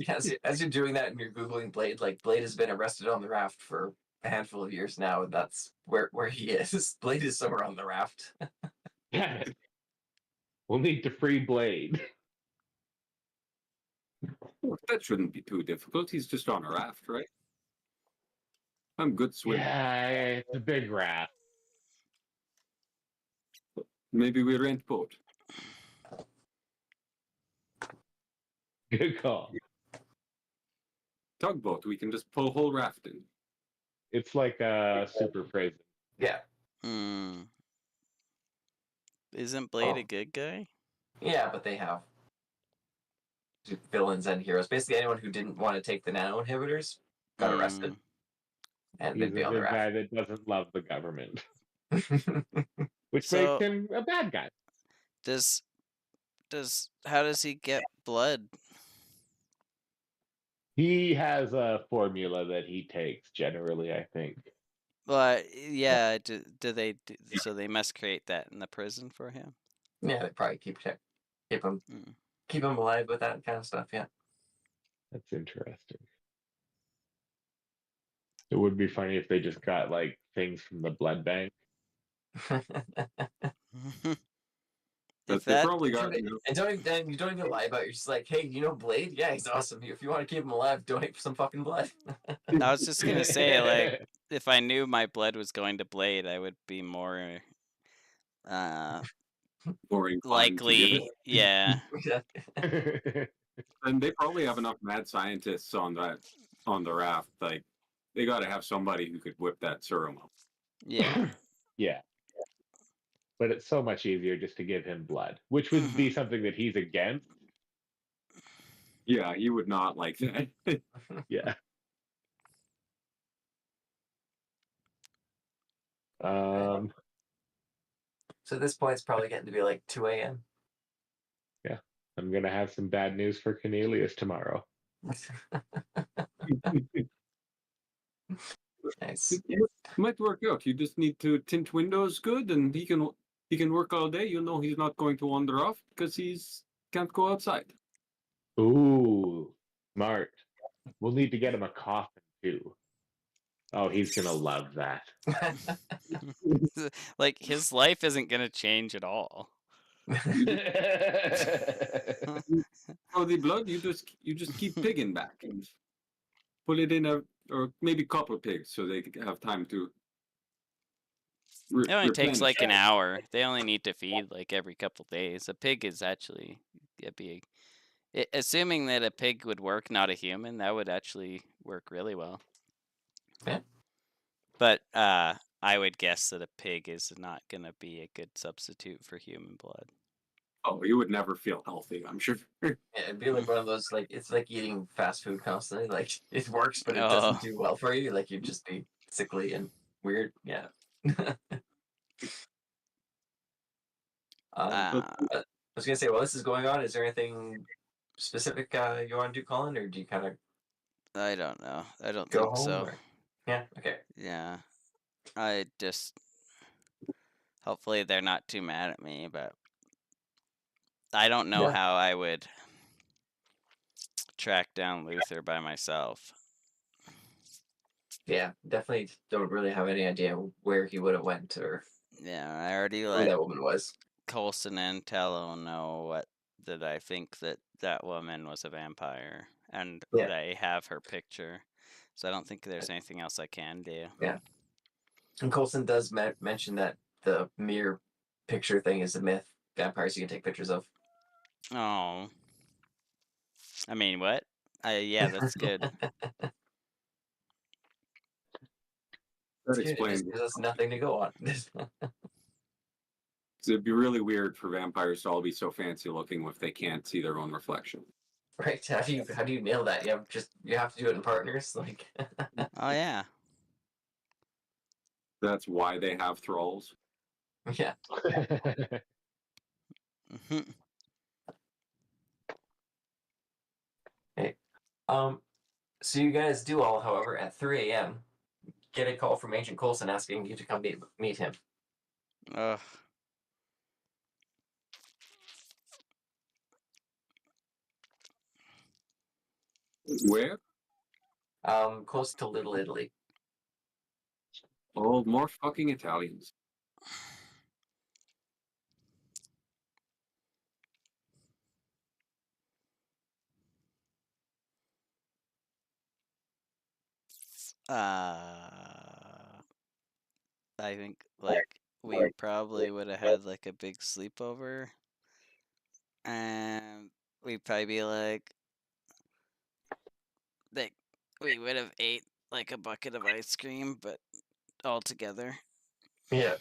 As you're doing that and you're googling Blade, like Blade has been arrested on the raft for a handful of years now, and that's where he is. Blade is somewhere on the raft. Damn it. We'll need to free Blade. That shouldn't be too difficult. He's just on a raft, right? I'm good swimming. Yeah, it's a big raft. Maybe we rent boat. Good call. Tugboat. We can just pull a whole raft in. It's like super phrasing. Yeah. Hmm. Isn't Blade Oh. a good guy? Yeah, but they have villains and heroes. Basically, anyone who didn't want to take the nano inhibitors got arrested, and He's they'd be a on the good guy raft. that doesn't love the government, which So- makes him a bad guy. How does he get blood? He has a formula that he takes generally, I think. Well, yeah. So they must create that in the prison for him. Yeah, they probably keep him Mm. keep him alive with that kind of stuff. Yeah. That's interesting. It would be funny if they just got like things from the blood bank. If They that probably got. And you don't even lie about it. You're just like, hey, you know Blade? Yeah, he's awesome. If you want to keep him alive, donate some fucking blood. I was just gonna say, like, if I knew my blood was going to Blade, I would be more More inclined to give likely. it. Yeah. And they probably have enough mad scientists on the raft. Like they got to have somebody who could whip that serum up. Yeah. Yeah. But it's so much easier just to give him blood, which would be something that he's against. Yeah, you would not like that. Yeah. Um, So at this point, it's probably getting to be like 2 a.m. yeah. I'm gonna have some bad news for Cornelius tomorrow. Nice. It might work out. You just need to tint windows good, and he can work all day. You know he's not going to wander off because he's can't go outside. Ooh, smart. We'll need to get him a coffin too. Oh, he's gonna love that. Like his life isn't gonna change at all. For the blood, you just keep pigging back and put it in or maybe couple pigs so they have time to. It only takes replenish. like an hour. They only need to feed like every couple days. A pig is actually assuming that a pig would work, not a human, that would actually work really well. Yeah. But I would guess that a pig is not gonna be a good substitute for human blood. Oh, you would never feel healthy, I'm sure. Yeah, it'd be like one of those, like, it's like eating fast food constantly. Like, it works, but it Oh. doesn't do well for you. Like, you'd just be sickly and weird. Yeah. I was going to say, while this is going on, is there anything specific you want to do, Colin? Or do you kind of I don't know. I don't go think home? so. Or... Yeah, okay. Yeah. I just hopefully they're not too mad at me, but I don't know Yeah. how I would track down Luther by myself. Yeah, definitely don't really have any idea where he would have went or Yeah, I already who let that woman was. Coulson and Tello know that I think that woman was a vampire, and Yeah. they have her picture, so I don't think there's anything else I can do. Yeah. And Coulson does mention that the mirror picture thing is a myth. Vampires you can take pictures of. Oh. I mean, what? Yeah, that's good. That It's good. It explains. just gives us nothing to go on. It'd be really weird for vampires to all be so fancy looking if they can't see their own reflection. Right? How do you nail that? You have to do it in partners. Like, Oh yeah. That's why they have thralls. yeah. Mhm. Hey, so you guys do all, however, at 3 a.m. get a call from Agent Coulson asking you to come meet him. Ugh. Where? Close to Little Italy. Oh, more fucking Italians. I think like we probably would have had like a big sleepover, and we'd probably be like we would have ate like a bucket of ice cream, but all together, Yeah.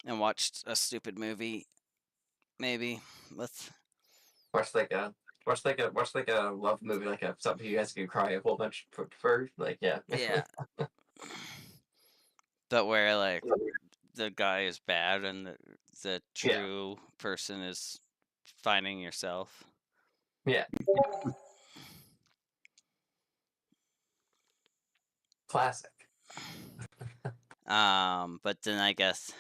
and watched a stupid movie, maybe with Watch like a love movie, like a something you guys can cry a whole bunch for like yeah. yeah, but where like the guy is bad and the Yeah. true person is finding yourself. Yeah. Classic. But then I guess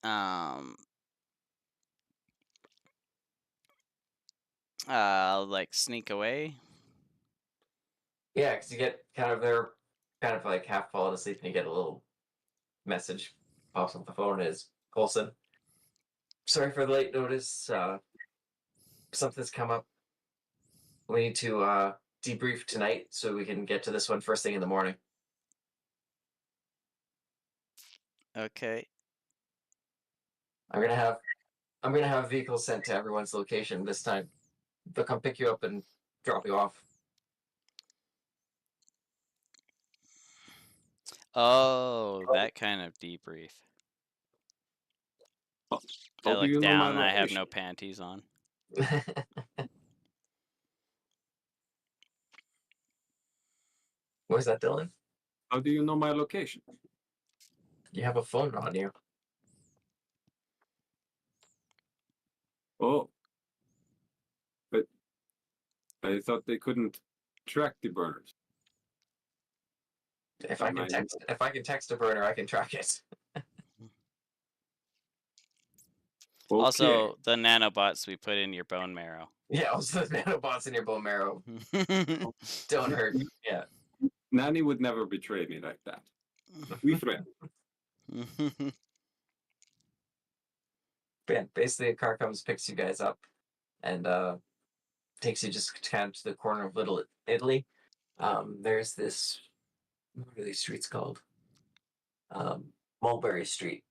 um like sneak away. Yeah, because you get kind of they're kind of like half falling asleep and you get a little message pops up the phone is Colson. Sorry for the late notice. Something's come up. We need to debrief tonight so we can get to this one first thing in the morning. Okay. I'm gonna have vehicles sent to everyone's location this time. They'll come pick you up and drop you off. Oh, that kind of debrief. I How do look you know my down and I have location? no panties on. Where's that, Dylan? How do you know my location? You have a phone on you. Oh, but I thought they couldn't track the burners. If I can text a burner, I can track it. Okay. Also, the nanobots we put in your bone marrow. Yeah, also the nanobots in your bone marrow don't hurt. Yeah. Nanny would never betray me like that. We friends. Yeah, basically a car comes, picks you guys up, and takes you just kind of to the corner of Little Italy. There's this, what are these streets called? Mulberry Street.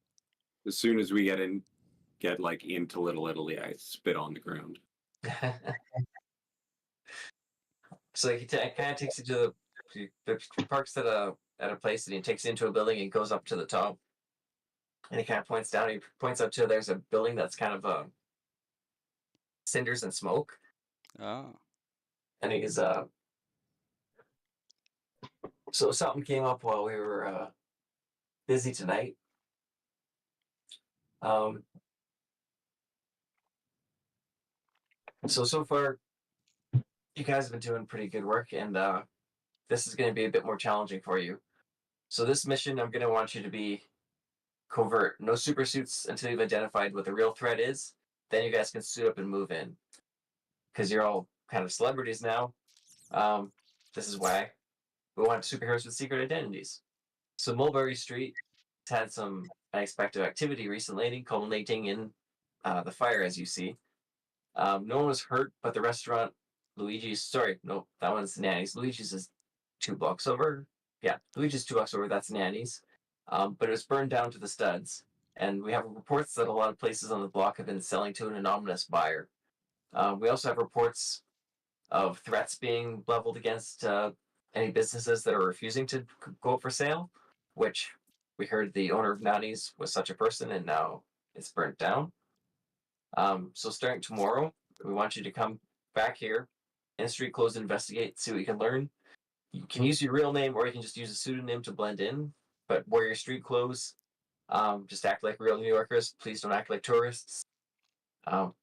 As soon as we get like into Little Italy, I spit on the ground. So he kind of takes you to the parks at a place, and he takes you into a building and goes up to the top. And he kind of points down. He points up to there's a building that's kind of cinders and smoke. Oh. And he's so something came up while we were busy tonight. So far, you guys have been doing pretty good work, and this is going to be a bit more challenging for you. So this mission, I'm going to want you to be covert. No super suits until you've identified what the real threat is. Then you guys can suit up and move in. Because you're all kind of celebrities now. This is why we want superheroes with secret identities. So Mulberry Street has had some unexpected activity recently, culminating in the fire, as you see. No one was hurt, but the restaurant, Luigi's, sorry, no, that one's Nanny's. Luigi's is 2 blocks over. Yeah, Luigi's 2 blocks over, that's Nanny's. But it was burned down to the studs. And we have reports that a lot of places on the block have been selling to an anonymous buyer. We also have reports of threats being leveled against any businesses that are refusing to go up for sale, which we heard the owner of Nanny's was such a person, and now it's burnt down. So starting tomorrow, we want you to come back here, in street clothes, investigate, see what you can learn. You can use your real name, or you can just use a pseudonym to blend in, but wear your street clothes. Just act like real New Yorkers. Please don't act like tourists. But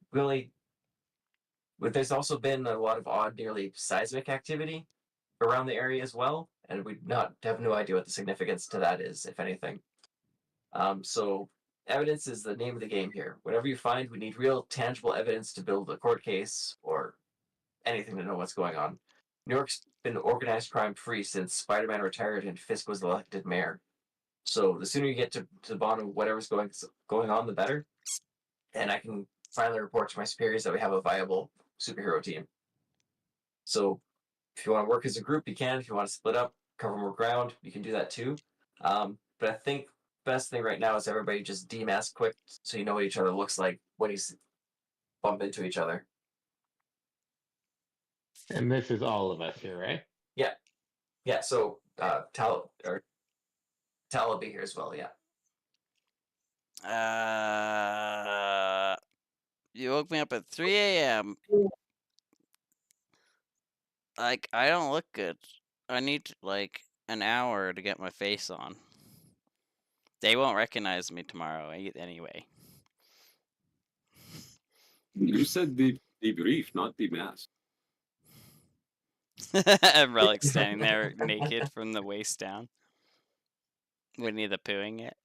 there's also been a lot of odd, nearly seismic activity around the area as well, and we not have no idea what the significance to that is, if anything. So evidence is the name of the game here. Whatever you find, we need real, tangible evidence to build a court case or anything to know what's going on. New York's been organized crime free since Spider-Man retired and Fisk was elected mayor. So the sooner you get to the bottom of whatever's going on, the better. And I can finally report to my superiors that we have a viable superhero team. So if you want to work as a group, you can. If you want to split up, cover more ground, you can do that too. but I think best thing right now is everybody just demask quick so you know what each other looks like when you bump into each other. And this is all of us here, right? Yeah. So Tal will be here as well. Yeah. You woke me up at 3 a.m. Like, I don't look good. I need like an hour to get my face on. They won't recognize me tomorrow anyway. You said debrief, not demask. Relic standing there naked from the waist down. Winnie the Poohing it.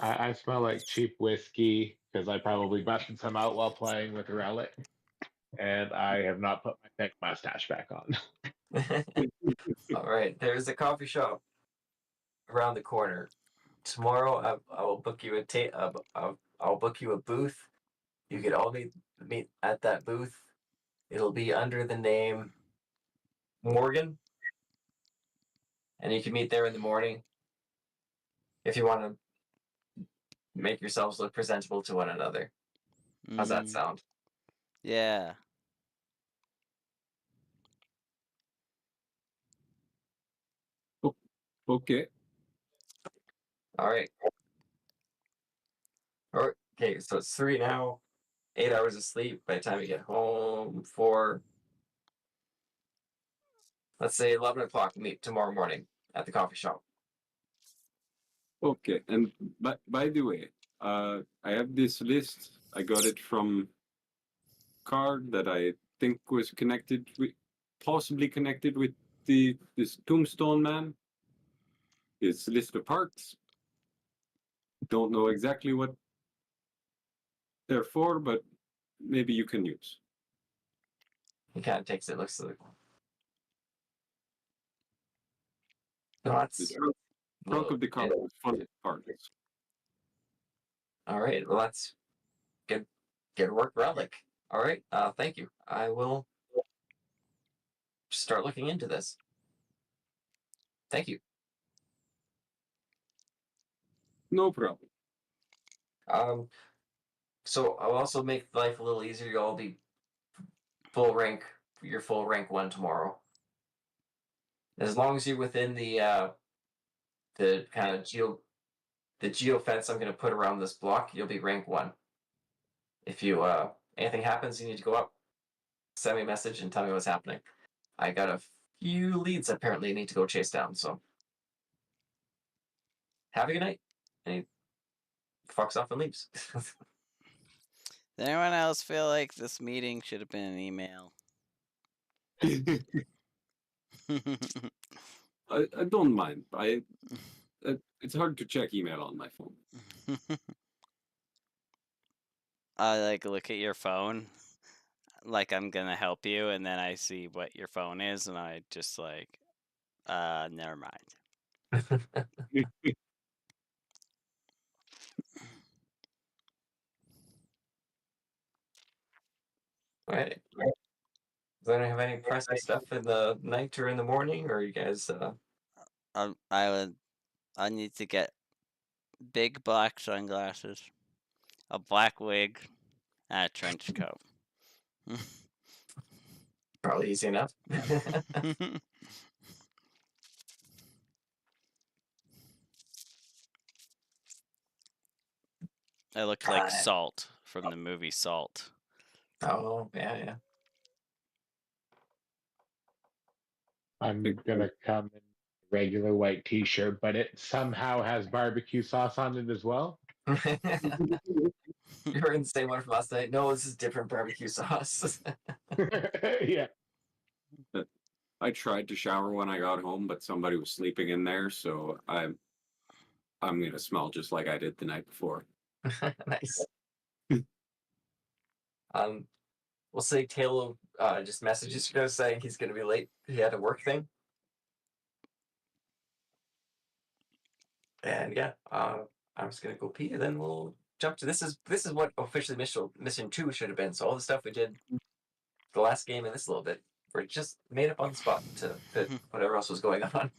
I smell like cheap whiskey because I probably busted some out while playing with Relic, and I have not put my thick mustache back on. All right. There's a coffee shop around the corner. Tomorrow, I will book you I'll book you a booth. You could all meet at that booth. It'll be under the name Morgan, and you can meet there in the morning if you want to make yourselves look presentable to one another. How's that sound? Yeah. Okay. All right. Okay, so it's 3 now. 8 hours of sleep by the time you get home. 4. Let's say 11 o'clock. Meet tomorrow morning at the coffee shop. Okay. And by the way, I have this list. I got it from card that I think was possibly connected with this tombstone man. His list of parts. Don't know exactly what they're for, but maybe you can use. He kind of takes it, looks like. No, that's The trunk of the car was full of parts. all right. Well, that's get work, Relic. All right. Thank you. I will start looking into this. Thank you. No problem. So I'll also make life a little easier. You'll all be your full rank 1 tomorrow. As long as you're within the kind of geo fence I'm going to put around this block, you'll be rank 1. If you anything happens, you need to go up, send me a message and tell me what's happening. I got a few leads apparently I need to go chase down. So have a good night. And he fucks off and leaves. Does anyone else feel like this meeting should have been an email? I don't mind. It's hard to check email on my phone. I like look at your phone, like I'm gonna help you, and then I see what your phone is, and I just like, never mind. All right. Does anyone have any pressing stuff in the night or in the morning, or you guys? I need to get big black sunglasses, a black wig, and a trench coat. Probably easy enough. I look like Salt from the movie Salt. Oh, yeah. I'm gonna come in regular white T-shirt, but it somehow has barbecue sauce on it as well. You were in the same one from last night. No, this is different barbecue sauce. Yeah. I tried to shower when I got home, but somebody was sleeping in there, so I'm gonna smell just like I did the night before. Nice. We'll say Taylor just messages you saying he's gonna be late. He had a work thing. And yeah, I'm just gonna go pee, and then we'll jump to this is what officially mission 2 should have been. So all the stuff we did the last game and this a little bit. or just made up on the spot to fit whatever else was going on.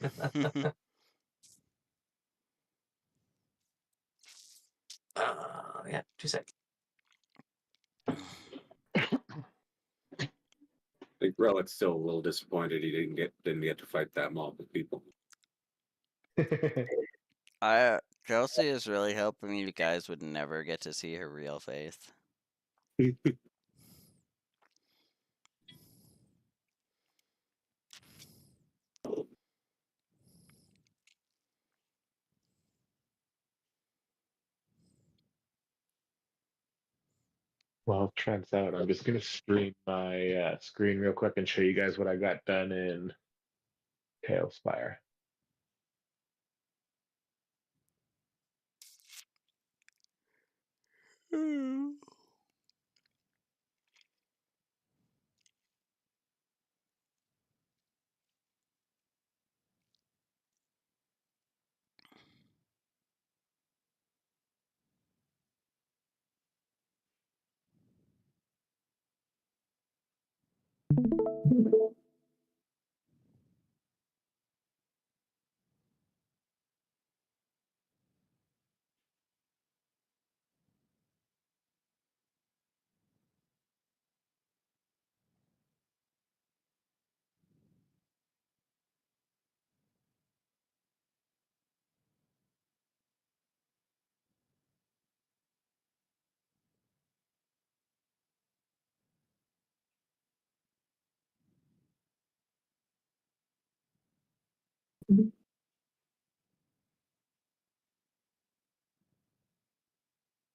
Yeah, 2 seconds. I think Relic's still a little disappointed he didn't get to fight that mob of people. Chelsea is really hoping you guys would never get to see her real face. Well, turns out I'm just gonna stream my screen real quick and show you guys what I got done in Tailspire.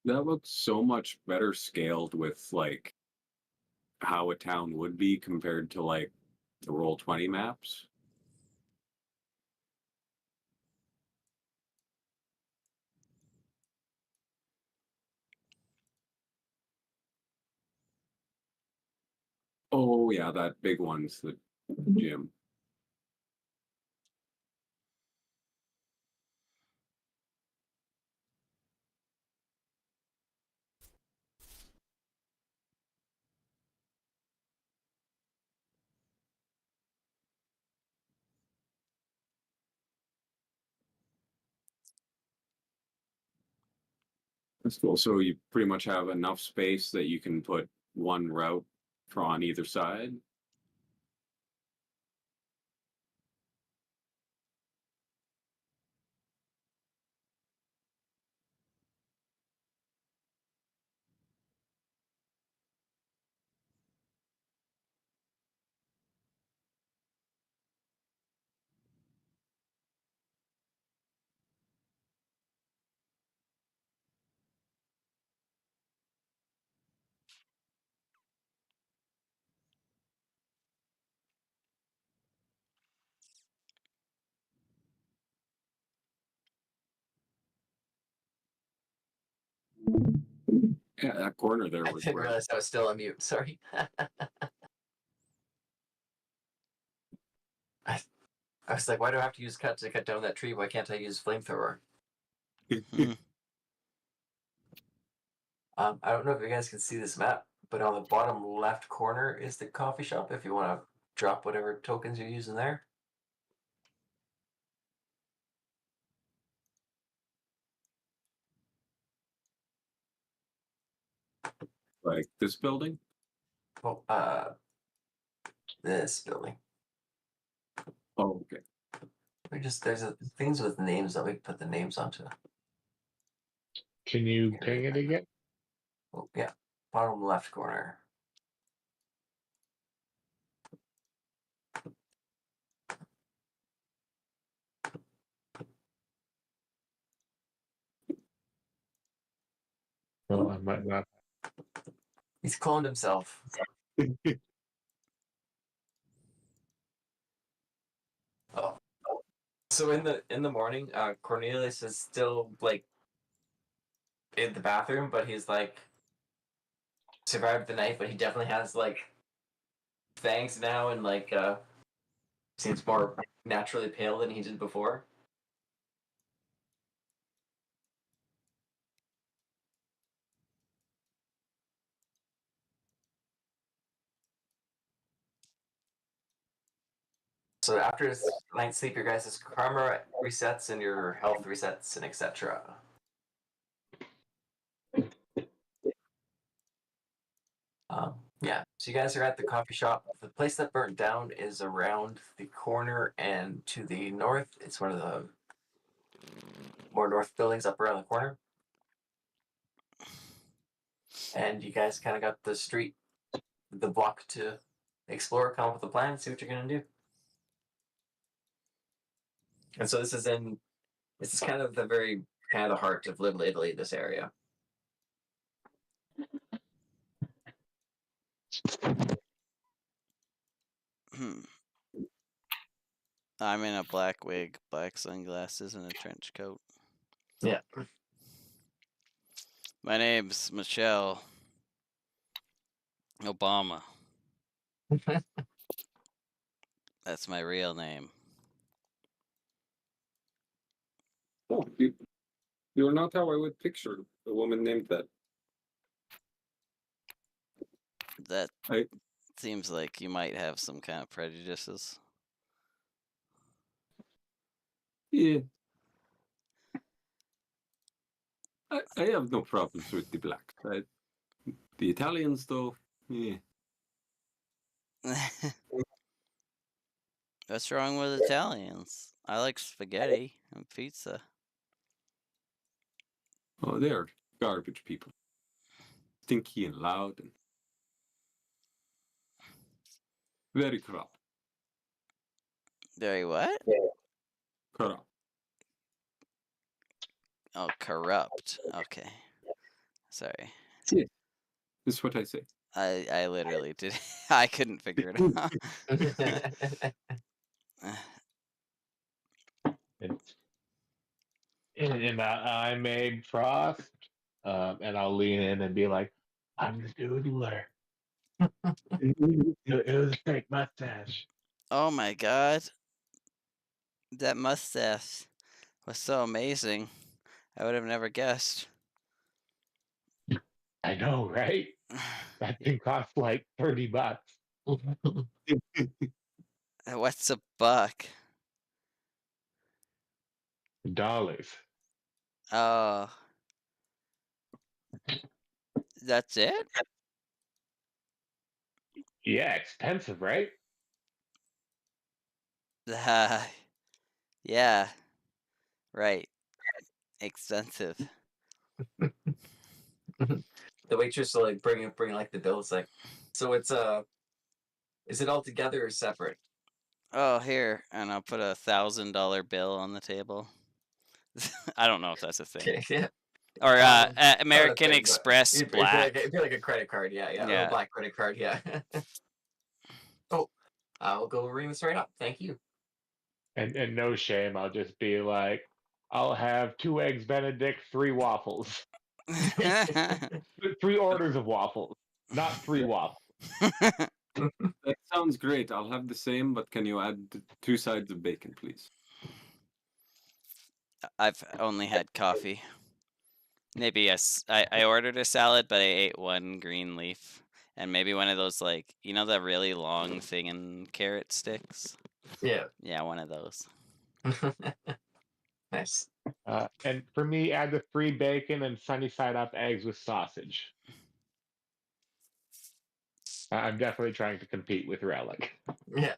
That looks so much better scaled with like how a town would be compared to like the Roll20 maps. Oh yeah, that big one's the gym. That's cool. So you pretty much have enough space that you can put one route on either side. Yeah, that corner there I was didn't where realize I was still on mute. Sorry. I was like, why do I have to use cut to cut down that tree? Why can't I use flamethrower? I don't know if you guys can see this map, but on the bottom left corner is the coffee shop. If you want to drop whatever tokens you're using there. like this building. Oh, this building. Oh, okay. There's things with names that we put the names onto. Can you Here ping it it again? Oh, yeah, bottom left corner. Well, I might not. He's cloned himself. Oh. So in the morning, Cornelius is still like in the bathroom, but he's like survived the night, but he definitely has like fangs now and like seems more naturally pale than he did before. So after this night's sleep, your guys' karma resets and your health resets and etc. Yeah, so you guys are at the coffee shop. The place that burnt down is around the corner and to the north. It's one of the more north buildings up around the corner. And you guys kind of got the street, the block to explore, come up with a plan, see what you're going to do. And so this is kind of the very, kind of the heart of Little Italy, this area. I'm in a black wig, black sunglasses, and a trench coat. Yeah. My name's Michelle Obama. That's my real name. Oh, you're not how I would picture a woman named that. That I seems like you might have some kind of prejudices. yeah. I have no problems with the blacks. The Italians, though, yeah. What's wrong with Italians? I like spaghetti and pizza. Oh, they're garbage people. Stinky and loud and very corrupt. Very what? Corrupt. Oh, corrupt. Okay. Sorry. Yeah. That's what I say. I literally did. I couldn't figure it out. And I'm Abe Frost, and I'll lean in and be like, I'm the doodler. It was a fake mustache. Oh my god. That mustache was so amazing. I would have never guessed. I know, right? That thing costs like $30. What's a buck? Dollars. Oh. That's it? Yeah, expensive, right? Yeah. Right. Expensive. The waitress will like bring like the bill. It's like, so it's is it all together or separate? Oh, here, and I'll put $1,000 bill on the table. I don't know if that's a thing. Okay, yeah. Or Not a American thing, but Express it'd be Black. it'd be like a credit card, yeah, or Yeah. a black credit card, yeah. Oh, I'll go ring this right up. Thank you. And no shame, I'll just be like, I'll have 2 eggs Benedict, 3 waffles. 3 orders of waffles, not 3 waffles. That sounds great. I'll have the same, but can you add 2 sides of bacon, please? I've only had coffee. Maybe yes. I ordered a salad, but I ate 1 green leaf. And maybe one of those, like, you know, the really long thing in carrot sticks? Yeah. Yeah, one of those. Nice. And for me, add the 3 bacon and sunny side up eggs with sausage. I'm definitely trying to compete with Relic. Yeah.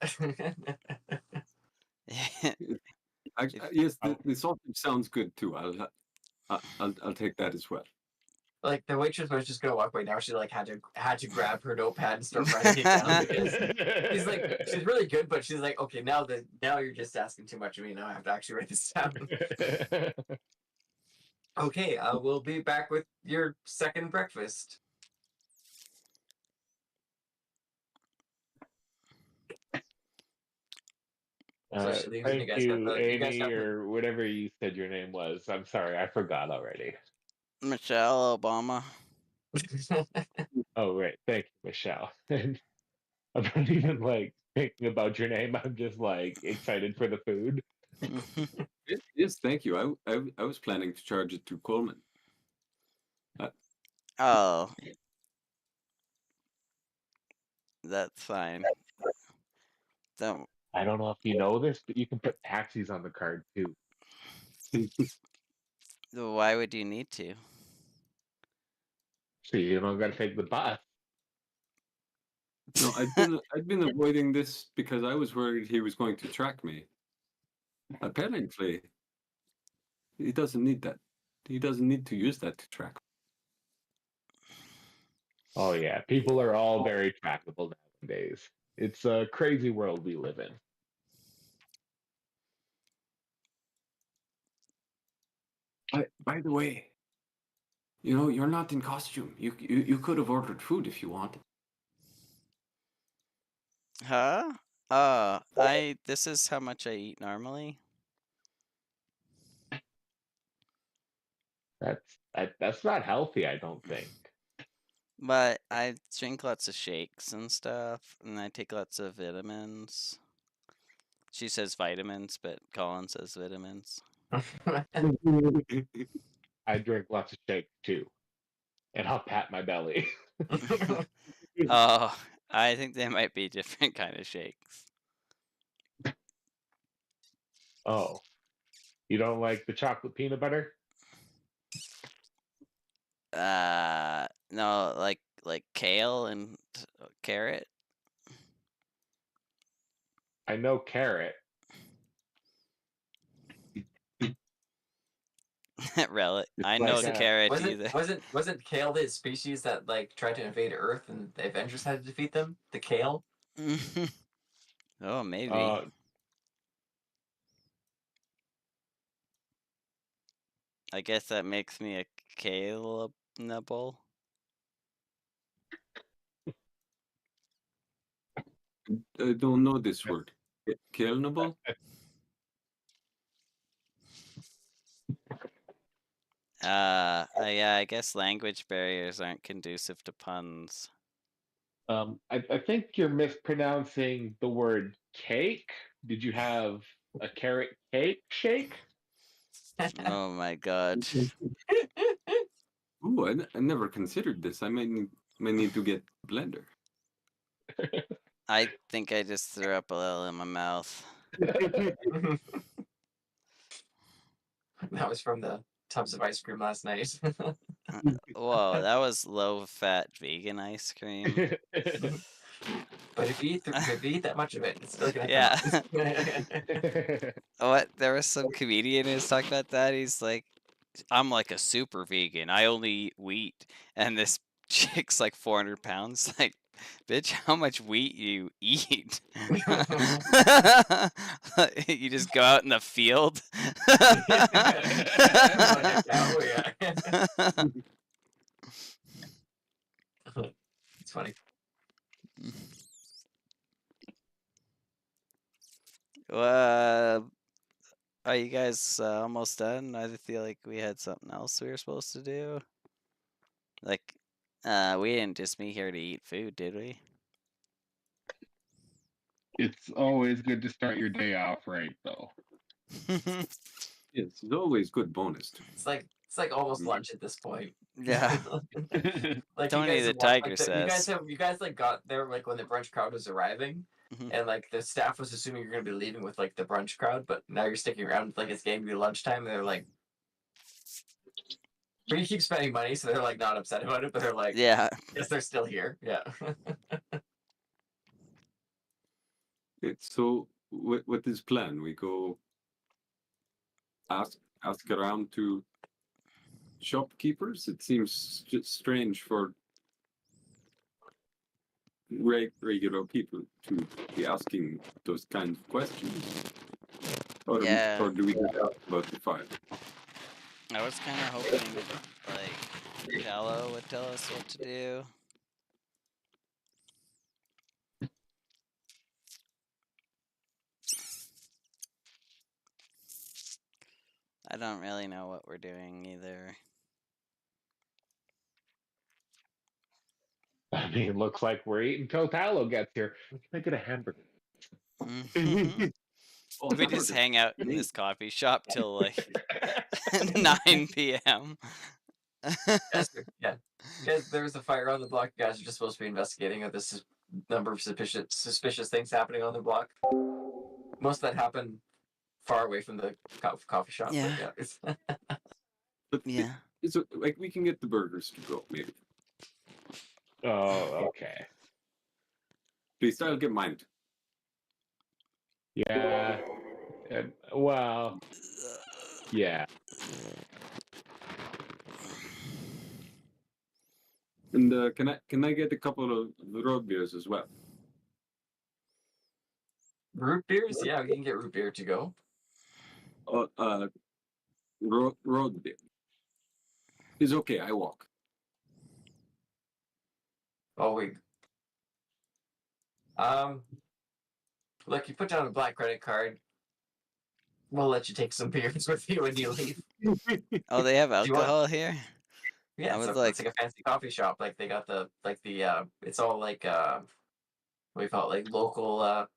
Yes, the sausage sounds good too. I'll take that as well. Like the waitress was just gonna walk away. Now she like had to grab her notepad and start writing it down because she's like she's really good, but she's like, okay, now you're just asking too much of me. Now I have to actually write this down. Okay, we'll be back with your second breakfast. So she leaves and Thank you guys got you, the you guys Amy, got the or whatever you said your name was. I'm sorry, I forgot already. Michelle Obama. Oh, right. Thank you, Michelle. And I'm not even like thinking about your name. I'm just like excited for the food. Yes, thank you. I was planning to charge it to Coleman. Oh. That's fine. Don't I don't know if you know this, but you can put taxis on the card too. Why would you need to? So you don't got to take the bus. No, I'd been avoiding this because I was worried he was going to track me. Apparently, he doesn't need that. He doesn't need to use that to track. Oh yeah, people are all very trackable nowadays. It's a crazy world we live in. By the way, you know, you're not in costume. You could have ordered food if you wanted. Huh? This is how much I eat normally. That's not healthy, I don't think. But I drink lots of shakes and stuff, and I take lots of vitamins. She says vitamins, but Colin says vitamins. I drink lots of shake too, and I'll pat my belly. Oh, I think they might be different kind of shakes. Oh, you don't like the chocolate peanut butter? No, like kale and carrot. I know carrot. Relic. I like know the a- carrot wasn't either. wasn't kale the species that like tried to invade Earth and the Avengers had to defeat them? The kale. Oh, maybe. I guess that makes me a kale-nable. I don't know this word. Killable? Yeah, I guess language barriers aren't conducive to puns. I think you're mispronouncing the word cake. Did you have a carrot cake shake? Oh my god. Ooh, I never considered this. I may need to get a blender. I think I just threw up a little in my mouth. That was from the tubs of ice cream last night. Whoa, that was low-fat vegan ice cream. But if you eat that much of it, it's still gonna Yeah. come out. What? There was some comedian who was talking about that. He's like, I'm like a super vegan. I only eat wheat. And this chick's like 400 pounds. Like, bitch, how much wheat you eat? You just go out in the field. It's funny. Are you guys almost done? I feel like we had something else we were supposed to do. Like, we didn't just meet here to eat food, did we? It's always good to start your day off right, though. It's always good bonus. It's like almost lunch at this point. Yeah. Like Tony you guys the have walked- Tiger like, says. you guys like got there like when the brunch crowd was arriving, Mhm. and like the staff was assuming you're gonna be leaving with like the brunch crowd, but now you're sticking around like it's getting to be lunchtime. And they're like, but you keep spending money, so they're like not upset about it, but they're like, Yeah. yes, they're still here. Yeah. So with this plan, we go ask around to shopkeepers. It seems just strange for regular people to be asking those kinds of questions. Or, Yeah. or do we just ask about the fire? I was kind of hoping like Jello would tell us what to do. I don't really know what we're doing either. I mean, looks like we're eating till Talo gets here. Can I get a hamburger? Oh, We just hang out in this coffee shop till like 9 p.m. Yes, yeah. Guys, there was a fire on the block. You guys are just supposed to be investigating if this is number of suspicious things happening on the block. most of that happened far away from the coffee shop. Yeah. But yeah, it's But Yeah. it's like we can get the burgers to go, maybe. Oh, okay. Please, I'll get mine. Yeah. Well, yeah. And can I get a couple of road beers as well? root beers. Yeah, we can get root beer to go. Road beer. It's okay. I walk. Oh, look, you put down a black credit card. We'll let you take some beers with you when you leave. Oh, they have Do you want- alcohol here? Yeah, I it's, would it's like a fancy coffee shop. Like they got the it's all like what do you call it? Like local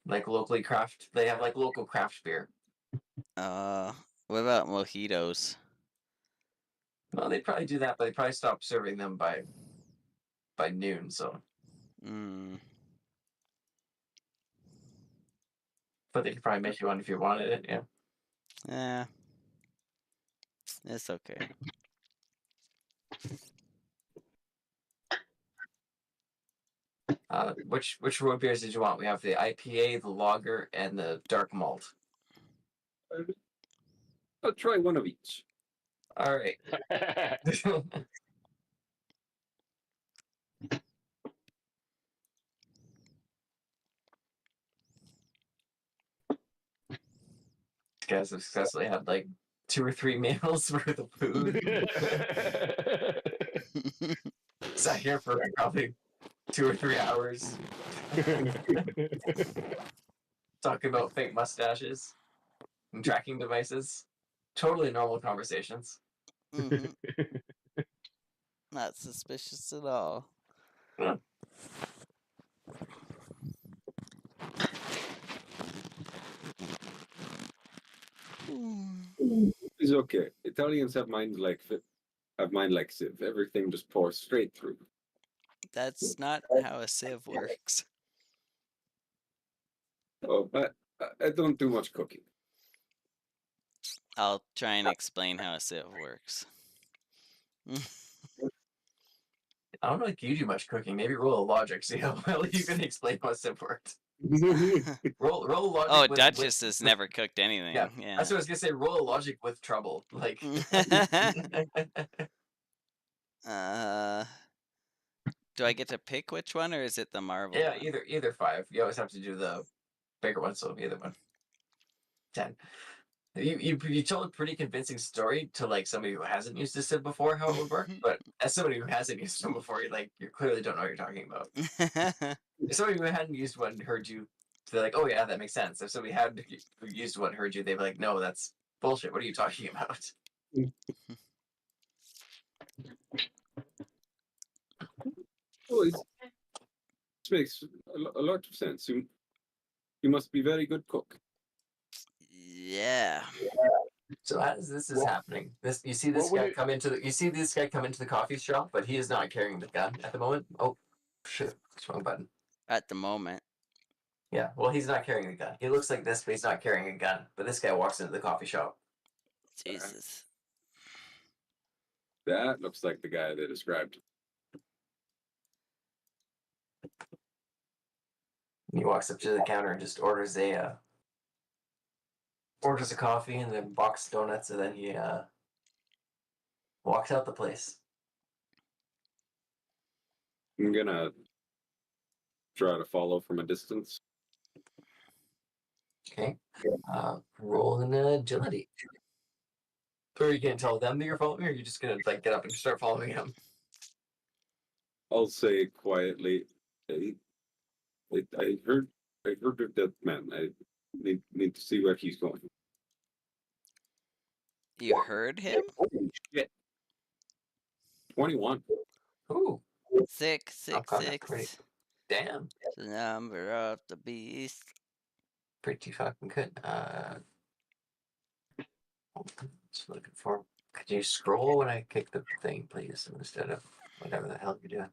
like locally craft. They have like local craft beer. What about mojitos? Well, they probably do that, but they probably stop serving them by noon. So, Mm. but they could probably make you one if you wanted it. Yeah. Yeah. It's okay. Which root beers did you want? We have the IPA, the lager, and the dark malt. I'll try one of each. All right. Guys have successfully had like 2 or 3 meals worth of food. Sat here for probably 2 or 3 hours talking about fake mustaches and tracking devices. Totally normal conversations. Mhm. Not suspicious at all. Yeah. It's okay. Italians have minds like sieve. Everything just pours straight through. That's not how a sieve works. Oh, but I don't do much cooking. I'll try and explain how a sieve works. I don't know if you do much cooking. Maybe roll a logic, see how well you can explain how it worked. Roll a logic. Oh, with, Duchess has never cooked anything. Yeah, Yeah. that's what I was gonna say. Roll a logic with trouble, like. Do I get to pick which one, or is it the Marvel Yeah, one? either 5. You always have to do the bigger one, so either one. 10. You told a pretty convincing story to like somebody who hasn't used a sieve before how it would work, but as somebody who hasn't used one before, you clearly don't know what you're talking about. If somebody who hadn't used one heard you, they're like, "Oh yeah, that makes sense." If somebody had used one heard you, they'd be like, "No, that's bullshit. What are you talking about?" Oh, this makes a lot of sense. You must be very good cook. Yeah. So as this is happening, you see this what would guy it- come into the coffee shop, but he is not carrying the gun at the moment. Oh shit, wrong button. At the moment. Yeah, well, he's not carrying a gun. He looks like this, but he's not carrying a gun. But this guy walks into the coffee shop. Jesus. That looks like the guy they described. He walks up to the counter and just orders a coffee and then box of donuts, and then he walks out the place. I'm gonna try to follow from a distance. Okay, roll an agility. Or are you gonna tell them that you're following, or are you just gonna like get up and start following him? I'll say quietly, I heard of that man. I need to see where he's going. You heard him? Holy shit. 21. Ooh, 666. damn, The number of the beast. pretty fucking good. Just looking for. Could you scroll when I kick the thing, please, instead of whatever the hell you're doing?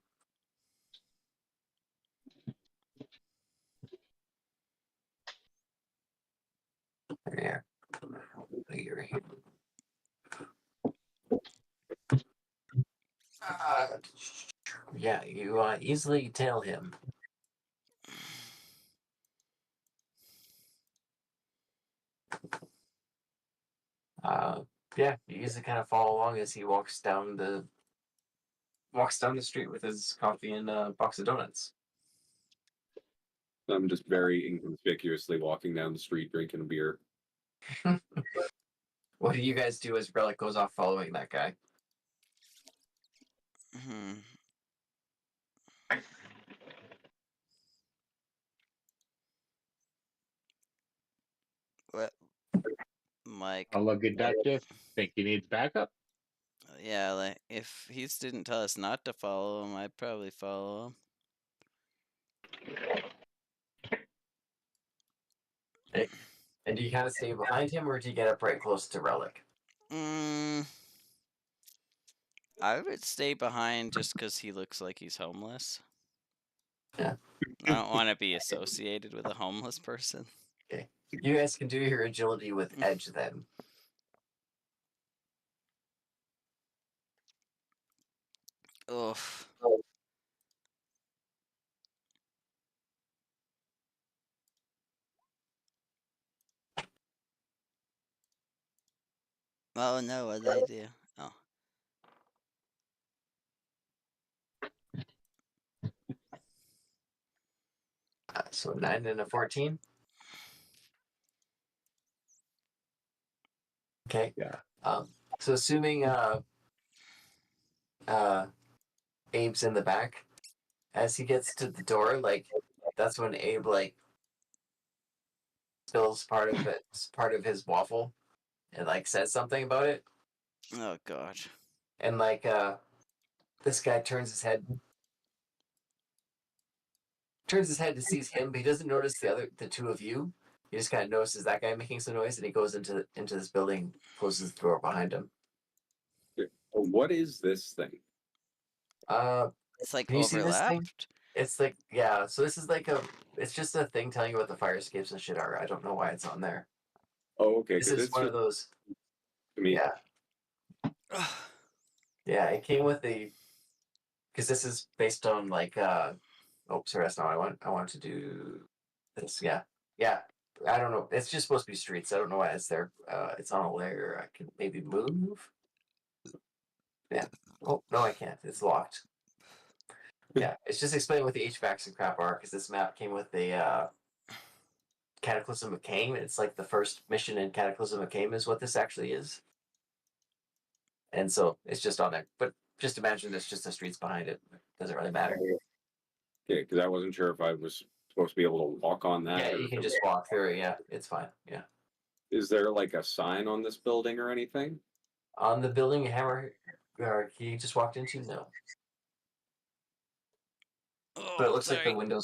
Yeah, you easily tail him. Yeah, you easily kind of follow along as he walks down the street with his coffee and a box of donuts. I'm just very inconspicuously walking down the street drinking a beer. What do you guys do as Relic goes off following that guy? Hmm. What? Mike. I'll look at Duchess. Think he needs backup? Yeah, like if he didn't tell us not to follow him, I'd probably follow him. And do you kind of stay behind him, or do you get up right close to Relic? Mm, I would stay behind just because he looks like he's homeless. Yeah. I don't want to be associated with a homeless person. You guys can do your agility with edge then. Oof. Oh no, what'd I do? Oh. So 9 and a 14. Okay. Yeah. So assuming Abe's in the back, as he gets to the door, like that's when Abe like spills part of his waffle, and like says something about it, Oh god. and like this guy turns his head to see him, but he doesn't notice the two of you. He just kind of notices that guy making some noise, and he goes into this building, closes the door behind him. What is this thing? It's like Can you see this thing? overlapped. It's like, yeah. So this is like it's just a thing telling you what the fire escapes and shit are. I don't know why it's on there. Oh, okay. This Because is it's one of those. to me. Yeah, yeah. It came with the because this is based on like oh, sorry, that's not what I want. I want to do this. Yeah, yeah. I don't know. It's just supposed to be streets. I don't know why it's there. It's on a layer. I can maybe move. Yeah. Oh no, I can't. It's locked. Yeah, it's just explaining what the HVACs and crap are because this map came with the Cataclysm of Cain. It's like the first mission in Cataclysm of Cain is what this actually is. And so it's just on there. But just imagine there's just the streets behind it. Doesn't really matter. Okay, because I wasn't sure if I was supposed to be able to walk on that. Yeah, or you if can it just walk through it. Yeah, it's fine. Yeah. Is there like a sign on this building or anything? On the building Hammer he just walked into? No. Oh, But it looks like sorry. the windows